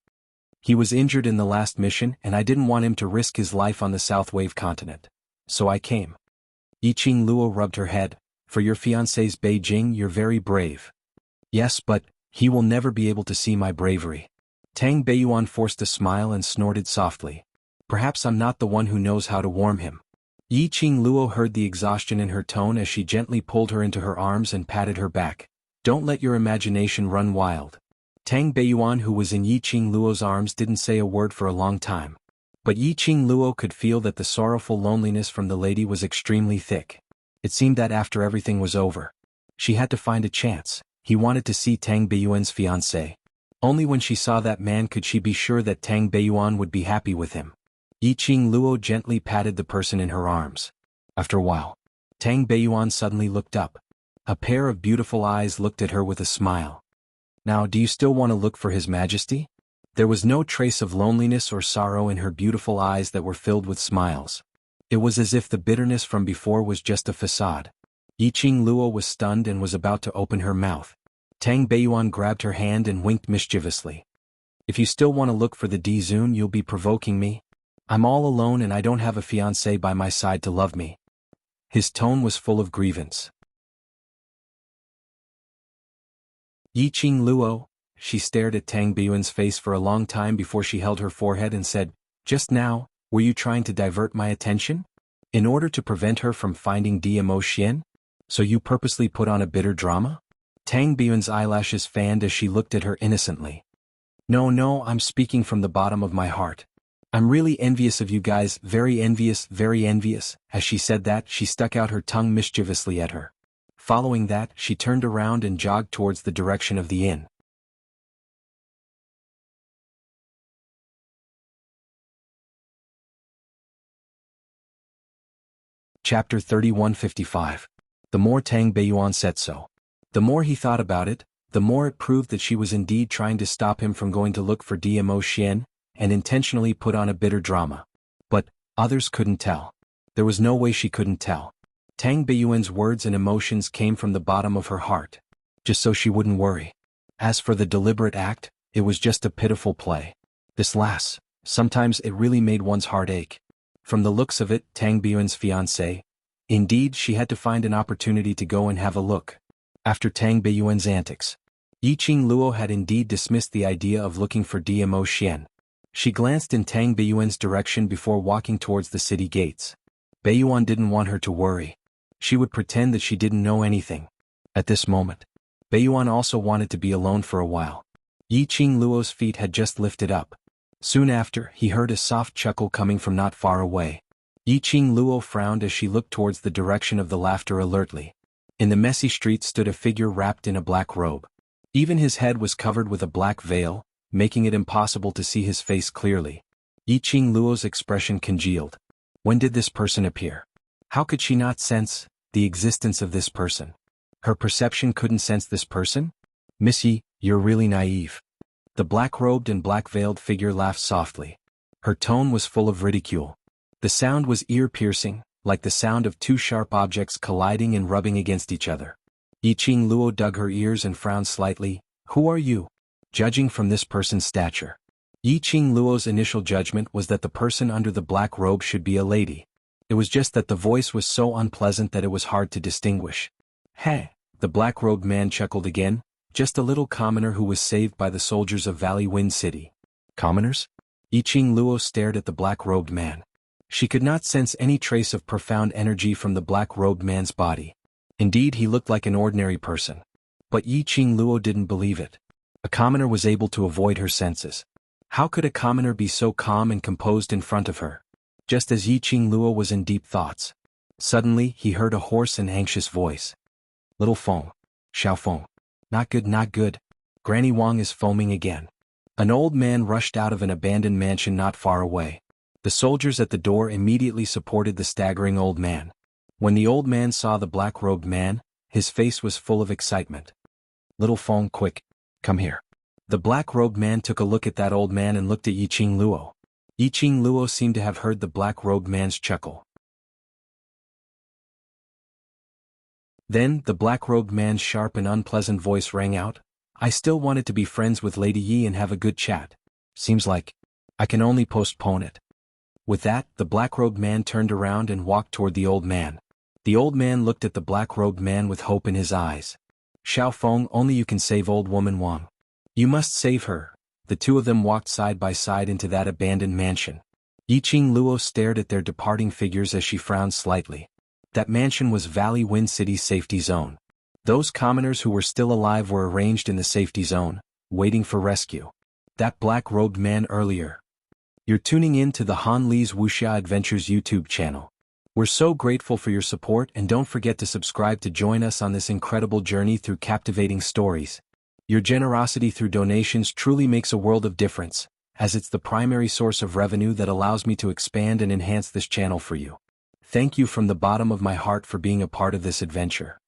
He was injured in the last mission, and I didn't want him to risk his life on the South Wave continent. So I came. Yiqing Luo rubbed her head. For your fiancé's Beijing, you're very brave. Yes, but he will never be able to see my bravery. Tang Beiyuan forced a smile and snorted softly. Perhaps I'm not the one who knows how to warm him. Yiqing Luo heard the exhaustion in her tone as she gently pulled her into her arms and patted her back. Don't let your imagination run wild. Tang Beiyuan, who was in Yiqing Luo's arms, didn't say a word for a long time. But Yiqing Luo could feel that the sorrowful loneliness from the lady was extremely thick. It seemed that after everything was over, she had to find a chance. He wanted to see Tang Beiyuan's fiancé. Only when she saw that man could she be sure that Tang Beiyuan would be happy with him. Yiqing Luo gently patted the person in her arms. After a while, Tang Beiyuan suddenly looked up. A pair of beautiful eyes looked at her with a smile. Now, do you still want to look for His Majesty? There was no trace of loneliness or sorrow in her beautiful eyes that were filled with smiles. It was as if the bitterness from before was just a facade. Yiqing Luo was stunned and was about to open her mouth. Tang Beiyuan grabbed her hand and winked mischievously. If you still want to look for the Dizun, you'll be provoking me. I'm all alone and I don't have a fiancé by my side to love me. His tone was full of grievance. Yiqing Luo, She stared at Tang Biyuan's face for a long time before she held her forehead and said, "Just now, were you trying to divert my attention? In order to prevent her from finding Dmo Xian? So you purposely put on a bitter drama?" Tang Biyuan's eyelashes fanned as she looked at her innocently. No, I'm speaking from the bottom of my heart. I'm really envious of you guys, very envious, very envious." As she said that, she stuck out her tongue mischievously at her. Following that, she turned around and jogged towards the direction of the inn. Chapter 3155. The more Tang Beiyuan said so. The more he thought about it, the more it proved that she was indeed trying to stop him from going to look for Dmo Xian, and intentionally put on a bitter drama. But others couldn't tell. There was no way she couldn't tell. Tang Beiyuan's words and emotions came from the bottom of her heart, just so she wouldn't worry. As for the deliberate act, it was just a pitiful play. This lass, sometimes it really made one's heart ache. From the looks of it, Tang Biyuan's fiancée. Indeed, she had to find an opportunity to go and have a look. After Tang Beiyuan's antics, Yiqing Luo had indeed dismissed the idea of looking for Dmo Xian. She glanced in Tang Beiyuan's direction before walking towards the city gates. Beiyuan didn't want her to worry. She would pretend that she didn't know anything. At this moment, Beiyuan also wanted to be alone for a while. Yiqing Luo's feet had just lifted up. Soon after, he heard a soft chuckle coming from not far away. Yiqing Luo frowned as she looked towards the direction of the laughter alertly. In the messy street stood a figure wrapped in a black robe. Even his head was covered with a black veil, making it impossible to see his face clearly. Yiqing Luo's expression congealed. When did this person appear? How could she not sense the existence of this person? Her perception couldn't sense this person? "Miss Yi, you're really naive." The black-robed and black-veiled figure laughed softly. Her tone was full of ridicule. The sound was ear-piercing, like the sound of two sharp objects colliding and rubbing against each other. Yiqing Luo dug her ears and frowned slightly. "Who are you?" Judging from this person's stature, Yiqing Luo's initial judgment was that the person under the black robe should be a lady. It was just that the voice was so unpleasant that it was hard to distinguish. "Hey," the black-robed man chuckled again, "just a little commoner who was saved by the soldiers of Valley Wind City." "Commoners?" Yiqing Luo stared at the black-robed man. She could not sense any trace of profound energy from the black-robed man's body. Indeed, he looked like an ordinary person. But Yiqing Luo didn't believe it. A commoner was able to avoid her senses. How could a commoner be so calm and composed in front of her? Just as Yiqing Luo was in deep thoughts, suddenly he heard a hoarse and anxious voice. "Little Feng. Xiao Feng. Not good, not good. Granny Wang is foaming again." An old man rushed out of an abandoned mansion not far away. The soldiers at the door immediately supported the staggering old man. When the old man saw the black-robed man, his face was full of excitement. "Little Feng, quick, come here." The black-robed man took a look at that old man and looked at Yiqing Luo. Yiqing Luo seemed to have heard the black-robed man's chuckle. Then, the black-robed man's sharp and unpleasant voice rang out. "I still wanted to be friends with Lady Yi and have a good chat. Seems like I can only postpone it." With that, the black-robed man turned around and walked toward the old man. The old man looked at the black-robed man with hope in his eyes. "Xiao Feng, only you can save old woman Wang. You must save her." The two of them walked side by side into that abandoned mansion. Yiqing Luo stared at their departing figures as she frowned slightly. That mansion was Valley Wind City's safety zone. Those commoners who were still alive were arranged in the safety zone, waiting for rescue. That black-robed man earlier. You're tuning in to the Han Li's Wuxia Adventures YouTube channel. We're so grateful for your support, and don't forget to subscribe to join us on this incredible journey through captivating stories. Your generosity through donations truly makes a world of difference, as it's the primary source of revenue that allows me to expand and enhance this channel for you. Thank you from the bottom of my heart for being a part of this adventure.